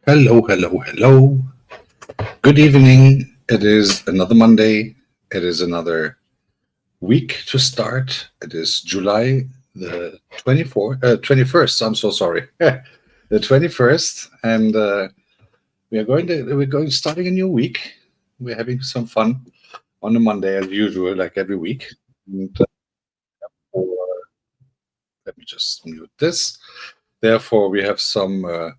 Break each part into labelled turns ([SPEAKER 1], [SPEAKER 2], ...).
[SPEAKER 1] Hello, hello, hello. Good evening. It is another Monday. It is another week to start. It is July the 21st. I'm so sorry. The 21st. And we're going starting a new week. We're having some fun on a Monday as usual, like every week. And for- let me just mute this. Therefore, we have some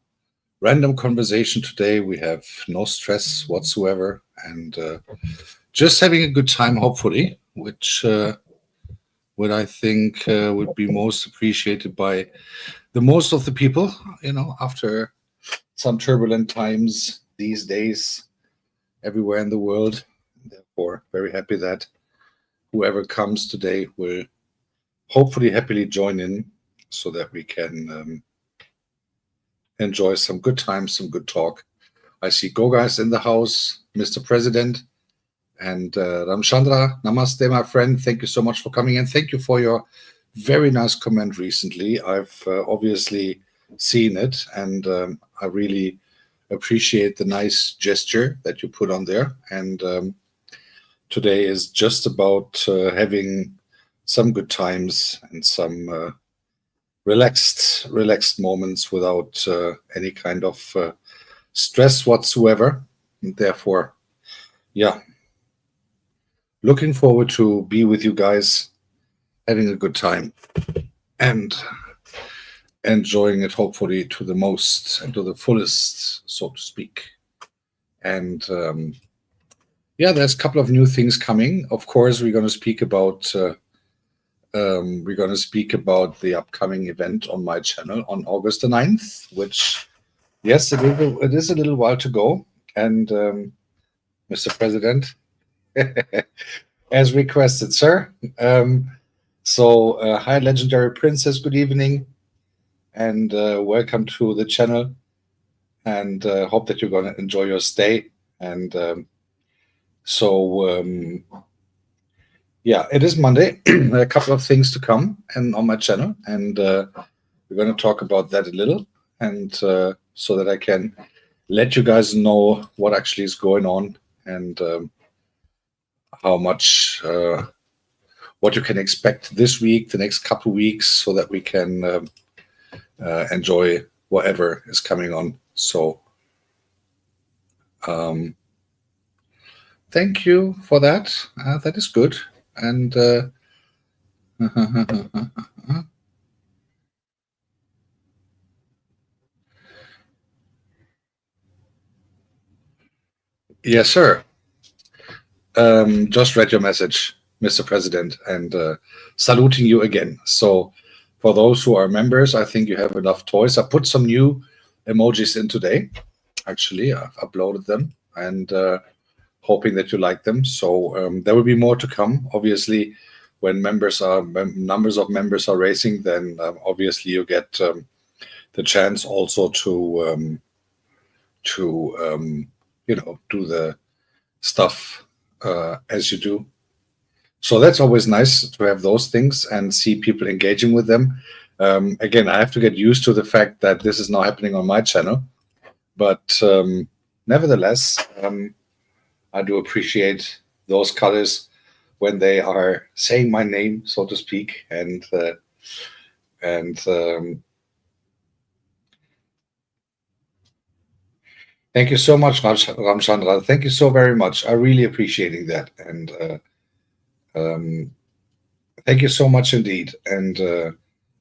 [SPEAKER 1] random conversation today. We have no stress whatsoever, and just having a good time, hopefully, which would I think would be most appreciated by the most of the people. After some turbulent times these days everywhere in the world. Therefore, very happy that whoever comes today will hopefully happily join in, so that we can enjoy some good times, some good talk. I see Goga in the house, Mr. President. And Ramchandra, namaste, my friend. Thank you so much for coming in. Thank you for your very nice comment recently. I've obviously seen it, and I really appreciate the nice gesture that you put on there. And today is just about having some good times and some relaxed moments without any kind of stress whatsoever. And therefore, yeah, looking forward to be with you guys, having a good time, and enjoying it hopefully to the most and to the fullest, so to speak. And yeah, there's a couple of new things coming. Of course, we're going to speak about the upcoming event on my channel on August the 9th, which yes, it is a little while to go. And Mr. President, as requested, sir. Hi, Legendary Princess. Good evening, and welcome to the channel. And hope that you're going to enjoy your stay. And yeah, it is Monday. A couple of things to come and on my channel, and we're going to talk about that a little, and so that I can let you guys know what actually is going on, and how much what you can expect this week, the next couple of weeks, so that we can enjoy whatever is coming on. So thank you for that. That is good. And yes, sir. Just read your message, Mr. President, and saluting you again. So, for those who are members, I think you have enough toys. I put some new emojis in today. Actually, I've uploaded them, and hoping that you like them. So there will be more to come. Obviously, when numbers of members are raising, then obviously you get the chance also to do the stuff as you do. So that's always nice to have those things and see people engaging with them. Again, I have to get used to the fact that this is now happening on my channel, but nevertheless, I do appreciate those colors when they are saying my name, so to speak, and thank you so much, Ramchandra. Thank you so very much. I really appreciating that, and thank you so much indeed. And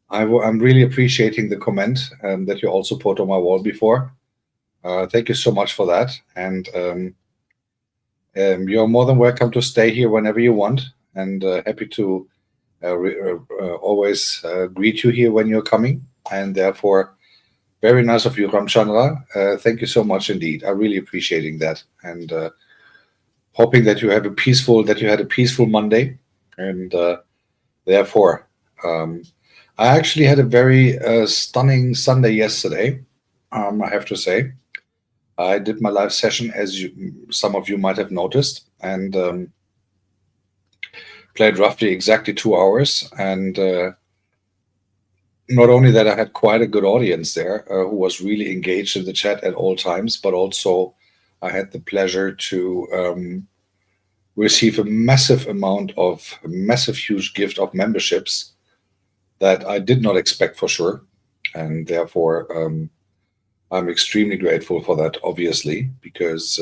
[SPEAKER 1] I'm really appreciating the comment that you also put on my wall before. Thank you so much for that, and you're more than welcome to stay here whenever you want, and happy to always greet you here when you're coming. And therefore, very nice of you, Ramchandra. Thank you so much indeed. I really appreciating that, and hoping that you had a peaceful Monday, and therefore, I actually had a very stunning Sunday yesterday. I have to say, I did my live session, as some of you might have noticed, and played roughly exactly 2 hours, and not only that, I had quite a good audience there who was really engaged in the chat at all times, but also I had the pleasure to receive a massive, huge gift of memberships that I did not expect for sure. And therefore, I'm extremely grateful for that, obviously, because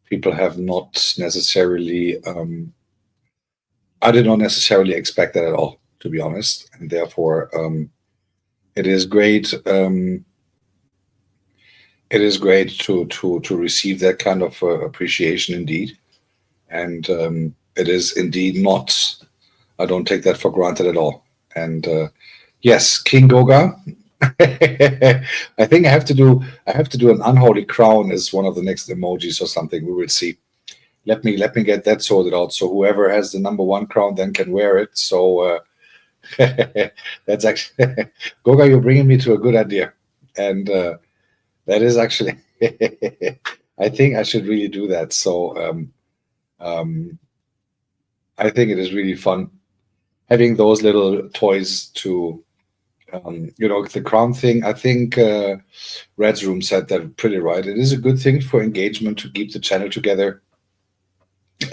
[SPEAKER 1] people have not necessarily, I did not necessarily expect that at all, to be honest. And therefore, it is great. It is great to receive that kind of appreciation indeed. And it is indeed not, I don't take that for granted at all. And yes, King Goga. I think I have to do an unholy crown as one of the next emojis or something. We will see. Let me get that sorted out. So whoever has the number one crown then can wear it. So that's actually Goga, you're bringing me to a good idea, and that is actually I think I should really do that. So um, I think it is really fun having those little toys to the crown thing. I think Red's Room said that pretty right. It is a good thing for engagement to keep the channel together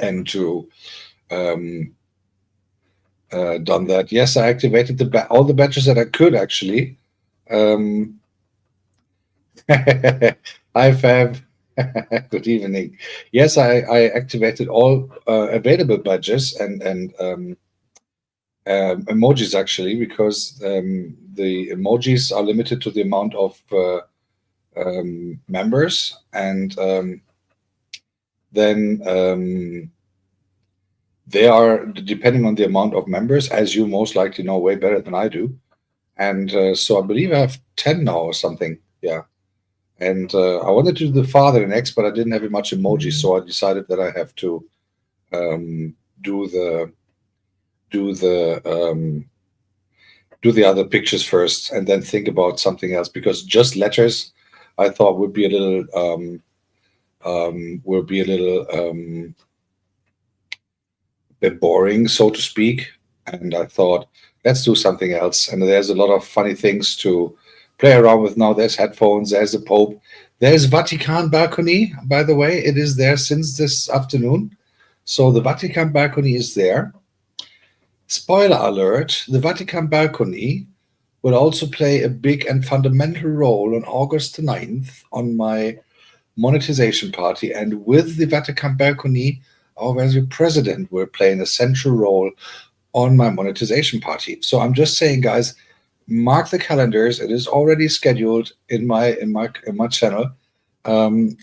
[SPEAKER 1] and to um, done that. Yes, I activated all the badges that I could actually. Um, Hi Fab. Good evening. Yes, I activated all available badges and emojis actually because the emojis are limited to the amount of members, and then they are depending on the amount of members, as you most likely know way better than I do. And so I believe I have 10 now or something. Yeah. And I wanted to do the father next, but I didn't have much emojis, so I decided that I have to um, do the do the do the other pictures first, and then think about something else because just letters, I thought would be a little bit boring, so to speak. And I thought, let's do something else. And there's a lot of funny things to play around with now. There's headphones, there's the Pope, there's Vatican balcony, by the way. It is there since this afternoon. So the Vatican balcony is there. Spoiler alert, the Vatican balcony will also play a big and fundamental role on August the 9th on my monetization party. And with the Vatican balcony, our very president will play an essential role on my monetization party. So I'm just saying, guys, mark the calendars. It is already scheduled in my channel.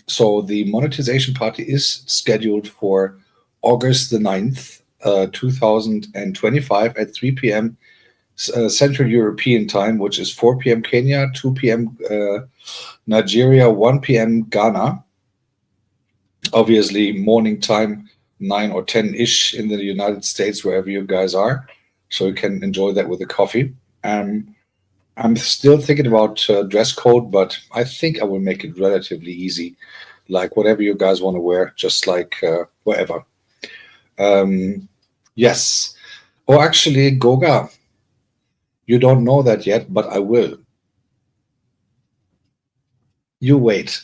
[SPEAKER 1] So the monetization party is scheduled for August the 9th, 2025 at 3 p.m. Central European time, which is 4 p.m. Kenya, 2 p.m. Nigeria, 1 p.m. Ghana. Obviously, morning time, 9 or 10-ish in the United States, wherever you guys are. So you can enjoy that with a coffee. I'm still thinking about dress code, but I think I will make it relatively easy. Like whatever you guys want to wear, just like whatever. Yes. Oh, actually, Goga, you don't know that yet, but I will. You wait.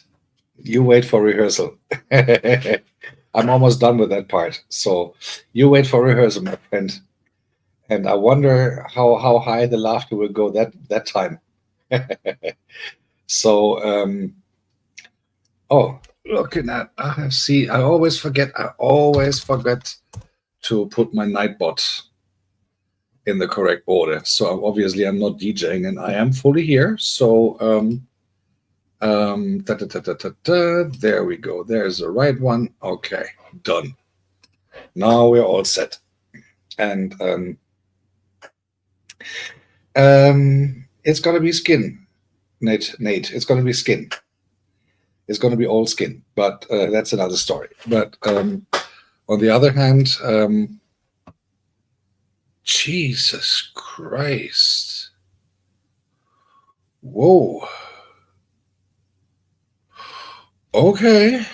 [SPEAKER 1] You wait for rehearsal. I'm almost done with that part. So you wait for rehearsal, my friend. And I wonder how high the laughter will go that time. So oh, looking at see, I always forget to put my Nightbot in the correct order. So obviously I'm not DJing and I am fully here. So there we go. There's the right one. Okay, done. Now we're all set. And it's gonna be skin, Nate. It's gonna be skin. It's gonna be all skin, but that's another story. But on the other hand, Jesus Christ! Whoa. Okay,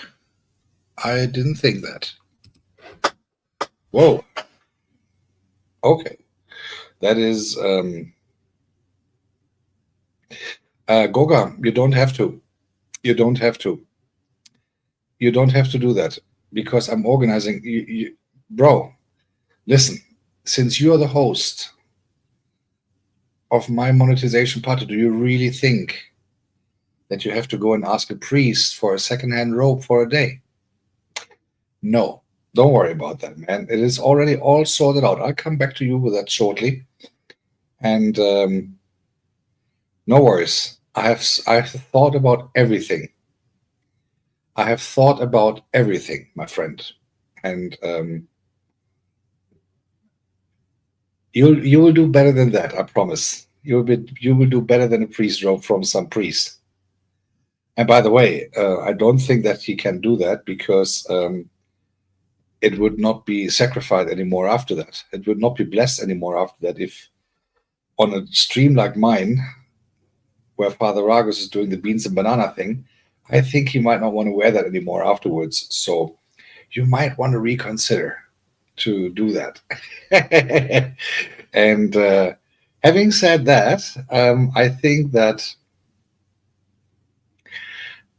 [SPEAKER 1] I didn't think that. Whoa. Okay, that is Goga, you don't have to. You don't have to. You don't have to do that because I'm organizing. Bro, listen, since you are the host of my monetization party, do you really think that you have to go and ask a priest for a secondhand robe for a day? No, don't worry about that, man. It is already all sorted out. I'll come back to you with that shortly. And no worries. I have thought about everything. I have thought about everything, my friend. And you will do better than that, I promise. You will do better than a priest robe from some priest. And by the way, I don't think that he can do that because it would not be sacrificed anymore after that. It would not be blessed anymore after that. If on a stream like mine, where Father Ragus is doing the beans and banana thing, I think he might not want to wear that anymore afterwards. So you might want to reconsider to do that. And having said that, I think that,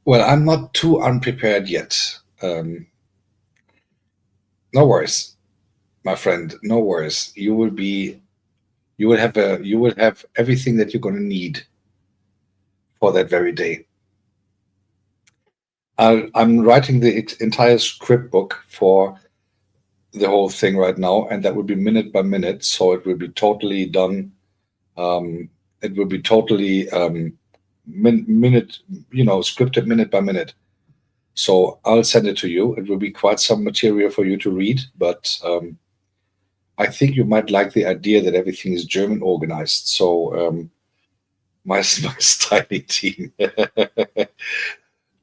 [SPEAKER 1] well, I'm not too unprepared yet. No worries, my friend. No worries. You will have everything that you're going to need for that very day. I'm writing the entire script book for the whole thing right now, and that will be minute by minute. So it will be totally done. It will be totally minute, scripted minute by minute. So I'll send it to you. It will be quite some material for you to read, but I think you might like the idea that everything is German organized. So my styling team,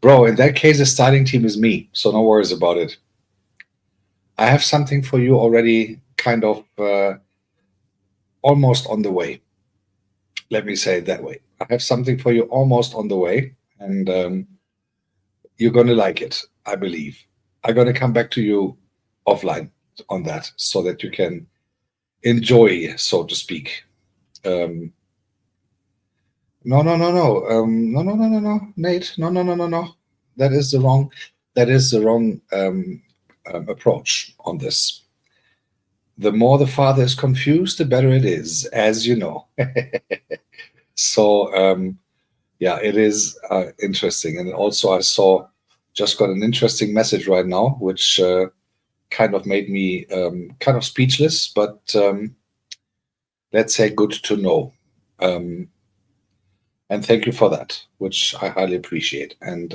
[SPEAKER 1] bro. In that case, the styling team is me. So no worries about it. I have something for you already, kind of almost on the way. Let me say it that way. I have something for you almost on the way, and you're going to like it, I believe. I'm going to come back to you offline on that so that you can enjoy, so to speak. No, no, no, no, no, no, no, no, no, Nate, no, no, no, no, no. That is the wrong. That is the wrong approach on this. The more the father is confused, the better it is, as you know. So yeah, it is interesting. And also, I just got an interesting message right now, which kind of made me kind of speechless, but let's say good to know. And thank you for that, which I highly appreciate. And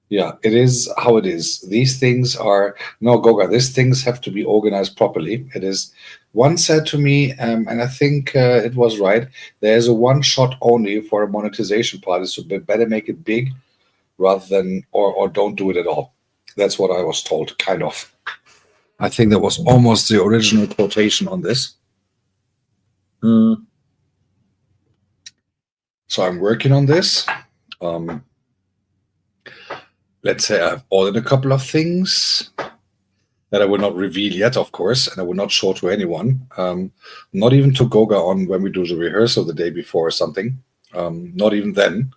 [SPEAKER 1] yeah, it is how it is. These things are no Goga. These things have to be organized properly. It is. One said to me, and I think it was right. There is a one shot only for a monetization party, so better make it big rather than or don't do it at all. That's what I was told, kind of. I think that was almost the original quotation on this. So I'm working on this. Let's say I've ordered a couple of things that I will not reveal yet, of course, and I will not show to anyone. Not even to Goga on when we do the rehearsal the day before or something. Not even then.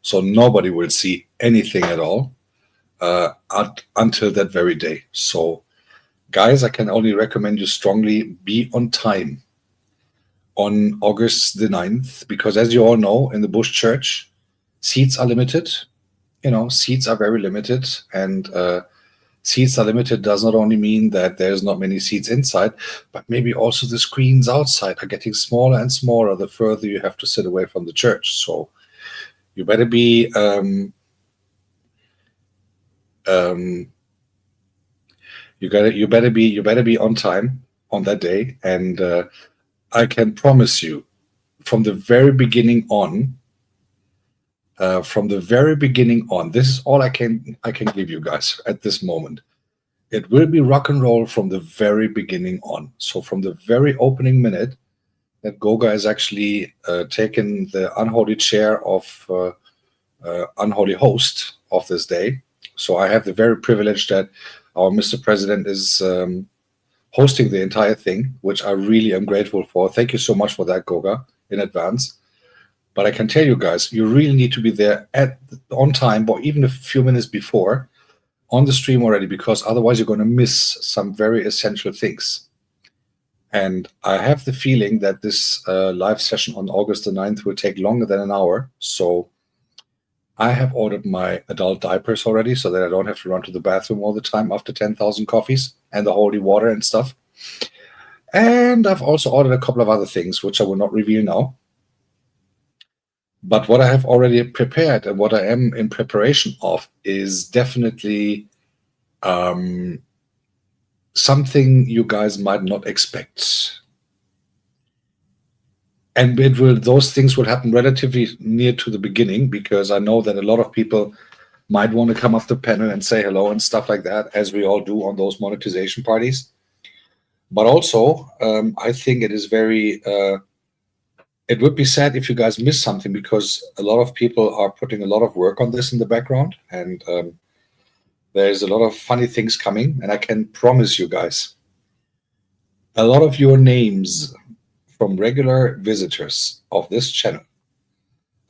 [SPEAKER 1] So nobody will see anything at all until that very day. So, guys, I can only recommend you strongly be on time on August the 9th, because as you all know, in the Bush Church, seats are limited. Seats are very limited, and seats are limited does not only mean that there's not many seats inside, but maybe also the screens outside are getting smaller and smaller the further you have to sit away from the church. So you better be you better be on time on that day, and I can promise you from the very beginning on. This is all I can give you guys at this moment. It will be rock and roll from the very beginning on. So from the very opening minute that Goga is actually taken the unholy chair of unholy host of this day. So I have the very privilege that our Mr. President is hosting the entire thing, which I really am grateful for. Thank you so much for that, Goga, in advance. But I can tell you guys, you really need to be there on time, or even a few minutes before, on the stream already, because otherwise you're going to miss some very essential things. And I have the feeling that this live session on August the 9th will take longer than an hour. So I have ordered my adult diapers already so that I don't have to run to the bathroom all the time after 10,000 coffees and the holy water and stuff. And I've also ordered a couple of other things, which I will not reveal now. But what I have already prepared and what I am in preparation of is definitely something you guys might not expect. And those things will happen relatively near to the beginning, because I know that a lot of people might want to come off the panel and say hello and stuff like that, as we all do on those monetization parties. But also, I think it is very, it would be sad if you guys miss something, because a lot of people are putting a lot of work on this in the background, and there's a lot of funny things coming. And I can promise you guys, a lot of your names from regular visitors of this channel,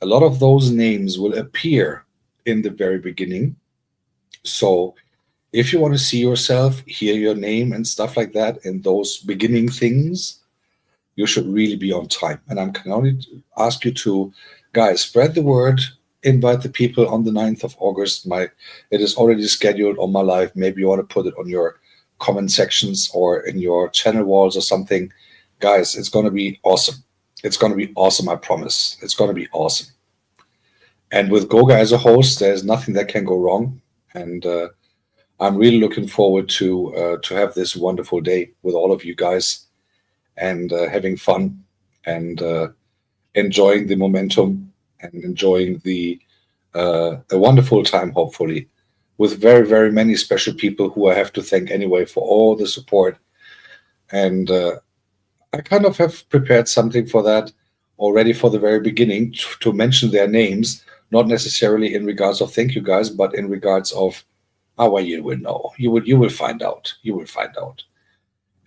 [SPEAKER 1] a lot of those names will appear in the very beginning. So if you want to see yourself, hear your name and stuff like that in those beginning things, you should really be on time. And I can only ask you to, guys, spread the word, invite the people on the 9th of August. It is already scheduled on my live. Maybe you want to put it on your comment sections or in your channel walls or something. Guys, it's going to be awesome. It's going to be awesome, I promise. It's going to be awesome. And with Goga as a host, there's nothing that can go wrong. And I'm really looking forward to have this wonderful day with all of you guys, and having fun, and enjoying the momentum, and enjoying a wonderful time, hopefully, with very, very many special people who I have to thank anyway for all the support. And I kind of have prepared something for that already for the very beginning, to mention their names, not necessarily in regards of thank you guys, but in regards of, well, you will know. You will find out. You will find out.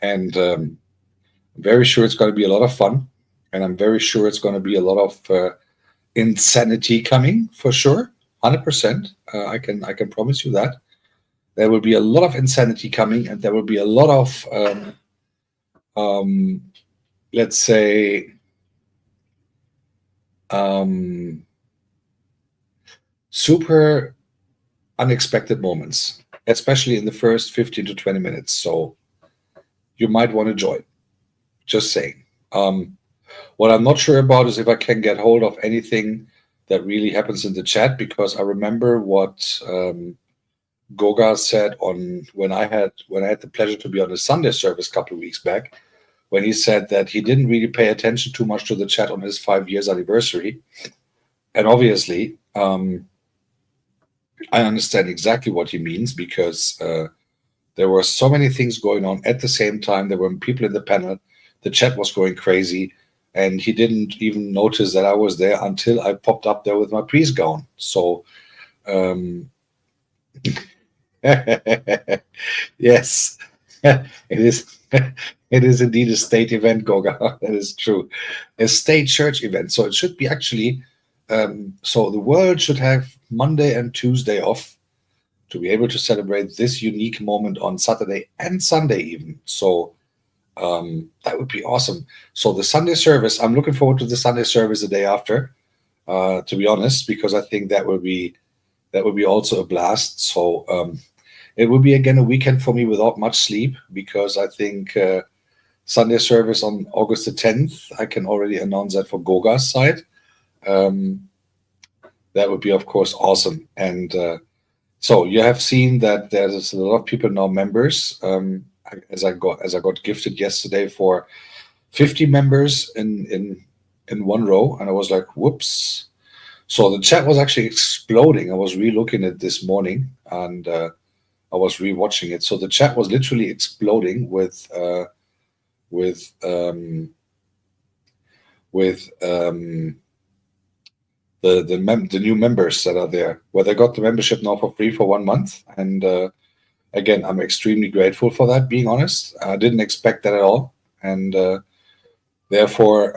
[SPEAKER 1] And I'm very sure it's going to be a lot of fun. And I'm very sure it's going to be a lot of insanity coming, for sure. 100%. I can promise you that. There will be a lot of insanity coming, and there will be a lot of let's say, super unexpected moments, especially in the first 15 to 20 minutes. So you might want to join. Just saying. What I'm not sure about is if I can get hold of anything that really happens in the chat, because I remember what Goga said when I had the pleasure to be on the Sunday service a couple of weeks back, when he said that he didn't really pay attention too much to the chat on his 5 years anniversary. And obviously, I understand exactly what he means, because there were so many things going on at the same time. There were people in the panel. The chat was going crazy, and he didn't even notice that I was there until I popped up there with my priest gown. So, yes, it is. It is indeed a state event, Goga. That is true. A state church event. So it should be actually, so the world should have Monday and Tuesday off to be able to celebrate this unique moment on Saturday and Sunday even. So that would be awesome. So the Sunday service, I'm looking forward to the Sunday service the day after, to be honest, because I think that will be also a blast. So it will be again a weekend for me without much sleep, because I think Sunday service on August the 10th, I can already announce that for Goga's side. That would be, of course, awesome. And so you have seen that there's a lot of people now members. As I got gifted yesterday for 50 members in one row, and I was like, whoops. So the chat was actually exploding. I was re-looking at it this morning, and I was re-watching it. So the chat was literally exploding with the new members that are there, where they got the membership now for free for 1 month. And again, I'm extremely grateful for that, being honest. I didn't expect that at all. And therefore,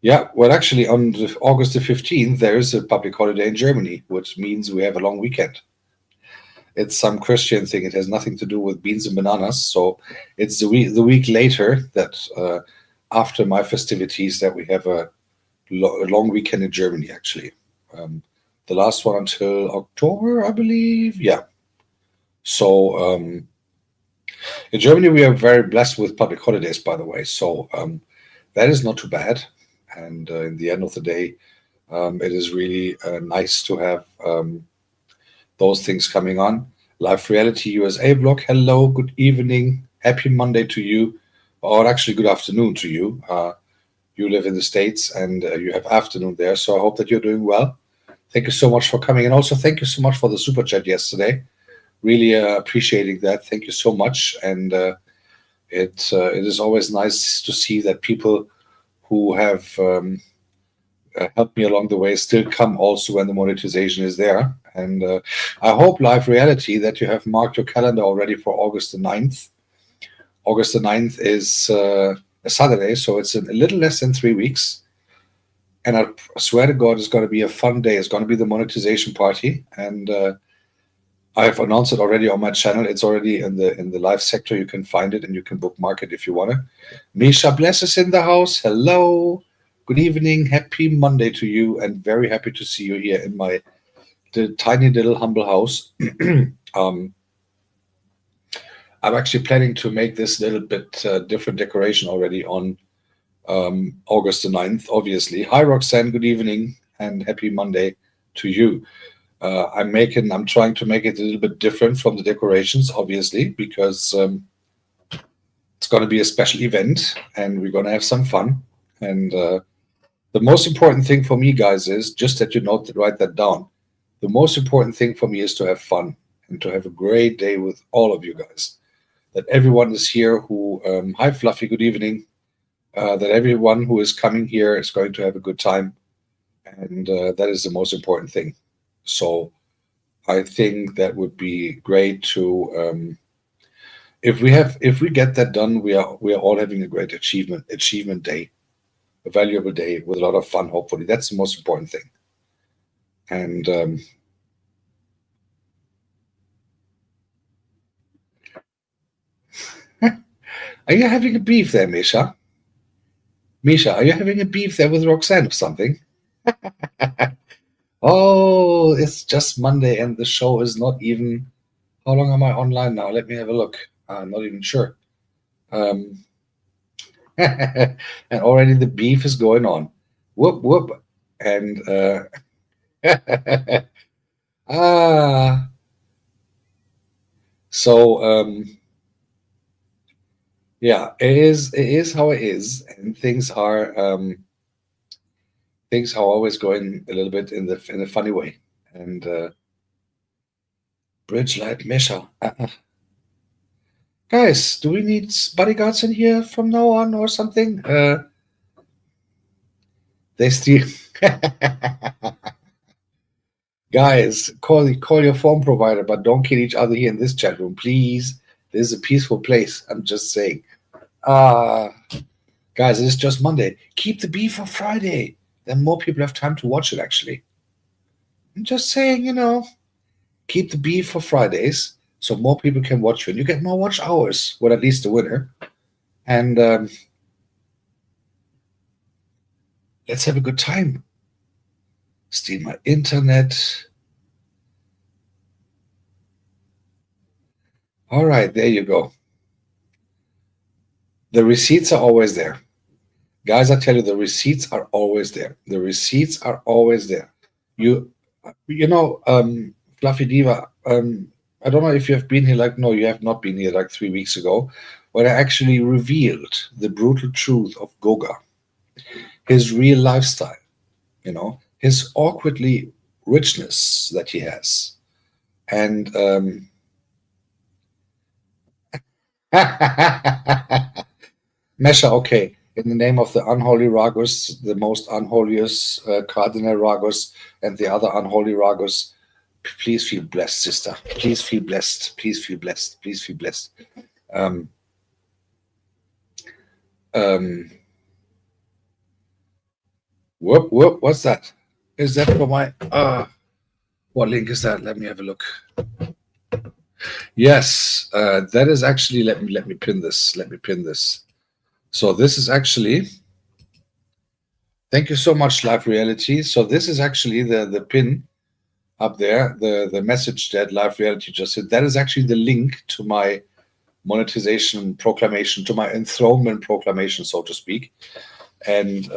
[SPEAKER 1] Yeah, well, actually, on August the 15th, there is a public holiday in Germany, which means we have a long weekend. It's some Christian thing. It has nothing to do with beans and bananas. So it's the week later that after my festivities that we have a long weekend in Germany, actually. Um, the last one until October, I believe. Yeah. So in Germany, we are very blessed with public holidays, by the way. So that is not too bad. And in the end of the day, it is really nice to have those things coming on. Live Reality USA vlog. Hello, good evening, happy Monday to you, or actually good afternoon to you. You live in the States and you have afternoon there, so I hope that you're doing well. Thank you so much for coming, and also thank you so much for the super chat yesterday. Really appreciating that. Thank you so much, and it is always nice to see that people who have helped me along the way still come also when the monetization is there. And I hope Live Reality that you have marked your calendar already for August the 9th. August the 9th is a Saturday, so it's in a little less than 3 weeks. And I swear to God, it's going to be a fun day. It's going to be the monetization party. And I've announced it already on my channel. It's already in the live sector. You can find it and you can bookmark it if you want to. Misha Bless is in the house. Hello. Good evening. Happy Monday to you, and very happy to see you here in my tiny little humble house. um, I'm actually planning to make this little bit different decoration already on August the 9th, obviously. Hi, Roxanne. Good evening and happy Monday to you. I'm trying to make it a little bit different from the decorations, obviously, because it's going to be a special event and we're going to have some fun. And the most important thing for me, guys, is just that you write that down. The most important thing for me is to have fun and to have a great day with all of you guys. That everyone is here who, hi, Fluffy, good evening. That everyone who is coming here is going to have a good time. And that is the most important thing. So I think that would be great to, if we get that done, we are all having a great achievement day, a valuable day with a lot of fun. Hopefully, that's the most important thing. And are you having a beef there, Misha? Misha, are you having a beef there with Roxanne or something? Oh, it's just Monday and the show is not even. How long am I online now? Let me have a look. I'm not even sure. Um, and already the beef is going on. Whoop whoop. And ah, so yeah, it is how it is, and things are always going a little bit in a funny way. And bridge light measure. Guys, do we need bodyguards in here from now on or something? They still guys, call your phone provider, but don't kill each other here in this chat room, please. This is a peaceful place. I'm just saying. Uh guys, it's just Monday. Keep the beef for Friday. Then more people have time to watch it actually. I'm just saying, keep the beef for Fridays so more people can watch you and you get more watch hours. Well, at least the winner. And let's have a good time. Steal my internet. All right, there you go. The receipts are always there. Guys, I tell you, the receipts are always there. The receipts are always there. You, Fluffy Diva, I don't know if you have been here, no, you have not been here like 3 weeks ago, when I actually revealed the brutal truth of Goga, his real lifestyle, his awkwardly richness that he has. And Mesha, okay. In the name of the unholy Ragus, the most unholiest Cardinal Ragus, and the other unholy Ragus, please feel blessed, sister. Please feel blessed. Please feel blessed. Please feel blessed. Um, um, Whoop, whoop, what's that? Is that for my, what link is that? Let me have a look. Yes, that is actually, let me pin this. Let me pin this. So this is actually, thank you so much, Live Reality. So this is actually the pin up there, the message that Live Reality just said. That is actually the link to my monetization proclamation, to my enthronement proclamation, so to speak. And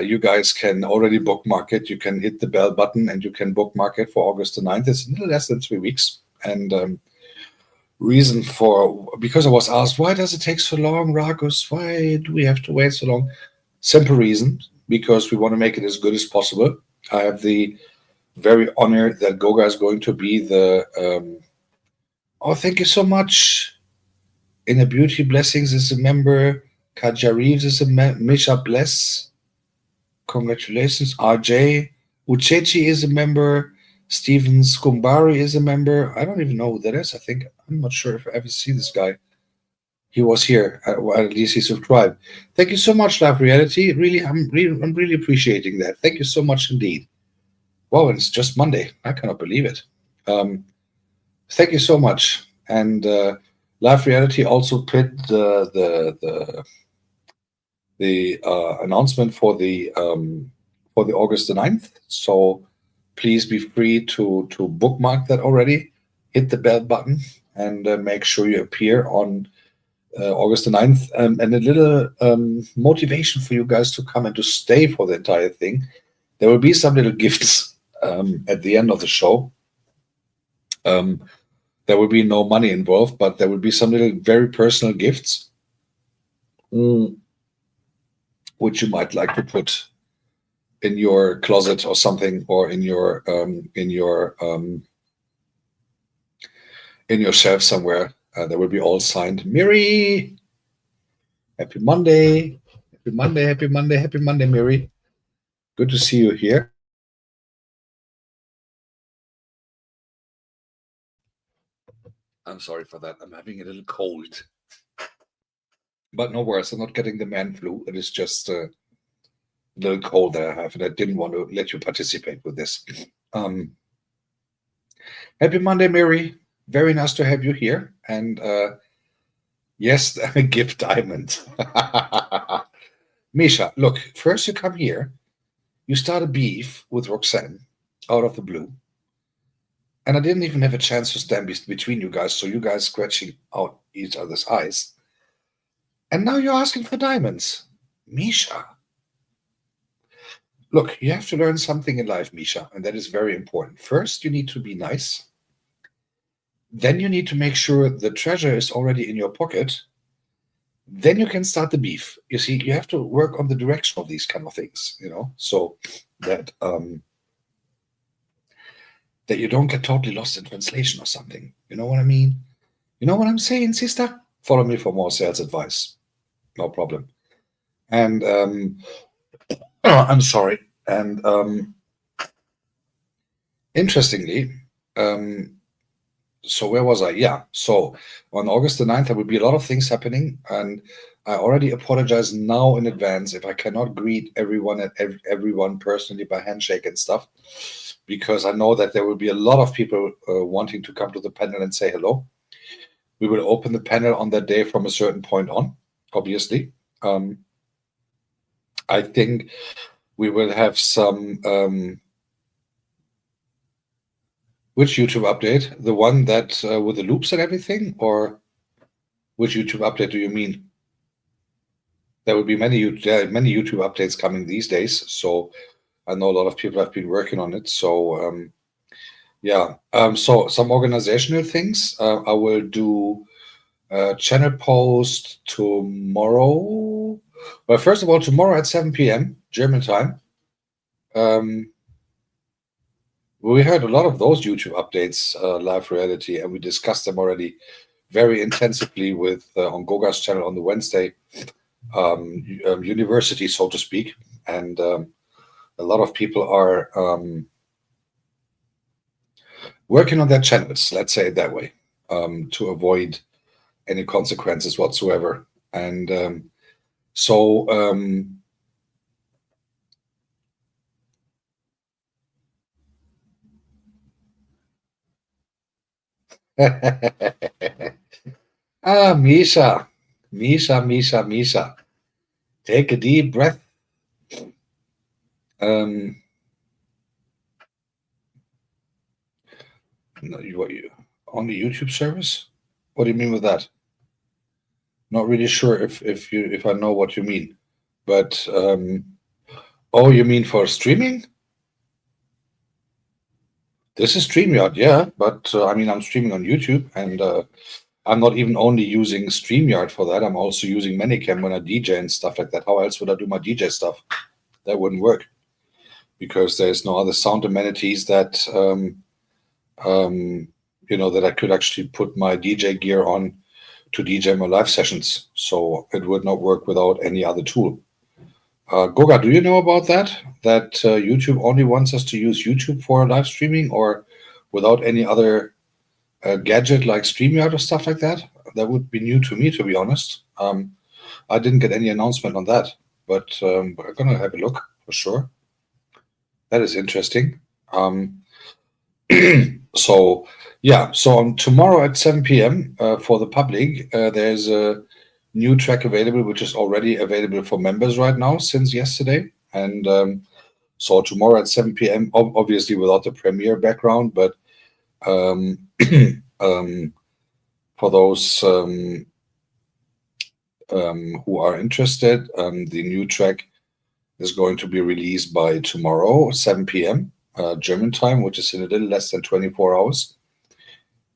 [SPEAKER 1] you guys can already bookmark it. You can hit the bell button and you can bookmark it for August the 9th. It's a little less than 3 weeks. And reason for, because I was asked, why does it take so long, Ragus? Why do we have to wait so long? Simple reason, because we want to make it as good as possible. I have the very honored that Goga is going to be the, oh, thank you so much. Inner Beauty Blessings is a member. Kaja Reeves is a Misha Bless. Congratulations. RJ. Uchechi is a member. Steven Skumbari is a member. I don't even know who that is. I'm not sure if I ever see this guy. He was here. Well, at least he subscribed. Thank you so much, Live Reality. I'm really appreciating that. Thank you so much indeed. Wow, it's just Monday. I cannot believe it. Thank you so much. And Live Reality also put the announcement for the August the 9th. So please be free to bookmark that already. Hit the bell button and make sure you appear on August the 9th. And a little motivation for you guys to come and to stay for the entire thing. There will be some little gifts at the end of the show. There will be no money involved, but there will be some little very personal gifts, which you might like to put in your closet or something, or in your shelf somewhere. They will be all signed. Miri, happy Monday, happy Monday, happy Monday, happy Monday, Miri. Good to see you here. I'm sorry for that. I'm having a little cold, but no worries. I'm not getting the man flu. It is just a little cold that I have, and I didn't want to let you participate with this. Happy Monday, Mary. Very nice to have you here. And yes, a gift diamond. Misha, look, first you come here, you start a beef with Roxanne out of the blue. And I didn't even have a chance to stand between you guys, so you guys scratching out each other's eyes. And now you're asking for diamonds. Misha. Look, you have to learn something in life, Misha, and that is very important. First, you need to be nice. Then you need to make sure the treasure is already in your pocket. Then you can start the beef. You see, you have to work on the direction of these kind of things, so that that you don't get totally lost in translation or something. You know what I mean? You know what I'm saying, sister? Follow me for more sales advice. No problem. And I'm sorry. And interestingly, so where was I? Yeah. So on August the 9th, there will be a lot of things happening. And I already apologize now in advance if I cannot greet everyone personally by handshake and stuff, because I know that there will be a lot of people wanting to come to the panel and say hello. We will open the panel on that day from a certain point on, obviously. I think we will have some... which YouTube update? The one that with the loops and everything? Or which YouTube update do you mean? There will be many YouTube updates coming these days. So I know a lot of people have been working on it. So yeah. So some organizational things. I will do a channel post tomorrow. Well, first of all, tomorrow at 7 p.m. German time. We heard a lot of those YouTube updates, Live Reality, and we discussed them already very intensively with on Goga's channel on the Wednesday university, so to speak. And a lot of people are working on their channels, let's say it that way, to avoid any consequences whatsoever. And so Ah, Misha. Misha. Take a deep breath. Um, no, you on the YouTube service? What do you mean with that? Not really sure if I know what you mean, but oh, you mean for streaming? This is StreamYard, yeah, but I mean I'm streaming on YouTube, and I'm not even only using StreamYard for that. I'm also using Manicam when I DJ and stuff like that. How else would I do my DJ stuff? That wouldn't work because there's no other sound amenities that um, that I could actually put my DJ gear on to DJ my live sessions. So it would not work without any other tool. Goga, do you know about that? That YouTube only wants us to use YouTube for live streaming, or without any other gadget like StreamYard or stuff like that? That would be new to me, to be honest. I didn't get any announcement on that, but we're gonna have a look for sure. That is interesting. So yeah, so on tomorrow at 7 p.m. For the public, there's a new track available, which is already available for members right now since yesterday. And so tomorrow at 7 p.m., obviously without the premiere background, but um, um, for those who are interested, the new track is going to be released by tomorrow, 7 p.m. German time, which is in a little less than 24 hours.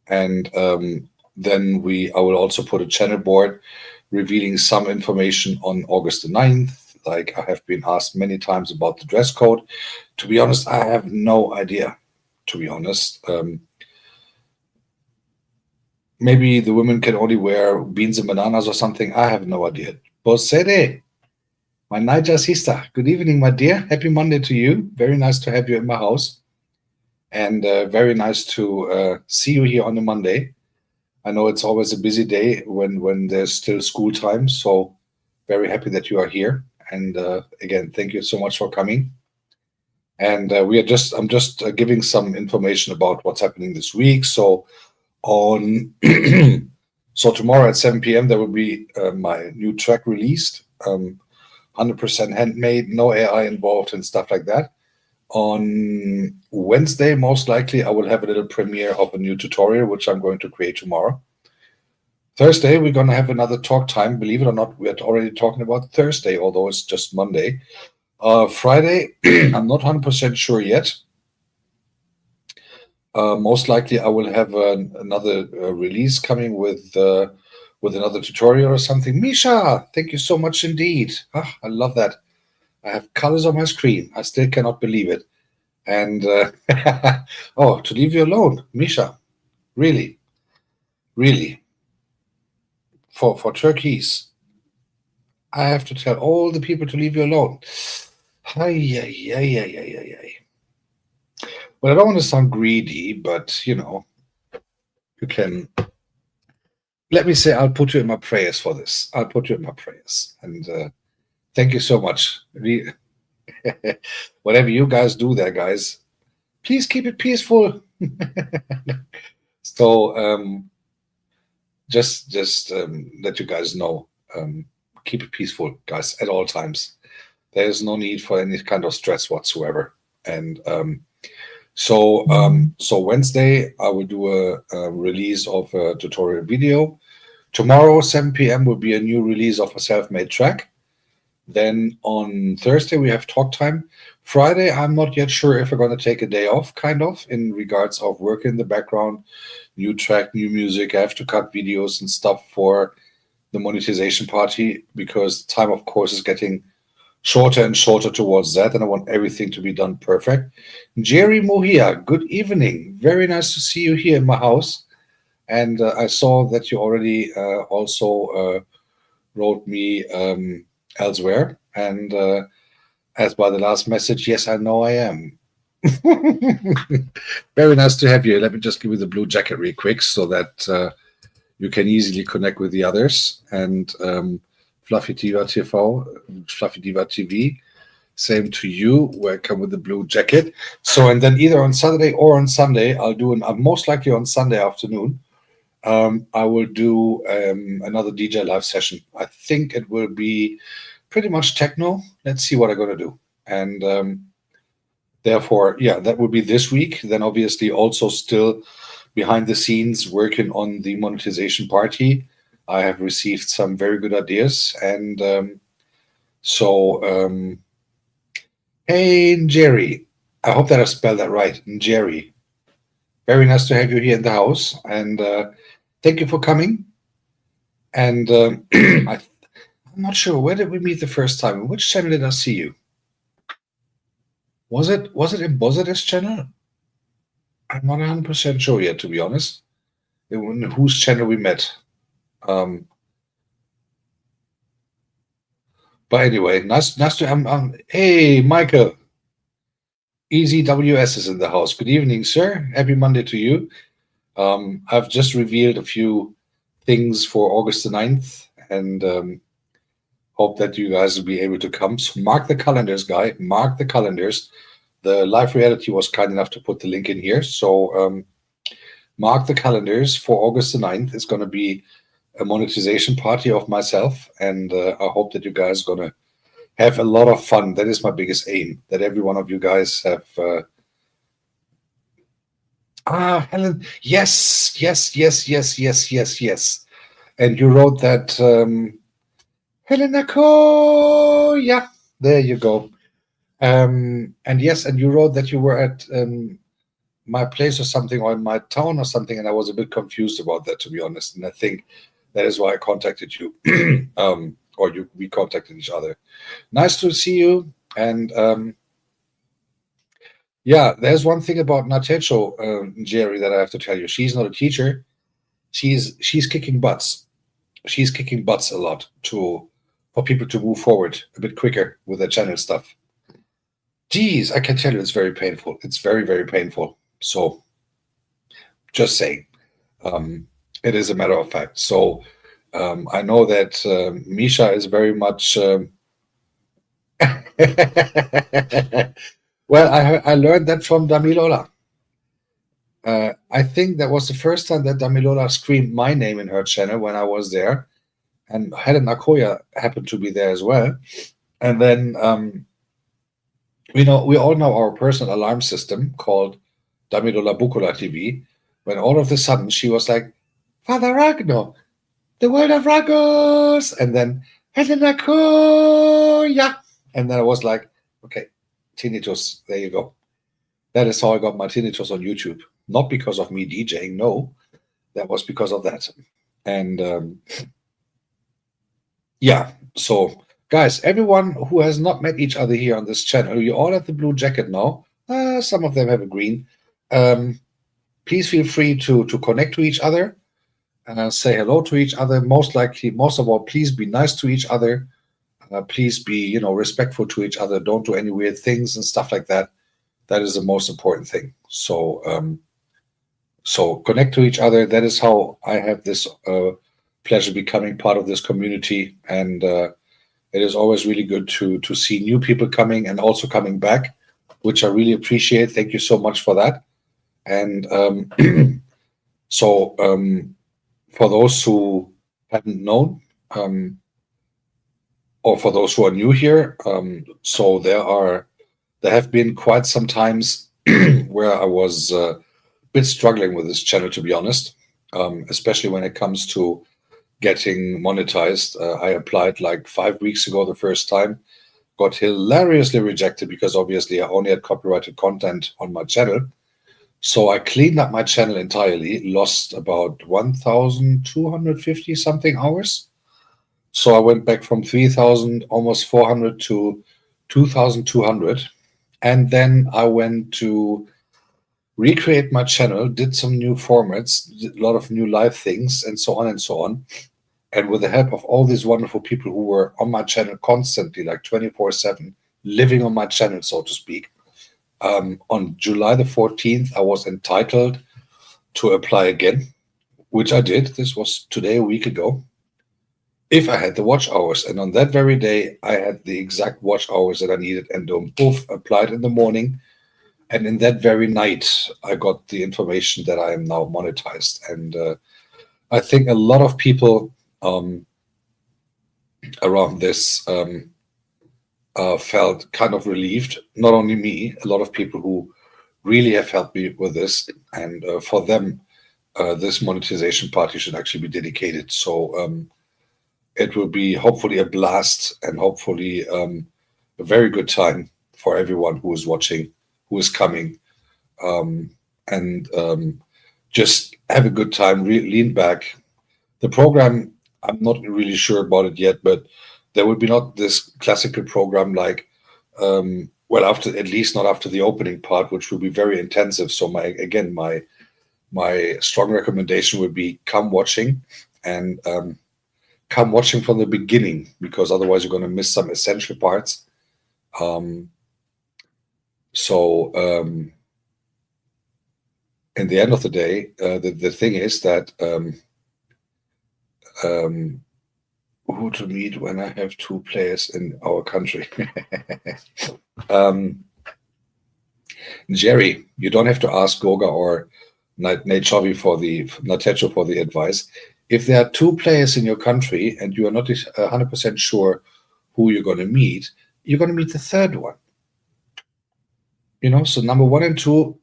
[SPEAKER 1] And then I will also put a channel board revealing some information on August the 9th. Like I have been asked many times about the dress code. To be honest, I have no idea, to be honest. Maybe the women can only wear beans and bananas or something. I have no idea. Bosede, my Niger sister. Good evening, my dear. Happy Monday to you. Very nice to have you in my house. And very nice to see you here on a Monday. I know it's always a busy day when there's still school time. So very happy that you are here. And again, thank you so much for coming. And I'm just giving some information about what's happening this week. So on so tomorrow at 7 p.m. there will be my new track released, 100% handmade, no AI involved and stuff like that. On Wednesday, most likely, I will have a little premiere of a new tutorial, which I'm going to create tomorrow. Thursday, we're going to have another talk time. Believe it or not, we're already talking about Thursday, although it's just Monday. Friday, I'm not 100% sure yet. Most likely, I will have another release coming with another tutorial or something. Misha, thank you so much indeed. I love that. I have colors on my screen. I still cannot believe it. And oh, to leave you alone, Misha, really, for turkeys, I have to tell all the people to leave you alone. Ay, ay, ay, ay, ay, ay, ay. Well, I don't want to sound greedy, but you can. Let me say, I'll put you in my prayers for this. I'll put you in my prayers, and thank you so much. Whatever you guys do there, guys, please keep it peaceful. So just let you guys know, keep it peaceful, guys, at all times. There is no need for any kind of stress whatsoever. And so Wednesday I will do a release of a tutorial video. Tomorrow 7 p.m. will be a new release of a self-made track. Then on Thursday we have talk time. Friday, I'm not yet sure if we're going to take a day off, kind of, in regards of work in the background, new track, new music. I have to cut videos and stuff for the monetization party because time, of course, is getting shorter and shorter towards that, and I want everything to be done perfect. Jerry Mohia, good evening. Very nice to see you here in my house. And I saw that you already also wrote me elsewhere. And as by the last message, yes, I know I am. Very nice to have you. Let me just give you the blue jacket real quick so that you can easily connect with the others. And Fluffy Diva TV, same to you. Welcome with the blue jacket. So, and then either on Saturday or on Sunday, I'll do most likely on Sunday afternoon, I will do another DJ live session. I think it will be pretty much techno. Let's see what I'm going to do. And therefore, yeah, that will be this week. Then obviously also still behind the scenes working on the monetization party. I have received some very good ideas. And hey, Jerry, I hope that I spelled that right. Jerry, very nice to have you here in the house. And thank you for coming. And I'm not sure, where did we meet the first time? Which channel did I see you? Was it in Bozid's channel? I'm not 100% sure yet, to be honest. In whose channel we met. But anyway, nice to hey, Michael. Easy WS is in the house. Good evening, sir. Happy Monday to you. I've just revealed a few things for August the 9th, and hope that you guys will be able to come. So mark the calendars, guy. Mark the calendars. The Live Reality was kind enough to put the link in here. So mark the calendars for August the 9th. It's going to be a monetization party of myself, and I hope that you guys are going to have a lot of fun. That is my biggest aim, that every one of you guys have... Helen, yes. And you wrote that... Helena Ko, yeah, there you go. And yes, and you wrote that you were at my place or something, or in my town or something, and I was a bit confused about that, to be honest. And I think that is why I contacted you, we contacted each other. Nice to see you. And yeah, there's one thing about Natecho, Jerry, that I have to tell you. She's not a teacher. She's kicking butts. She's kicking butts a lot for people to move forward a bit quicker with their channel stuff. Geez, I can tell you it's very painful. It's very, very painful. So just saying, it is a matter of fact. So I know that Misha is very much... Well, I learned that from Damilola. I think that was the first time that Damilola screamed my name in her channel when I was there. And Helen Nakoya happened to be there as well. And then, we all know our personal alarm system called Damilola Bukola TV. When all of a sudden she was like, Father Ragno, the world of Ragus. And then, Helen Nakoya. And then I was like, okay, tinnitus, there you go. That is how I got my tinnitus on YouTube. Not because of me DJing, no. That was because of that. And yeah, so guys, everyone who has not met each other here on this channel, you all have the blue jacket now. Some of them have a green. Please feel free to connect to each other and say hello to each other. Most of all, please be nice to each other. Please be, respectful to each other. Don't do any weird things and stuff like that. That is the most important thing. So connect to each other. That is how I have this pleasure becoming part of this community. And it is always really good to see new people coming and also coming back, which I really appreciate. Thank you so much for that. And for those who hadn't known, or for those who are new here, so there have been quite some times where I was a bit struggling with this channel, to be honest, especially when it comes to getting monetized. I applied like 5 weeks ago the first time, got hilariously rejected because obviously I only had copyrighted content on my channel. So I cleaned up my channel entirely, lost about 1,250 something hours. So I went back from 3,000, almost 400 to 2,200. And then I went to recreate my channel, did some new formats, did a lot of new live things, and so on and so on. And with the help of all these wonderful people who were on my channel constantly, like 24/7, living on my channel, so to speak, on July the 14th, I was entitled to apply again, which I did. This was today, a week ago, if I had the watch hours. And on that very day, I had the exact watch hours that I needed, and both applied in the morning. And in that very night, I got the information that I am now monetized. And I think a lot of people around this felt kind of relieved. Not only me, a lot of people who really have helped me with this, and for them, this monetization party should actually be dedicated. So it will be hopefully a blast and hopefully a very good time for everyone who is watching, who is coming, and just have a good time. Lean back. The program, I'm not really sure about it yet, but there will be not this classical program like, well, after at least not after the opening part, which will be very intensive. So my strong recommendation would be come watching and come watching from the beginning, because otherwise you're going to miss some essential parts. Um, so in the end of the day, the thing is that who to meet when I have two players in our country. Jerry, you don't have to ask Goga or Natecho for the advice. If there are two players in your country and you are not 100% sure who you're going to meet, you're going to meet the third one. So number 1 and 2,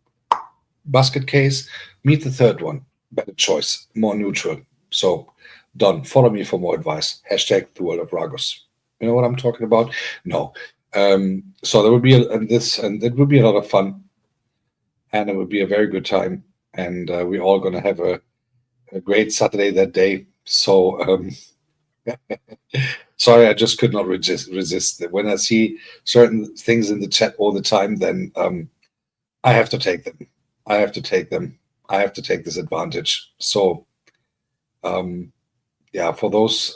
[SPEAKER 1] basket case, meet the third one. Better choice, more neutral. So done. Follow me for more advice. Hashtag the world of Ragus. You know what I'm talking about? No. So there will be and it will be a lot of fun, and it will be a very good time, and we're all going to have a great Saturday that day. So sorry, I just could not resist. When I see certain things in the chat all the time, then I have to take them. I have to take them. I have to take this advantage. So yeah, for those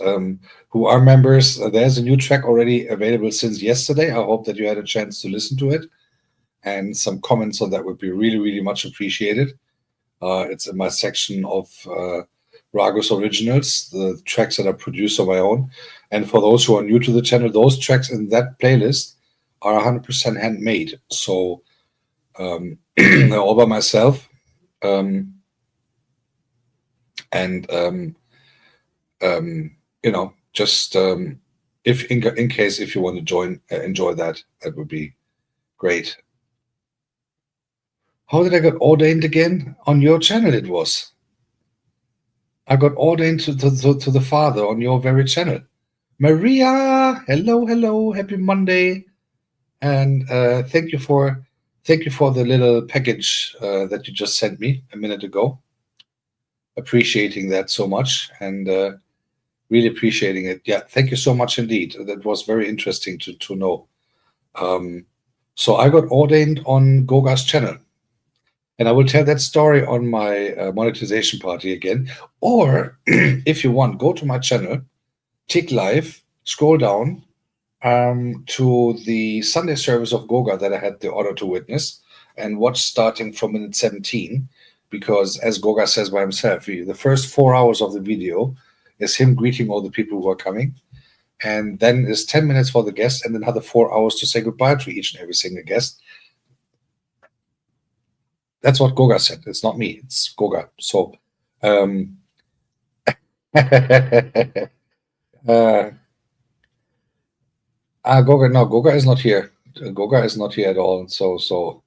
[SPEAKER 1] who are members, there's a new track already available since yesterday. I hope that you had a chance to listen to it, and some comments on that would be really, really much appreciated. It's in my section of Ragus Originals, the tracks that I produce on my own. And for those who are new to the channel, those tracks in that playlist are 100% handmade. So all by myself. Just if in case if you want to join, enjoy that would be great. How did I get ordained again? On your channel it was. I got ordained to the Father on your very channel. Maria, hello, happy Monday, and thank you for the little package that you just sent me a minute ago. Appreciating that so much, and really appreciating it. Yeah, thank you so much indeed. That was very interesting to know. So I got ordained on Goga's channel. And I will tell that story on my monetization party again. Or if you want, go to my channel, tick live, scroll down to the Sunday service of Goga that I had the honor to witness, and watch starting from minute 17. Because as Goga says by himself, the first 4 hours of the video is him greeting all the people who are coming. And then is 10 minutes for the guest, and another 4 hours to say goodbye to each and every single guest. That's what Goga said. It's not me. It's Goga. So, Goga, no, Goga is not here. Goga is not here at all. So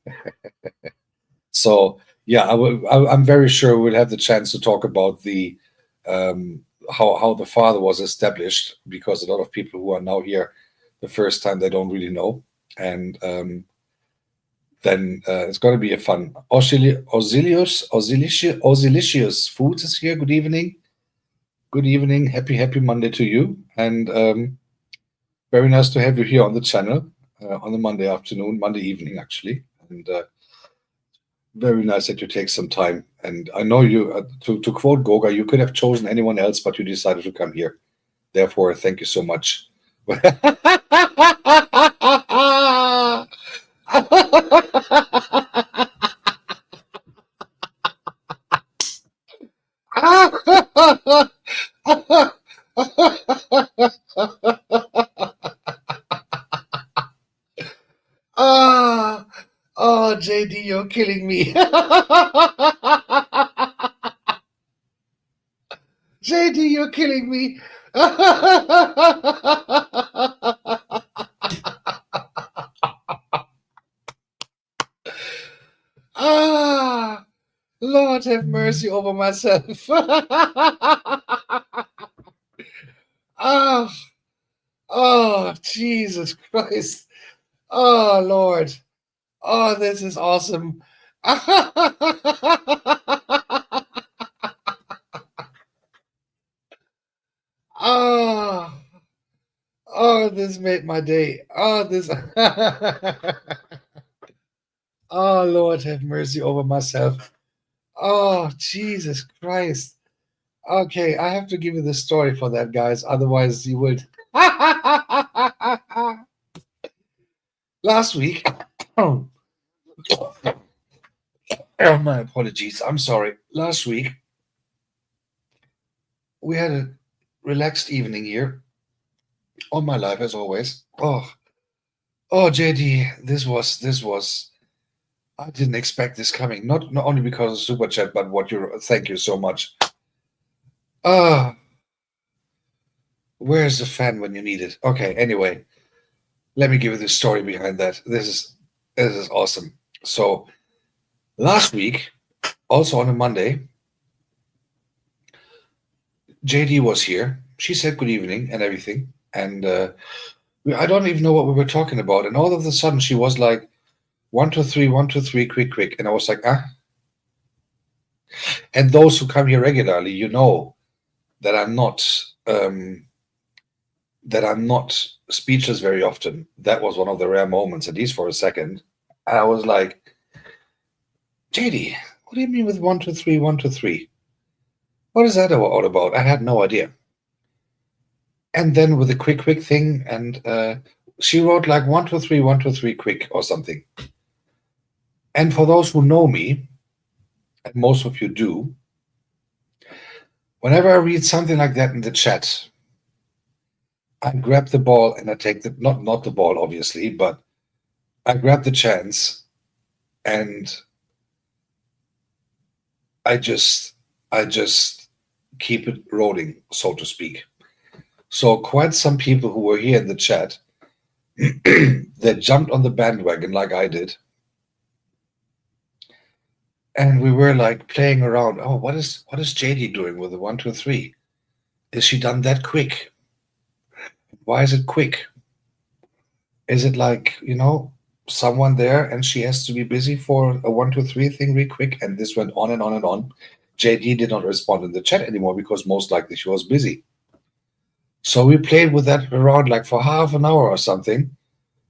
[SPEAKER 1] yeah, I'm very sure we'll have the chance to talk about the how the Father was established, because a lot of people who are now here the first time, they don't really know, and then it's going to be a fun. Osilicious Foods is here. Good evening. Good evening. Happy Monday to you. And very nice to have you here on the channel on the Monday afternoon, Monday evening, actually. And very nice that you take some time. And I know you, to quote Goga, you could have chosen anyone else, but you decided to come here. Therefore, thank you so much. Oh, JD, you're killing me. killing me. Ah, Lord have mercy over myself. Ah, oh, Jesus Christ. Oh, Lord. Oh, this is awesome. Oh, oh, this made my day. Oh, this. Oh, Lord, have mercy over myself. Oh, Jesus Christ. Okay, I have to give you the story for that, guys. Otherwise, you would. Last week. Oh, my apologies. I'm sorry. Last week, we had a relaxed evening here. On my life, as always. Oh, JD, this was. I didn't expect this coming. Not only because of super chat, but what you. Thank you so much. Ah, where's the fan when you need it? Okay. Anyway, let me give you the story behind that. This is awesome. So last week, also on a Monday, JD was here. She said good evening and everything, and I don't even know what we were talking about. And all of a sudden, she was like, 1, 2, 3, 1, 2, 3, quick, quick. And I was like, ah. And those who come here regularly, you know that um, I'm not speechless very often. That was one of the rare moments, at least for a second. And I was like, JD, what do you mean with 1, 2, 3, 1, 2, 3? What is that all about? I had no idea. And then with a quick, quick thing, and she wrote like 1, 2, 3, 1, 2, 3, quick or something. And for those who know me, and most of you do, whenever I read something like that in the chat, I grab the ball and I take the not the ball, obviously, but I grab the chance and I just keep it rolling, so to speak. So quite some people who were here in the chat that jumped on the bandwagon like I did. And we were like playing around. Oh, what is JD doing with the 1, 2, 3? Is she done that quick? Why is it quick? Is it like, someone there and she has to be busy for a 1, 2, 3 thing real quick? And this went on and on and on. JD did not respond in the chat anymore because most likely she was busy. So we played with that around like for half an hour or something.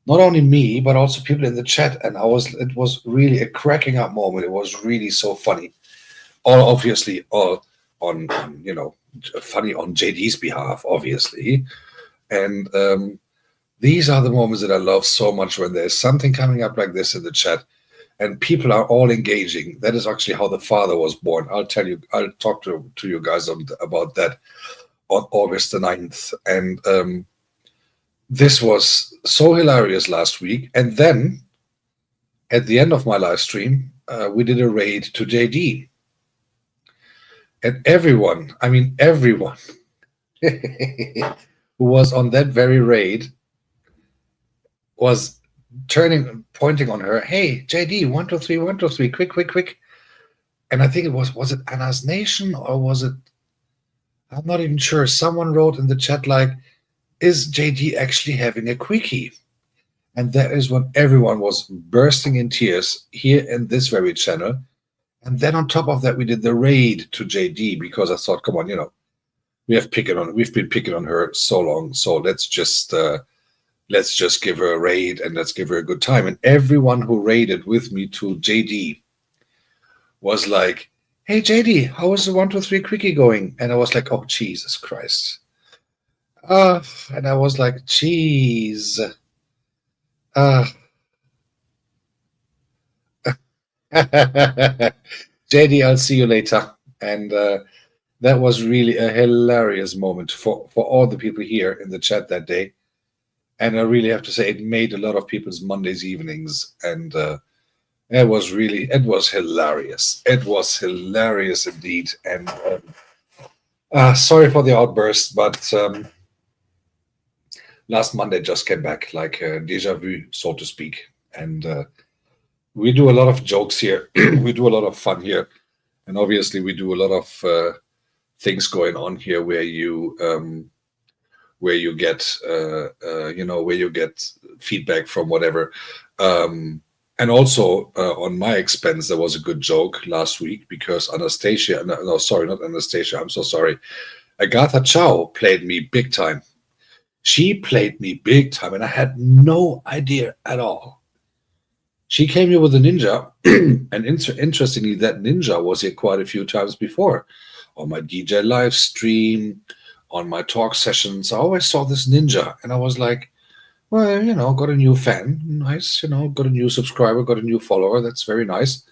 [SPEAKER 1] Not only me, but also people in the chat. And it was really a cracking up moment. It was really so funny. All obviously all on funny on JD's behalf, obviously. And these are the moments that I love so much when there's something coming up like this in the chat and people are all engaging. That is actually how the father was born. I'll talk to you guys about that on August the 9th. And this was so hilarious last week. And then at the end of my live stream, we did a raid to JD. And everyone who was on that very raid was pointing on her, hey, JD, 1, 2, 3, 1, 2, 3, quick, quick, quick. And I think it was it Anna's Nation or was it, I'm not even sure. Someone wrote in the chat like, is JD actually having a quickie? And that is when everyone was bursting in tears here in this very channel. And then on top of that, we did the raid to JD because I thought, come on, we've been picking on her so long. So let's just give her a raid and let's give her a good time. And everyone who raided with me to JD was like, hey, JD, how is the 1, 2, 3 quickie going? And I was like, oh, Jesus Christ. And I was like, jeez. JD, I'll see you later. And that was really a hilarious moment for all the people here in the chat that day. And I really have to say it made a lot of people's Mondays evenings. And it was hilarious. It was hilarious indeed. And Sorry for the outburst, but last Monday just came back, like deja vu, so to speak. And we do a lot of jokes here. We do a lot of fun here. And obviously, we do a lot of things going on here where you get, where you get feedback from whatever. And also on my expense, there was a good joke last week because Anastasia, no, sorry, not Anastasia, I'm so sorry. Agatha Chow played me big time. She played me big time, and I had no idea at all. She came here with a ninja, and interestingly, that ninja was here quite a few times before on my DJ live stream, on my talk sessions. I always saw this ninja, and I was like, well, got a new fan, nice, got a new subscriber, got a new follower. That's very nice.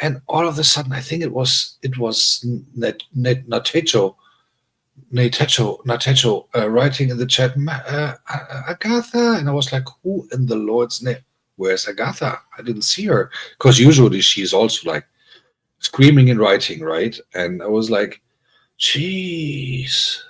[SPEAKER 1] And all of a sudden, I think it was Natecho writing in the chat, Agatha, and I was like, who in the Lord's name? Where's Agatha? I didn't see her because usually she's also like screaming and writing, right? And I was like, jeez,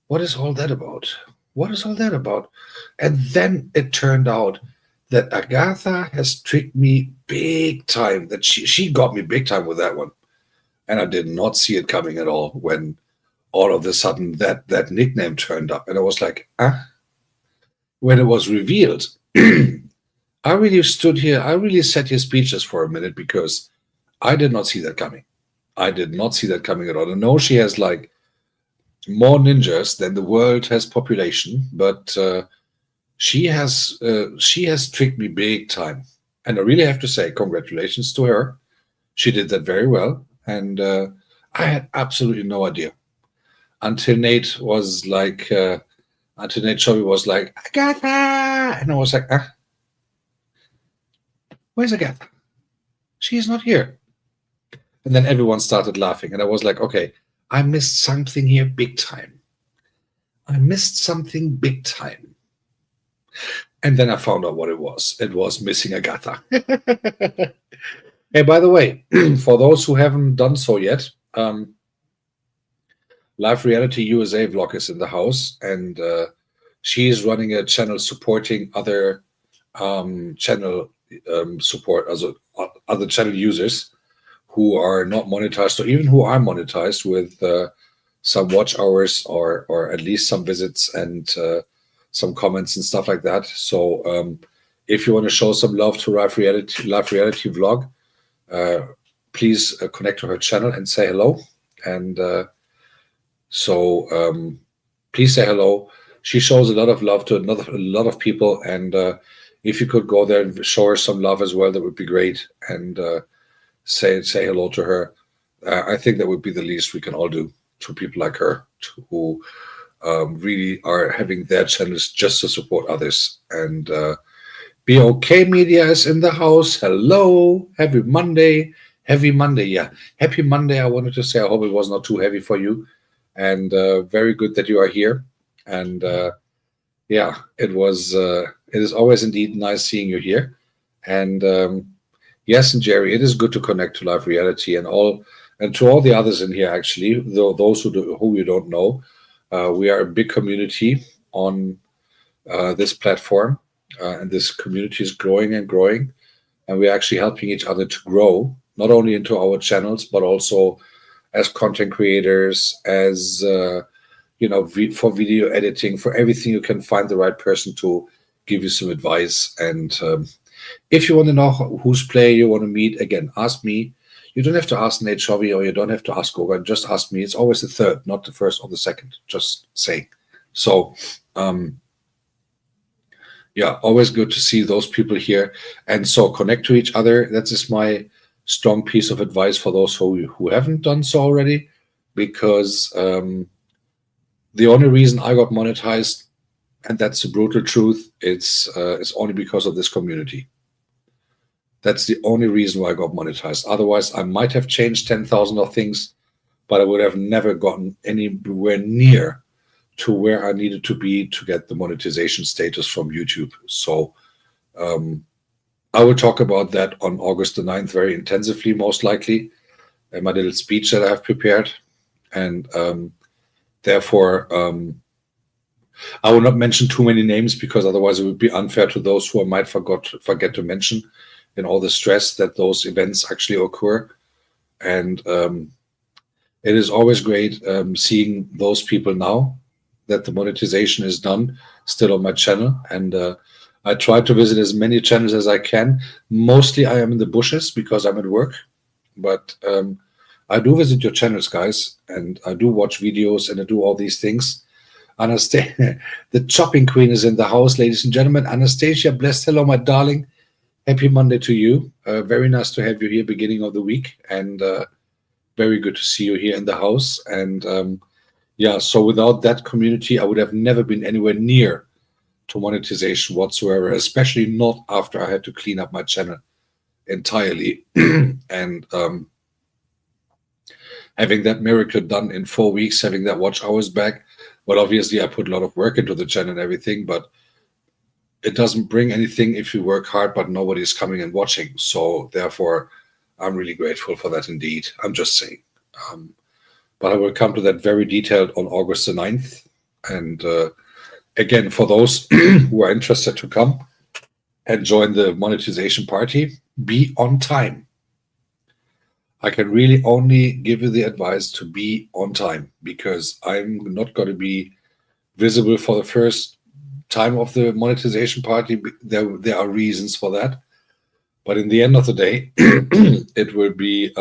[SPEAKER 1] what is all that about? What is all that about? And then it turned out that Agatha has tricked me big time. That she got me big time with that one, and I did not see it coming at all when all of a sudden that nickname turned up, and I was like, when it was revealed. I really stood here, I really sat here speechless for a minute because I did not see that coming. I did not see that coming at all. I know she has like more ninjas than the world has population, but she has tricked me big time. And I really have to say congratulations to her. She did that very well, and I had absolutely no idea until Nate was like, until Nate Chovy was like, Agatha, and I was like, where's Agatha? She is not here. And then everyone started laughing, and I was like, okay, I missed something here big time. I missed something big time. And then I found out what it was. It was missing Agatha. Hey, by the way, for those who haven't done so yet, Live Reality USA vlog is in the house, and she is running a channel supporting other channel support, also other channel users who are not monetized or even who are monetized with some watch hours or at least some visits and some comments and stuff like that. So if you want to show some love to Live Reality vlog, please connect to her channel and say hello. And please say hello. She shows a lot of love to a lot of people, and if you could go there and show her some love as well, that would be great. And say hello to her. I think that would be the least we can all do to people like her who really are having their channels just to support others. And BOK Media is in the house. Hello, happy Monday. Heavy Monday, yeah. Happy Monday. I wanted to say I hope it was not too heavy for you. And very good that you are here. And yeah, it is always indeed nice seeing you here. And yes, and Jerry, it is good to connect to Live Reality and to all the others in here. Actually, though those who you don't know, we are a big community on this platform, and this community is growing and growing, and we're actually helping each other to grow, not only into our channels but also as content creators, as for video editing, for everything. You can find the right person to give you some advice. And if you want to know whose player you want to meet, again, ask me. You don't have to ask Nate Chovy or you don't have to ask Gogan. Just ask me. It's always the third, not the first or the second. Just saying. So, yeah, always good to see those people here. And so connect to each other. That is my strong piece of advice for those who haven't done so already, because the only reason I got monetized, and that's the brutal truth, it's only because of this community. That's the only reason why I got monetized. Otherwise, I might have changed 10,000 of things, but I would have never gotten anywhere near to where I needed to be to get the monetization status from YouTube. So I will talk about that on August the 9th very intensively, most likely, in my little speech that I have prepared. and therefore I will not mention too many names, because otherwise it would be unfair to those who I might forget to mention in all the stress that those events actually occur. And it is always great seeing those people now that the monetization is done still on my channel. And I try to visit as many channels as I can. Mostly I am in the bushes because I'm at work, but I do visit your channels, guys, and I do watch videos and I do all these things. Anastasia, the chopping queen is in the house, ladies and gentlemen. Anastasia, blessed hello, my darling. Happy Monday to you. Very nice to have you here beginning of the week, and very good to see you here in the house. And yeah, so without that community, I would have never been anywhere near to monetization whatsoever, especially not after I had to clean up my channel entirely. And having that miracle done in 4 weeks, having that watch hours back, well, obviously I put a lot of work into the channel and everything, but it doesn't bring anything if you work hard, but nobody's coming and watching. So therefore, I'm really grateful for that indeed. I'm just saying. But I will come to that very detailed on August the 9th. And again, for those who are interested to come and join the monetization party, be on time. I can really only give you the advice to be on time, because I'm not going to be visible for the first time of the monetization party. There are reasons for that. But in the end of the day, it will be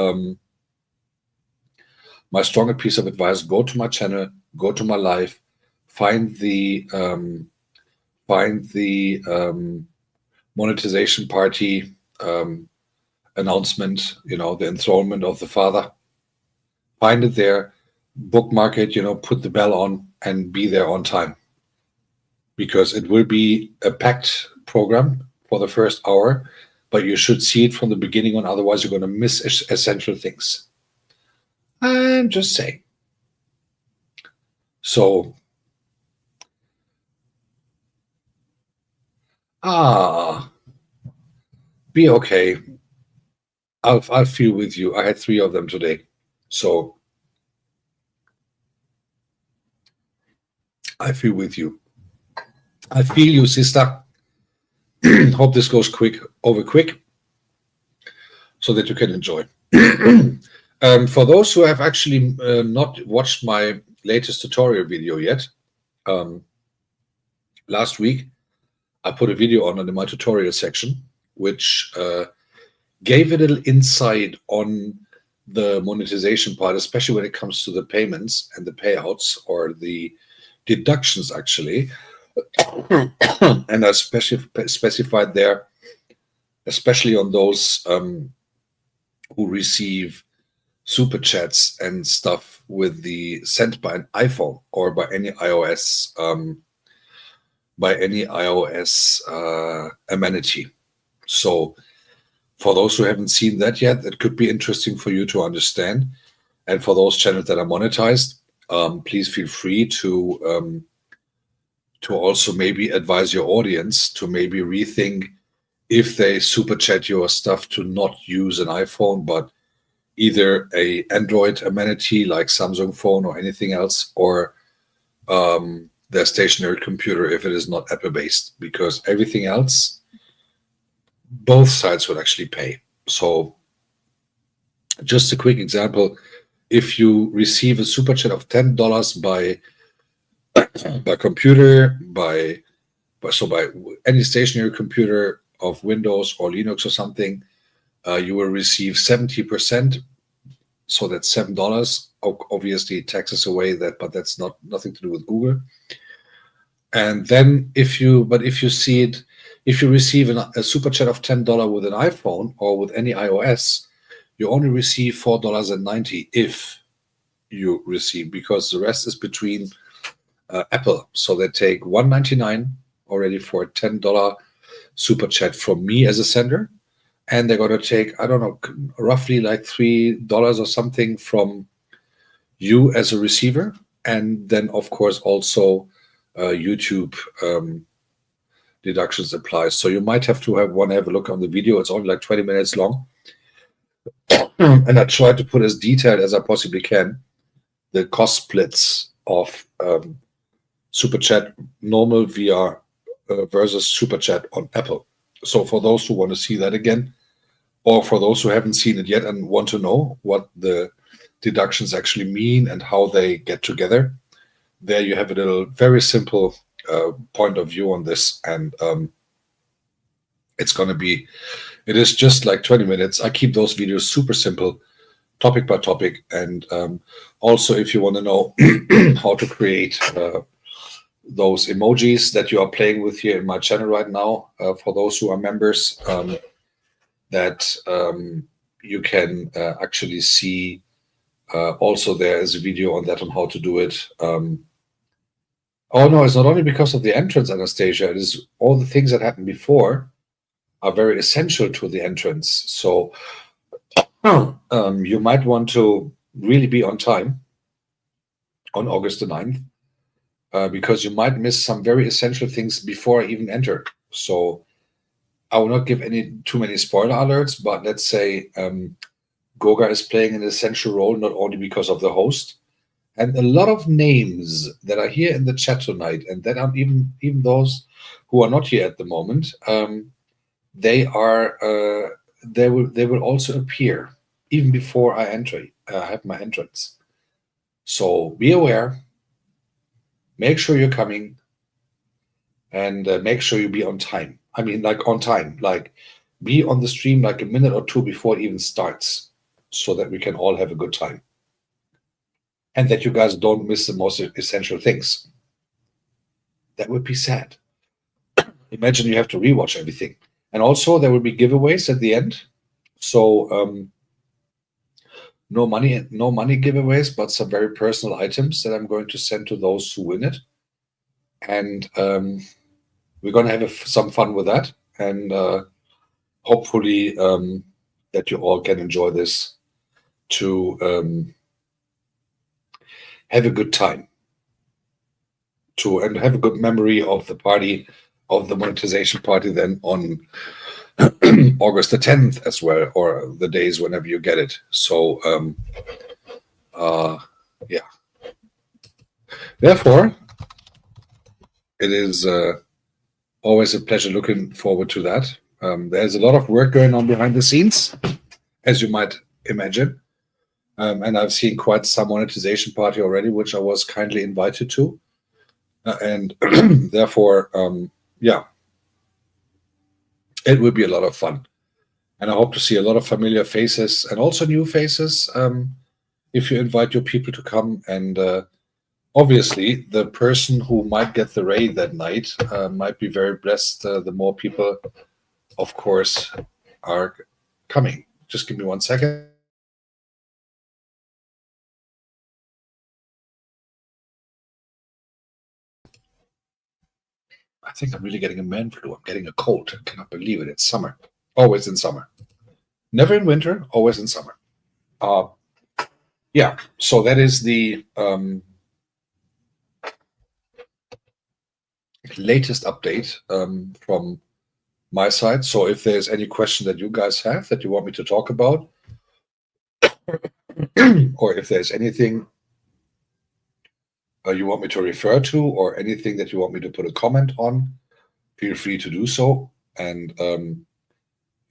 [SPEAKER 1] my stronger piece of advice. Go to my channel, go to my live, find the monetization party announcement, the enthronement of the Father. Find it there, bookmark it, put the bell on, and be there on time. Because it will be a packed program for the first hour, but you should see it from the beginning on, otherwise you're going to miss essential things. I'm just saying. So, be okay. I'll feel with you. I had 3 of them today. So, I feel with you. I feel you, sister. Hope this goes over quick, so that you can enjoy. For those who have actually not watched my latest tutorial video yet, last week I put a video on in my tutorial section, which gave a little insight on the monetization part, especially when it comes to the payments and the payouts, or the deductions actually. And I specified there, especially on those who receive super chats and stuff with the sent by an iPhone or by any iOS amenity. So for those who haven't seen that yet, that could be interesting for you to understand. And for those channels that are monetized, please feel free to also maybe advise your audience to maybe rethink, if they super chat your stuff, to not use an iPhone, but either a Android amenity like Samsung phone or anything else, or their stationary computer if it is not Apple based, because everything else, both sides would actually pay. So just a quick example, if you receive a super chat of $10 by computer, by any stationary computer of Windows or Linux or something, you will receive 70%. So that's $7. Obviously, taxes away that, but that's nothing to do with Google. And then if you receive a super chat of $10 with an iPhone or with any iOS, you only receive $4.90 if you receive, because the rest is between Apple. So they take $1.99 already for a $10 super chat from me as a sender, and they're going to take, I don't know, roughly like $3 or something from you as a receiver, and then of course also YouTube deductions apply. So you might have to have a look on the video. It's only like 20 minutes long, and I try to put as detailed as I possibly can. the cost splits of Super Chat normal via versus Super Chat on Apple. So for those who want to see that again, or for those who haven't seen it yet and want to know what the deductions actually mean and how they get together, there you have a little very simple point of view on this. And it is just like 20 minutes. I keep those videos super simple, topic by topic. And also, if you want to know how to create those emojis that you are playing with here in my channel right now, for those who are members, that you can actually see. Also, there is a video on that, on how to do it. Oh no, it's not only because of the entrance, Anastasia. It is all the things that happened before are very essential to the entrance. So you might want to really be on time on August the 9th, because you might miss some very essential things before I even enter. So I will not give too many spoiler alerts, but let's say Goga is playing an essential role, not only because of the host, and a lot of names that are here in the chat tonight, and that are even those who are not here at the moment. They will also appear even before I have my entrance. So be aware, make sure you're coming, and make sure you be on time. I mean, like on time, like be on the stream like a minute or two before it even starts, so that we can all have a good time. And that you guys don't miss the most essential things. That would be sad. Imagine you have to rewatch everything. And also there will be giveaways at the end. So no money giveaways, but some very personal items that I'm going to send to those who win it. And we're going to have some fun with that. And hopefully that you all can enjoy this to have a good time, and have a good memory of the party, of the monetization party, then on August the 10th as well, or the days whenever you get it. So yeah. Therefore, it is always a pleasure, looking forward to that. There's a lot of work going on behind the scenes, as you might imagine. And I've seen quite some monetization party already, which I was kindly invited to. And therefore, yeah, it will be a lot of fun. And I hope to see a lot of familiar faces and also new faces if you invite your people to come. And obviously, the person who might get the raid that night might be very blessed. The more people, of course, are coming. Just give me 1 second. I think I'm really getting a man flu. I'm getting a cold. I cannot believe it. It's summer. Always in summer. Never in winter, always in summer. Yeah, so that is the latest update from my side. So if there's any question that you guys have that you want me to talk about, or if there's anything you want me to refer to, or anything that you want me to put a comment on, feel free to do so. And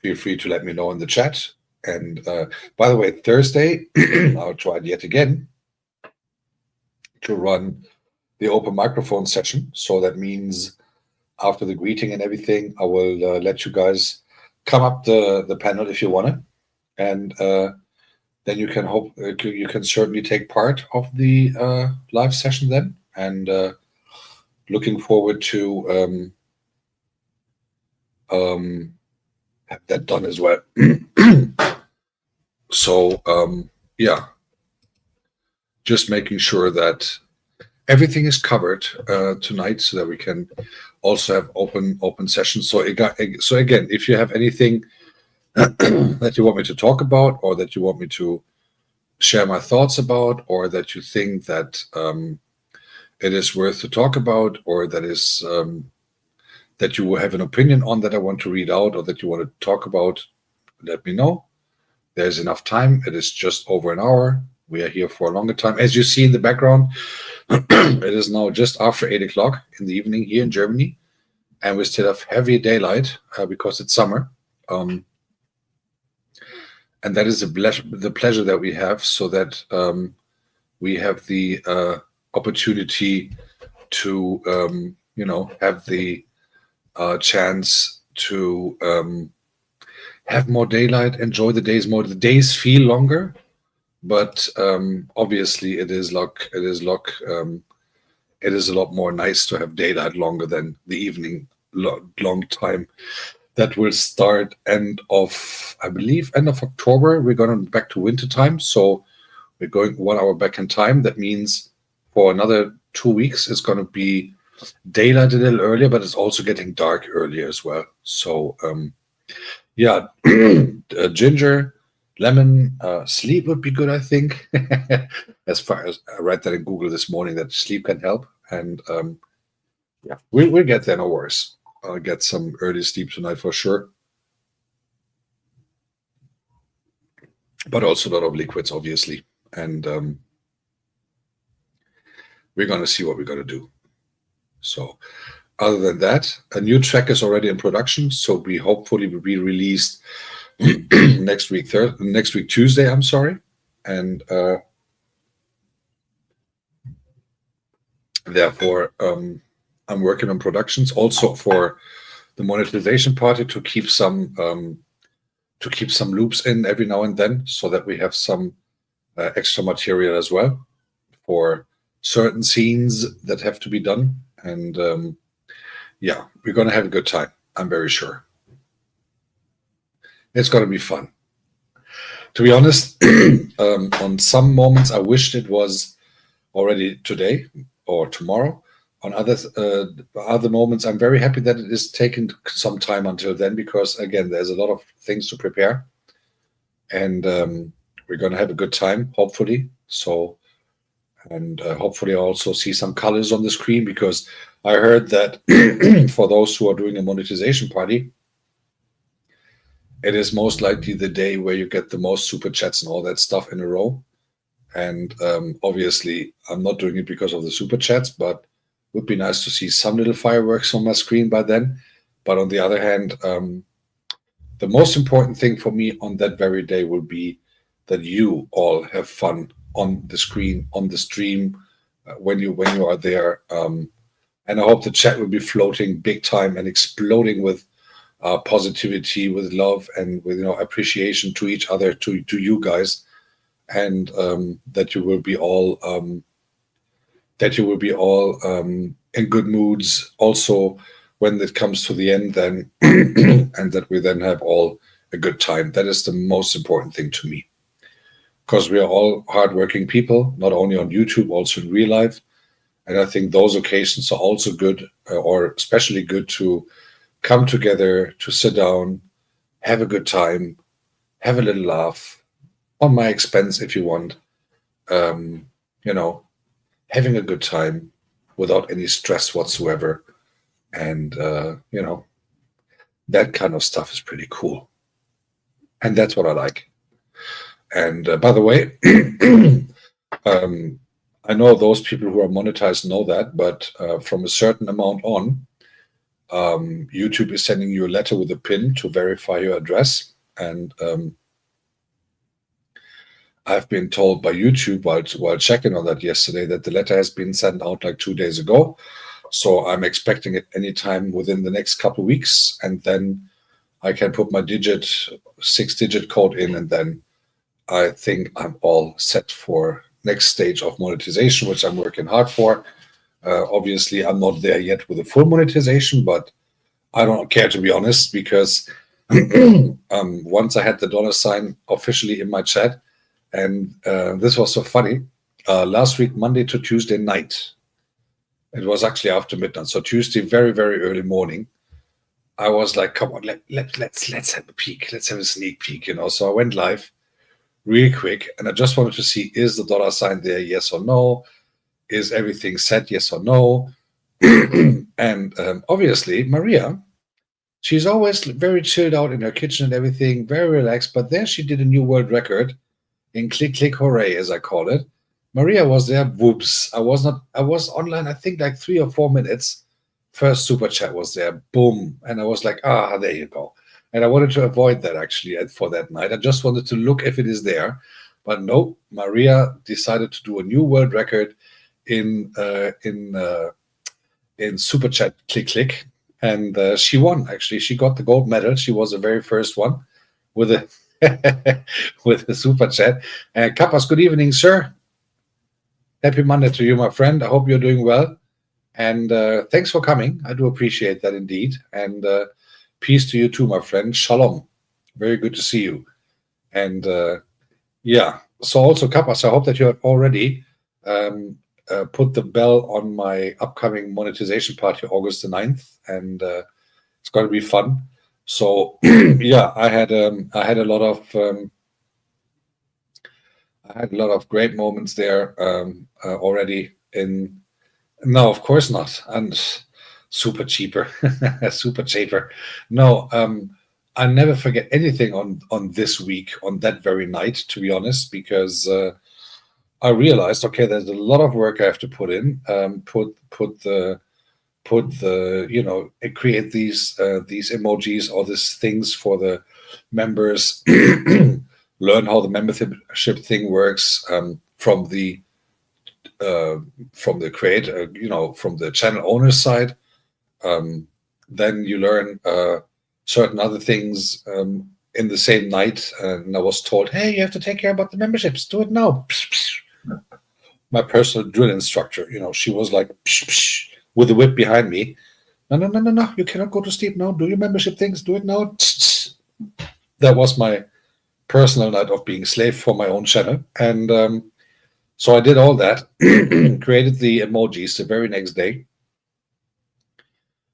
[SPEAKER 1] feel free to let me know in the chat. And by the way, Thursday, I'll try it yet again to run the open microphone session. So that means after the greeting and everything, I will let you guys come up the panel if you want to. And then you can certainly take part of the live session then. And looking forward to have that done as well. So yeah, just making sure that everything is covered tonight, so that we can also have open sessions. So again, if you have anything that you want me to talk about, or that you want me to share my thoughts about, or that you think that it is worth to talk about, or that is that you have an opinion on that I want to read out, or that you want to talk about, let me know. There's enough time. It is just over an hour. We are here for a longer time. As you see in the background, it is now just after 8 o'clock in the evening here in Germany, and we still have heavy daylight because it's summer. And that is the pleasure that we have, so that we have the opportunity to, have the chance to have more daylight, enjoy the days more. The days feel longer, but obviously it is a lot more nice to have daylight longer than the evening long time. That will start end of October. We're going back to winter time, so we're going 1 hour back in time. That means for another 2 weeks it's going to be daylight a little earlier, but it's also getting dark earlier as well. So ginger, lemon, sleep would be good, I think. As far as I read that in Google this morning, that sleep can help, and we'll get there, no worries. I'll get some early sleep tonight for sure. But also a lot of liquids, obviously. And we're going to see what we're going to do. So other than that, a new track is already in production. So we hopefully will be released next week Tuesday, I'm sorry. And therefore, I'm working on productions also for the monetization party to keep some loops in every now and then, so that we have some extra material as well for certain scenes that have to be done. And we're going to have a good time. I'm very sure. It's going to be fun. To be honest, on some moments I wished it was already today or tomorrow. On other moments, I'm very happy that it is taking some time until then, because again, there's a lot of things to prepare, and we're going to have a good time, hopefully. So, and hopefully also see some colors on the screen, because I heard that for those who are doing a monetization party, it is most likely the day where you get the most super chats and all that stuff in a row. And obviously, I'm not doing it because of the super chats, but would be nice to see some little fireworks on my screen by then. But on the other hand, the most important thing for me on that very day will be that you all have fun on the screen, on the stream, when you are there. And I hope the chat will be floating big time and exploding with positivity, with love, and with appreciation to each other, to you guys, and that you will be all in good moods also when it comes to the end then, and that we then have all a good time. That is the most important thing to me, because we are all hardworking people, not only on YouTube, also in real life. And I think those occasions are also good, or especially good, to come together, to sit down, have a good time, have a little laugh, on my expense if you want, having a good time without any stress whatsoever. And, that kind of stuff is pretty cool. And that's what I like. And by the way, I know those people who are monetized know that, but from a certain amount on, YouTube is sending you a letter with a PIN to verify your address. And I've been told by YouTube while checking on that yesterday that the letter has been sent out like 2 days ago. So I'm expecting it anytime within the next couple of weeks, and then I can put my 6-digit code in, and then I think I'm all set for next stage of monetization, which I'm working hard for. Obviously, I'm not there yet with a full monetization, but I don't care, to be honest, because once I had the $ officially in my chat, and this was so funny. Last week, Monday to Tuesday night, it was actually after midnight. So Tuesday, very, very early morning, I was like, come on, let's have a peek. Let's have a sneak peek, So I went live really quick, and I just wanted to see, is the $ there, yes or no? Is everything set, yes or no? And obviously, Maria, she's always very chilled out in her kitchen and everything, very relaxed. But there she did a new world record in Click Hooray, as I call it. Maria was there. Whoops. I was online, I think like 3 or 4 minutes. First super chat was there. Boom. And I was like, there you go. And I wanted to avoid that actually for that night. I just wanted to look if it is there. But no, Maria decided to do a new world record in super chat click, and she won. Actually, she got the gold medal. She was the very first one with a with a super chat. Kappas, good evening, sir. Happy Monday to you, my friend. I hope you're doing well, and thanks for coming. I do appreciate that indeed, and peace to you too, my friend. Shalom. Very good to see you. And yeah, so also Kappas, I hope that you have already put the bell on my upcoming monetization party August the 9th, and it's going to be fun. So yeah, I had a lot of great moments there already. No, of course not, and super cheaper. No, I never forget anything on this week, on that very night, to be honest, because I realized, okay, there's a lot of work I have to put in, create these emojis or these things for the members, learn how the membership thing works from the creator, from the channel owner's side. Then you learn certain other things in the same night, and I was told, hey, you have to take care about the memberships. Do it now. My personal drill instructor, she was like, psh, psh, with the whip behind me. No, you cannot go to sleep now. Do your membership things. Do it now. That was my personal night of being slave for my own channel. And so I did all that, created the emojis the very next day.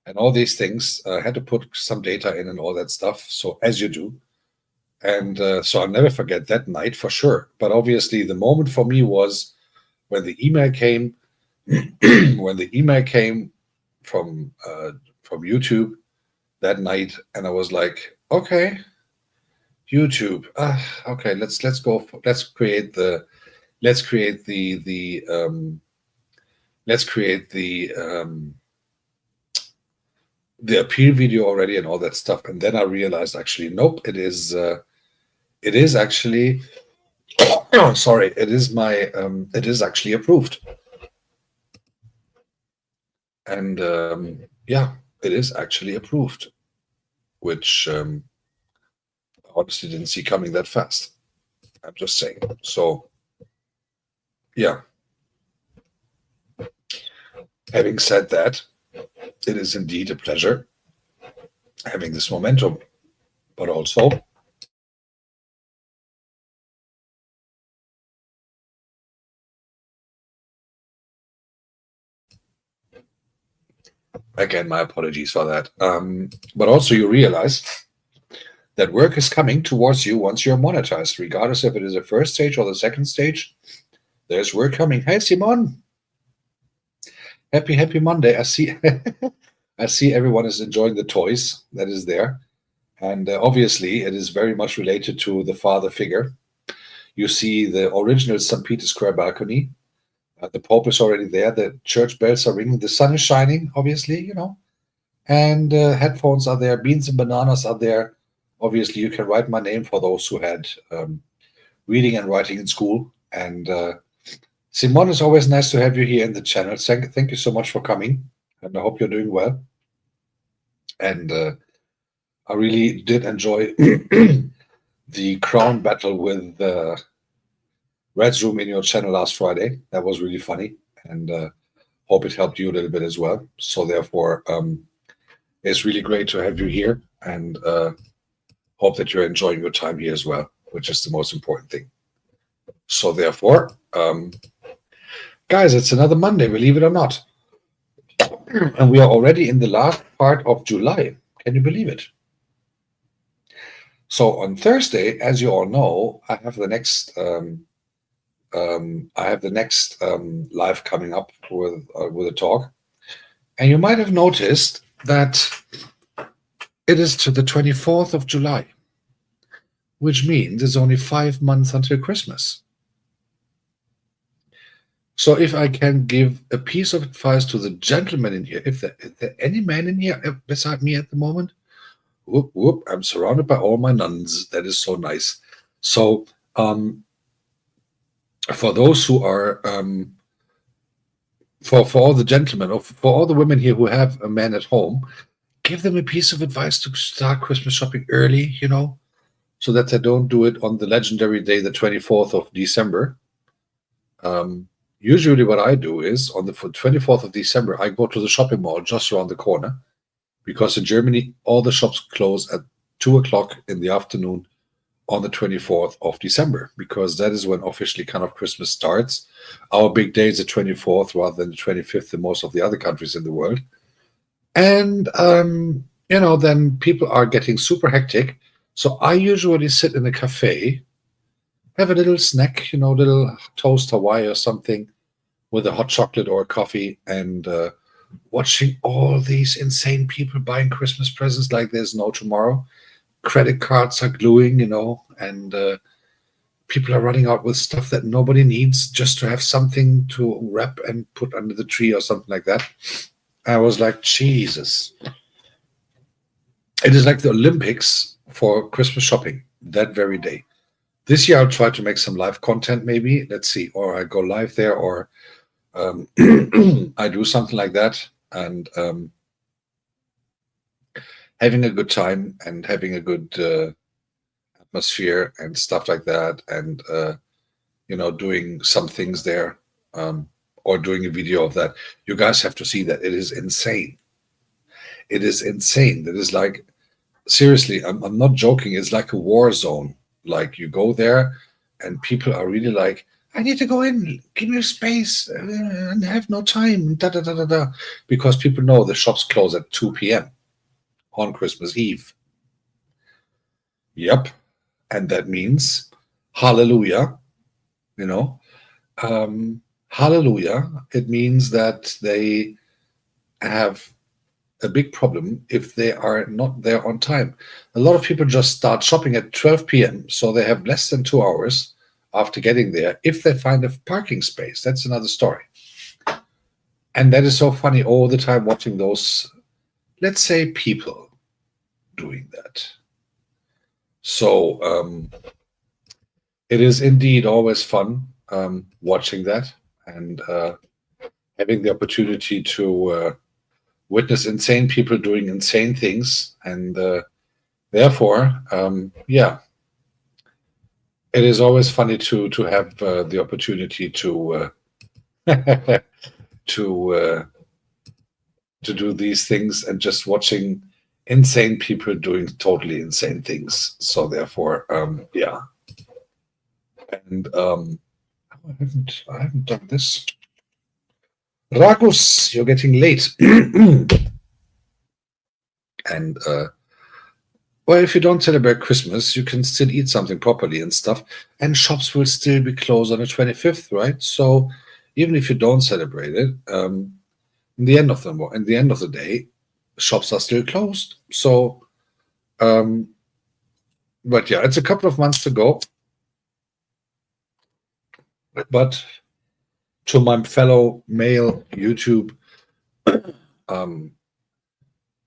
[SPEAKER 1] And all these things, had to put some data in and all that stuff. So as you do. And so I'll never forget that night for sure. But obviously the moment for me was when the email came, from YouTube that night, and I was like, okay, YouTube, okay, let's create the appeal video already and all that stuff. And then I realized, actually, nope, it is actually sorry, it is actually approved. And yeah, it is actually approved, which I honestly didn't see coming that fast. I'm just saying. So yeah, having said that, it is indeed a pleasure having this momentum, but also again, my apologies for that. But also you realize that work is coming towards you once you're monetized, regardless if it is the first stage or the second stage. There's work coming. Hey, Simon. Happy Monday. I see I see everyone is enjoying the toys that is there. And obviously it is very much related to the father figure. You see the original St. Peter's Square balcony. The Pope is already there. The church bells are ringing. The sun is shining, obviously, and headphones are there. Beans and bananas are there. Obviously, you can write my name for those who had reading and writing in school. And Simon, it's always nice to have you here in the channel. Thank you so much for coming. And I hope you're doing well. And I really did enjoy the crown battle with Red's Room in your channel last Friday. That was really funny, and hope it helped you a little bit as well. So therefore, it's really great to have you here, and hope that you're enjoying your time here as well, which is the most important thing. So therefore, guys, it's another Monday, believe it or not. And we are already in the last part of July. Can you believe it? So on Thursday, as you all know, I have the next live coming up with a talk, and you might have noticed that it is to the 24th of July, which means it's only 5 months until Christmas. So if I can give a piece of advice to the gentlemen in here, if there any man in here beside me at the moment, whoop, whoop, I'm surrounded by all my nuns. That is so nice. So for those who are, for all the gentlemen, or for all the women here who have a man at home, give them a piece of advice to start Christmas shopping early, so that they don't do it on the legendary day, the 24th of December. Usually what I do is on the 24th of December, I go to the shopping mall just around the corner, because in Germany, all the shops close at 2 o'clock in the afternoon on the 24th of December, because that is when officially kind of Christmas starts. Our big day is the 24th rather than the 25th in most of the other countries in the world. And, then people are getting super hectic. So I usually sit in a cafe, have a little snack, little toast Hawaii or something with a hot chocolate or a coffee, and watching all these insane people buying Christmas presents like there's no tomorrow. Credit cards are gluing, and people are running out with stuff that nobody needs just to have something to wrap and put under the tree or something like that. I was like, Jesus. It is like the Olympics for Christmas shopping that very day. This year I'll try to make some live content maybe. Let's see. Or I go live there, or I do something like that, and having a good time and having a good atmosphere and stuff like that, and doing some things there, or doing a video of that. You guys have to see that. It is insane. It is insane. That is like, seriously, I'm not joking. It's like a war zone. Like, you go there and people are really like, I need to go in, give me space, and have no time, da da da da da, because people know the shops close at 2 p.m. on Christmas Eve. Yep. And that means hallelujah, hallelujah. It means that they have a big problem if they are not there on time. A lot of people just start shopping at 12 p.m., so they have less than 2 hours after getting there, if they find a parking space. That's another story. And that is so funny all the time watching those, let's say, people doing that. So it is indeed always fun watching that, and having the opportunity to witness insane people doing insane things. And therefore, it is always funny to have the opportunity to to do these things, and just watching insane people doing totally insane things. So therefore, and I haven't done this. Ragus, you're getting late. And well, if you don't celebrate Christmas, you can still eat something properly and stuff, and shops will still be closed on the 25th, right? So even if you don't celebrate it, in the end of the day, shops are still closed. So, but yeah, it's a couple of months to go. But to my fellow male YouTube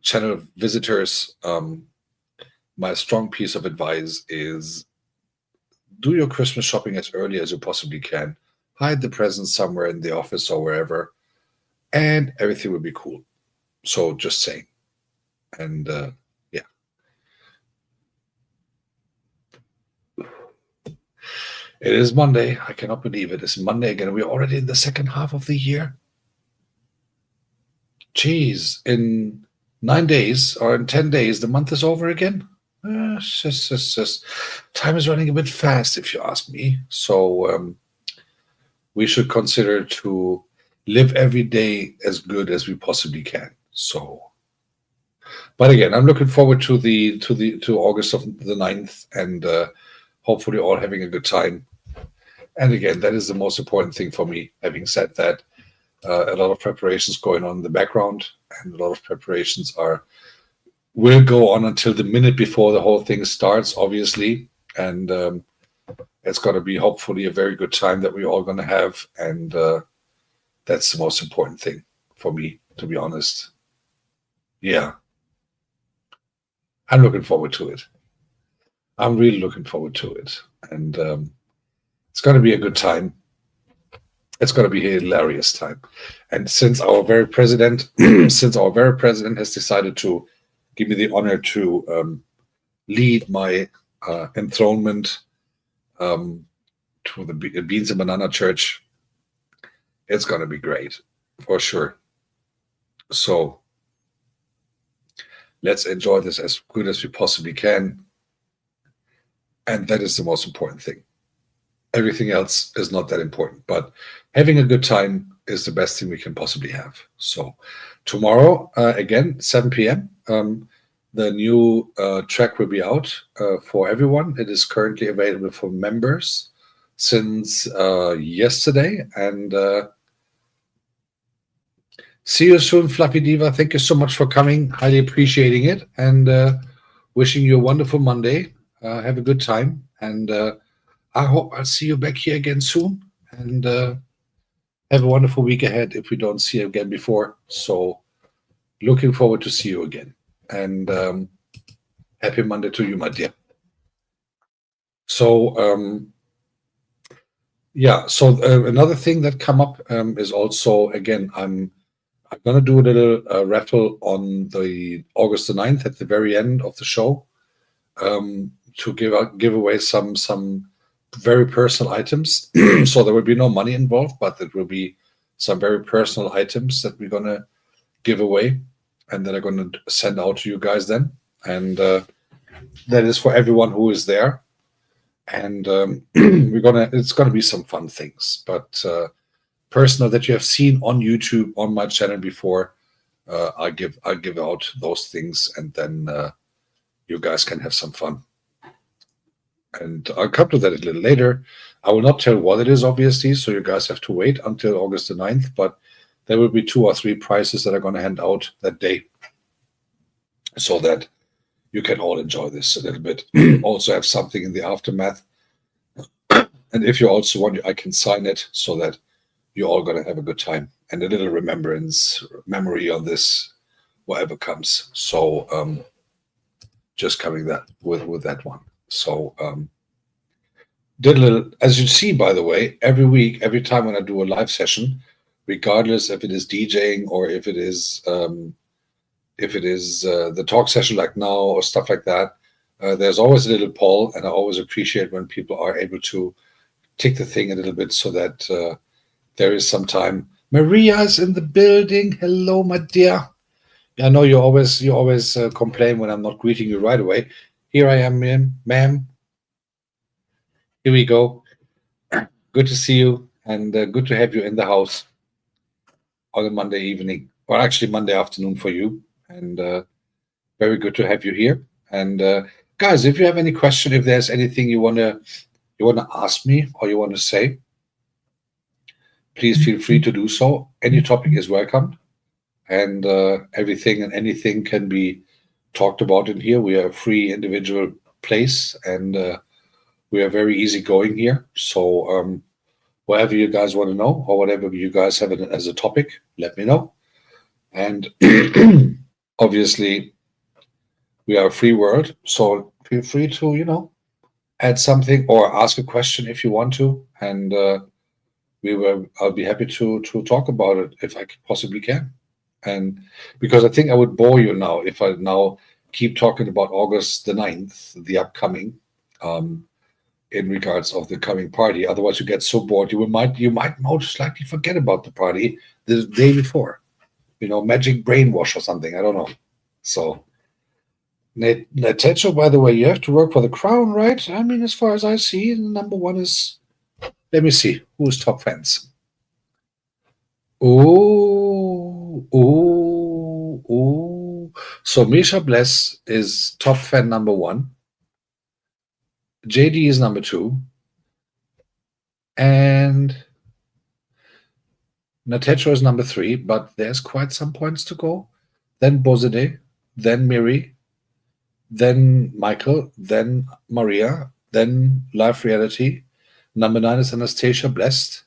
[SPEAKER 1] channel visitors, my strong piece of advice is do your Christmas shopping as early as you possibly can. Hide the presents somewhere in the office or wherever, and everything will be cool. So just saying. And yeah. It is Monday. I cannot believe it. It's Monday again. We're already in the second half of the year. Jeez, in 9 days or in 10 days, the month is over again. Time is running a bit fast, if you ask me. So we should consider to live every day as good as we possibly can. So, but again, I'm looking forward to August of the 9th, and hopefully all having a good time. And again, that is the most important thing for me. Having said that, a lot of preparations going on in the background, and a lot of preparations will go on until the minute before the whole thing starts, obviously. and it's going to be hopefully a very good time that we're all going to have, and that's the most important thing for me, to be honest. Yeah, I'm looking forward to it. I'm really looking forward to it, and it's going to be a good time. It's going to be a hilarious time. And since our very president, since our very president has decided to give me the honor to lead my enthronement to the Beans and Banana Church, it's going to be great for sure. So let's enjoy this as good as we possibly can. And that is the most important thing. Everything else is not that important, but having a good time is the best thing we can possibly have. So tomorrow, again, 7 p.m., the new track will be out for everyone. It is currently available for members since yesterday. And see you soon, Fluffy Diva. Thank you so much for coming. Highly appreciating it, and wishing you a wonderful Monday. Have a good time, and I hope I'll see you back here again soon, and have a wonderful week ahead if we don't see you again before. So looking forward to see you again, and happy Monday to you, my dear. So another thing that come up is also, again, I'm going to do a little raffle on the August the 9th at the very end of the show to give away some very personal items. So there will be no money involved, but it will be some very personal items that we're going to give away and that I'm going to send out to you guys then. And that is for everyone who is there. And it's going to be some fun things, but personal that you have seen on YouTube on my channel before. I'll give out those things, and then you guys can have some fun. And I'll come to that a little later. I will not tell what it is, obviously, so you guys have to wait until August the 9th, but there will be 2 or 3 prizes that I'm going to hand out that day so that you can all enjoy this a little bit. Also have something in the aftermath. And if you also want, I can sign it so that you're all going to have a good time and a little memory on this, whatever comes. So just coming that with that one. So did a little, as you see, by the way, every week, every time when I do a live session, regardless if it is DJing or if it is the talk session like now or stuff like that, there's always a little poll, and I always appreciate when people are able to tick the thing a little bit so that there is some time. Maria's in the building. Hello, my dear. I know you always complain when I'm not greeting you right away. Here I am, ma'am. Here we go. Good to see you, and good to have you in the house on a Monday evening, or actually Monday afternoon for you. And very good to have you here. And guys, if you have any question, if there's anything you wanna ask me or you want to say, please feel free to do so. Any topic is welcome, and everything and anything can be talked about in here. We are a free individual place, and we are very easygoing here. So whatever you guys want to know or whatever you guys have as a topic, let me know. And obviously, we are a free world, so feel free to, add something or ask a question if you want to, and I'll be happy to talk about it if I possibly can. And because I think I would bore you now if I now keep talking about August the 9th, the upcoming, in regards of the coming party. Otherwise, you get so bored, you might most likely forget about the party the day before. Magic brainwash or something. I don't know. So, Natecho, by the way, you have to work for the crown, right? I mean, as far as I see, number one is. Let me see who's top fans. Oh. So Misha Bless is top fan number 1. JD is number 2. And Natecho is number 3, but there's quite some points to go. Then Bozide, then Miri, then Michael, then Maria, then Live Reality. Number 9 is Anastasia, Blessed.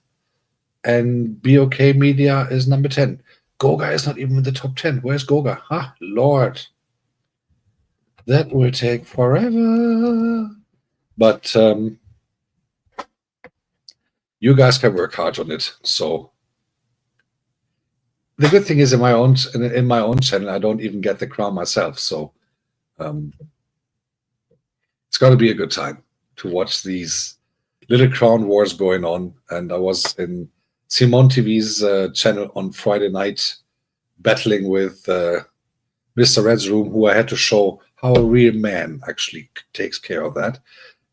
[SPEAKER 1] And BOK Media is number 10. Goga is not even in the top 10. Where's Goga? Ah, Lord. That will take forever. But you guys can work hard on it. So the good thing is in my own channel, I don't even get the crown myself. So it's got to be a good time to watch these little crown wars going on. And I was in Simon TV's channel on Friday night battling with Mr. Red's Room, who I had to show how a real man actually takes care of that.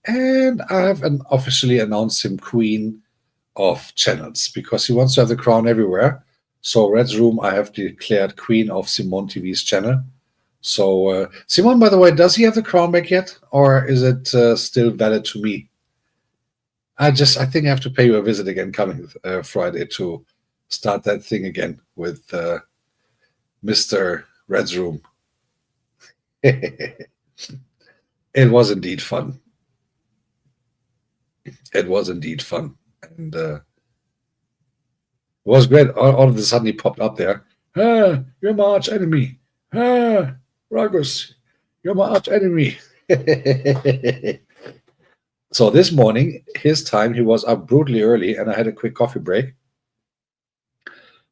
[SPEAKER 1] And I have officially announced him queen of channels because he wants to have the crown everywhere. So Red's Room, I have declared queen of Simon TV's channel. So Simon, by the way, does he have the crown back yet, or is it still valid to me? I think I have to pay you a visit again coming Friday to start that thing again with Mr. Red's Room. It was indeed fun. It was indeed fun. And it was great. All of a sudden he popped up there. Ah, you're my arch enemy. Ah, Ragus, you're my arch enemy. So this morning, his time, he was up brutally early, and I had a quick coffee break.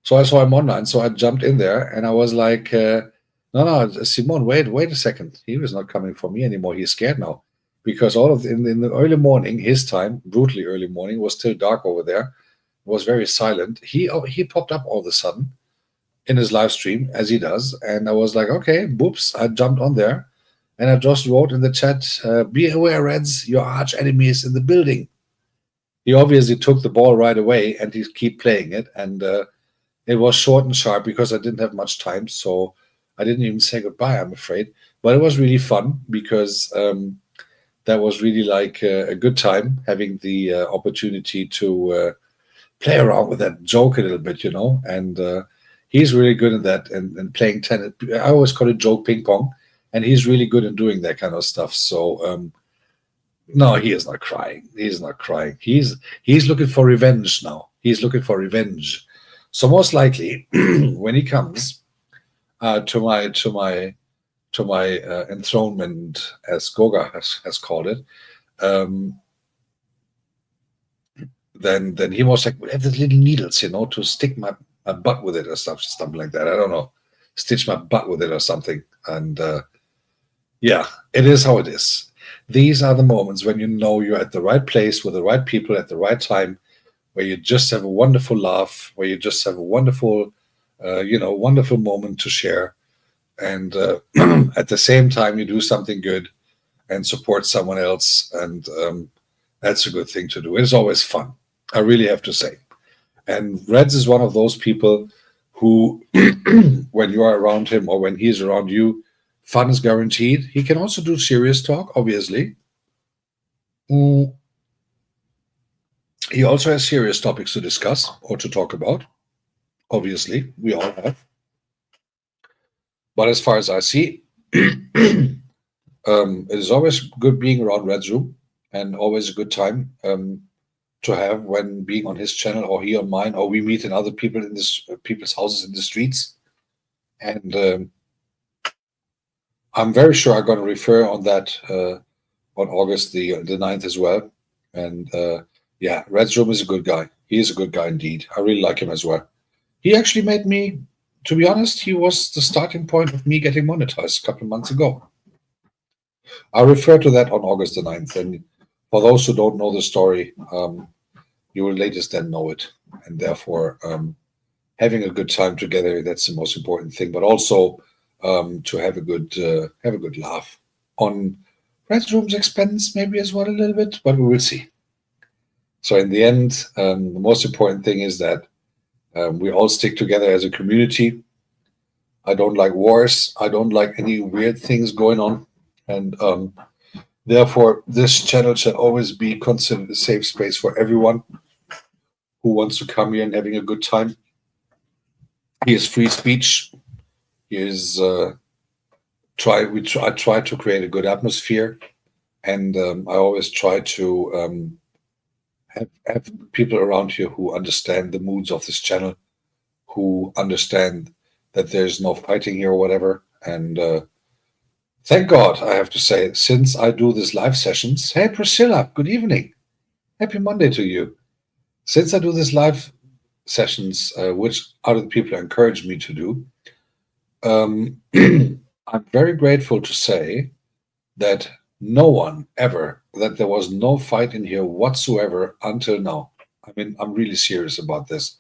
[SPEAKER 1] So I saw him online, so I jumped in there, and I was like, no, Simon, wait a second. He was not coming for me anymore. He's scared now. Because in the early morning, his time, brutally early morning, was still dark over there. It was very silent. He popped up all of a sudden in his live stream, as he does, and I was like, okay, boops. I jumped on there. And I just wrote in the chat, be aware, Reds, your arch enemy is in the building. He obviously took the ball right away and he kept playing it. And it was short and sharp because I didn't have much time. So I didn't even say goodbye, I'm afraid. But it was really fun because that was really like a good time having the opportunity to play around with that joke a little bit, And he's really good at that and playing tennis. I always call it joke ping pong. And he's really good at doing that kind of stuff. So no, he is not crying. He's not crying. He's looking for revenge now. He's looking for revenge. So most likely, when he comes to my enthronement, as Goga has called it, then he was like, we have these little needles, to stick my butt with it or something like that. I don't know, stitch my butt with it or something. And yeah, it is how it is. These are the moments when you know you're at the right place with the right people at the right time, where you just have a wonderful laugh, where you just have a wonderful, wonderful moment to share. And at the same time, you do something good and support someone else. And that's a good thing to do. It's always fun, I really have to say. And Reds is one of those people who, when you are around him or when he's around you, fun is guaranteed. He can also do serious talk, obviously. He also has serious topics to discuss or to talk about. Obviously, we all have. But as far as I see, it is always good being around Red's Room and always a good time to have when being on his channel or he on mine, or we meet in other people's houses in the streets. And I'm very sure I'm going to refer on that on August the 9th as well. And yeah, Red's Room is a good guy. He is a good guy indeed. I really like him as well. He actually made me, to be honest, he was the starting point of me getting monetized a couple of months ago. I'll refer to that on August the 9th. And for those who don't know the story, you will latest then know it. And therefore, having a good time together, that's the most important thing. But also to have a good laugh on Red's Room's expense, maybe as well a little bit, but we will see. So in the end, the most important thing is that we all stick together as a community. I don't like wars. I don't like any weird things going on. And therefore, this channel shall always be considered a safe space for everyone who wants to come here and having a good time. He is free speech. He is I try to create a good atmosphere. and I always try to have people around here who understand the moods of this channel, who understand that there's no fighting here or whatever. And thank God, I have to say, since I do these live sessions. Hey, Priscilla, good evening. Happy Monday to you. Since I do these live sessions, which other people encourage me to do, I'm very grateful to say that no one ever, that there was no fight in here whatsoever until now. I mean, I'm really serious about this,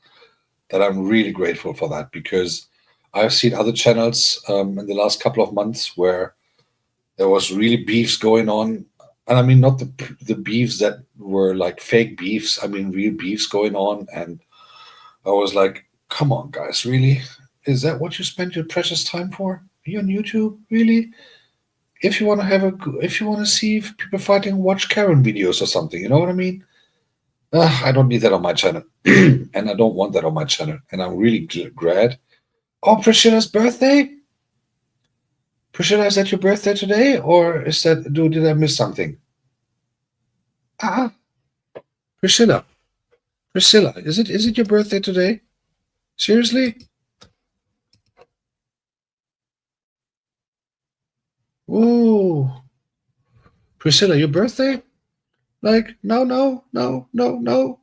[SPEAKER 1] that I'm really grateful for that, because I've seen other channels in the last couple of months where there was really beefs going on. And I mean, not the beefs that were like fake beefs. I mean, real beefs going on. And I was like, come on, guys, really? Is that what you spend your precious time for? Are you on YouTube? Really? If you want to if you want to see people fighting, watch Karen videos or something. You know what I mean? I don't need that on my channel, and I don't want that on my channel. And I'm really glad. Oh, Priscilla's birthday! Priscilla, is that your birthday today, or is that? Did I miss something? Ah, Priscilla, Priscilla, is it your birthday today? Seriously? Whoa, Priscilla, your birthday? Like, no, no, no, no, no.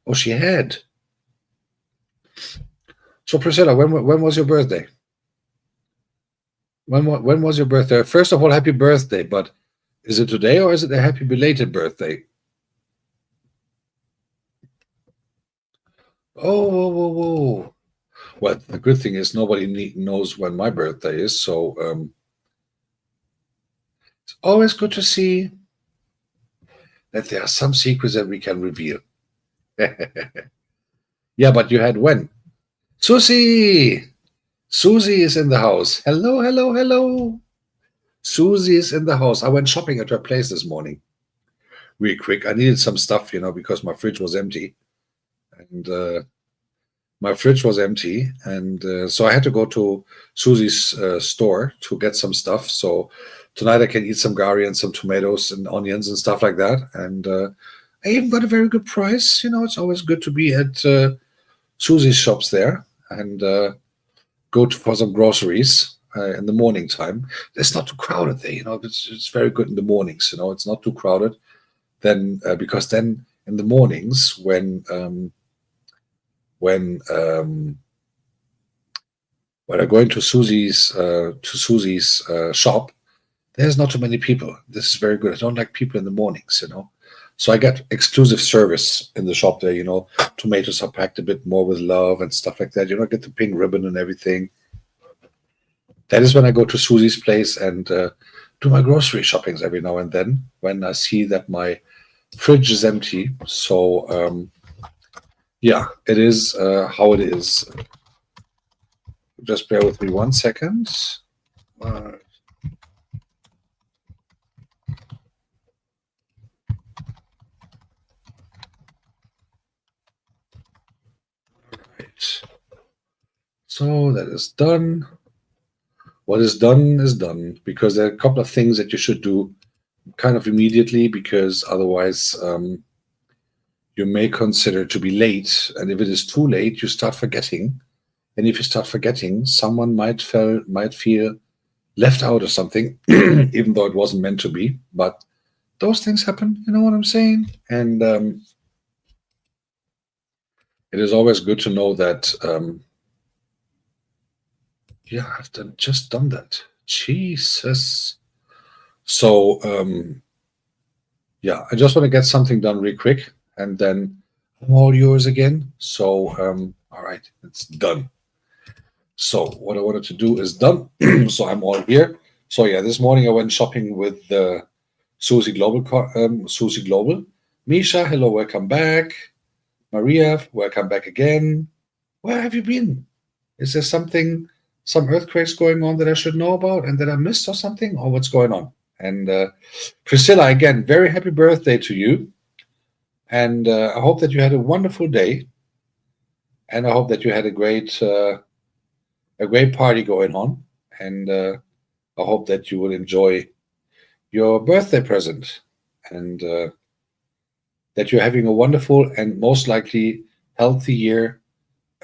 [SPEAKER 1] Oh, she had. So, Priscilla, when was your birthday? When was your birthday? First of all, happy birthday, but is it today or is it a happy belated birthday? Oh, whoa, whoa, whoa. Well, the good thing is nobody knows when my birthday is, so it's always good to see that there are some secrets that we can reveal. Yeah, but you had when? Susie! Susie is in the house. Hello, hello, hello. Susie is in the house. I went shopping at her place this morning. Real quick. I needed some stuff, because my fridge was empty. And my fridge was empty. And so I had to go to Susie's store to get some stuff. So tonight I can eat some gari and some tomatoes and onions and stuff like that. And I even got a very good price. It's always good to be at Susie's shops there and go for some groceries in the morning time. It's not too crowded there. It's very good in the mornings. It's not too crowded. Then because then in the mornings when I go into Susie's shop, there's not too many people. This is very good. I don't like people in the mornings. So I get exclusive service in the shop there. Tomatoes are packed a bit more with love and stuff like that. I get the pink ribbon and everything. That is when I go to Susie's place and do my grocery shoppings every now and then when I see that my fridge is empty. So yeah, it is how it is. Just bear with me 1 second. Right. So that is done. What is done, because there are a couple of things that you should do kind of immediately, because otherwise you may consider to be late. And if it is too late, you start forgetting. And if you start forgetting, someone might feel left out or something, even though it wasn't meant to be. But those things happen. You know what I'm saying? And it is always good to know that. Yeah, I've just done that. Jesus. So yeah, I just want to get something done real quick, and then I'm all yours again. So all right, it's done. So what I wanted to do is done. So I'm all here. So yeah, this morning I went shopping with Susie Global. Susie Global. Misha, hello, welcome back. Maria, welcome back again. Where have you been? Is there some earthquakes going on that I should know about and that I missed or something? Or what's going on? And Priscilla, again, very happy birthday to you. And I hope that you had a wonderful day. And I hope that you had a great party going on. And I hope that you will enjoy your birthday present, and that you're having a wonderful and most likely healthy year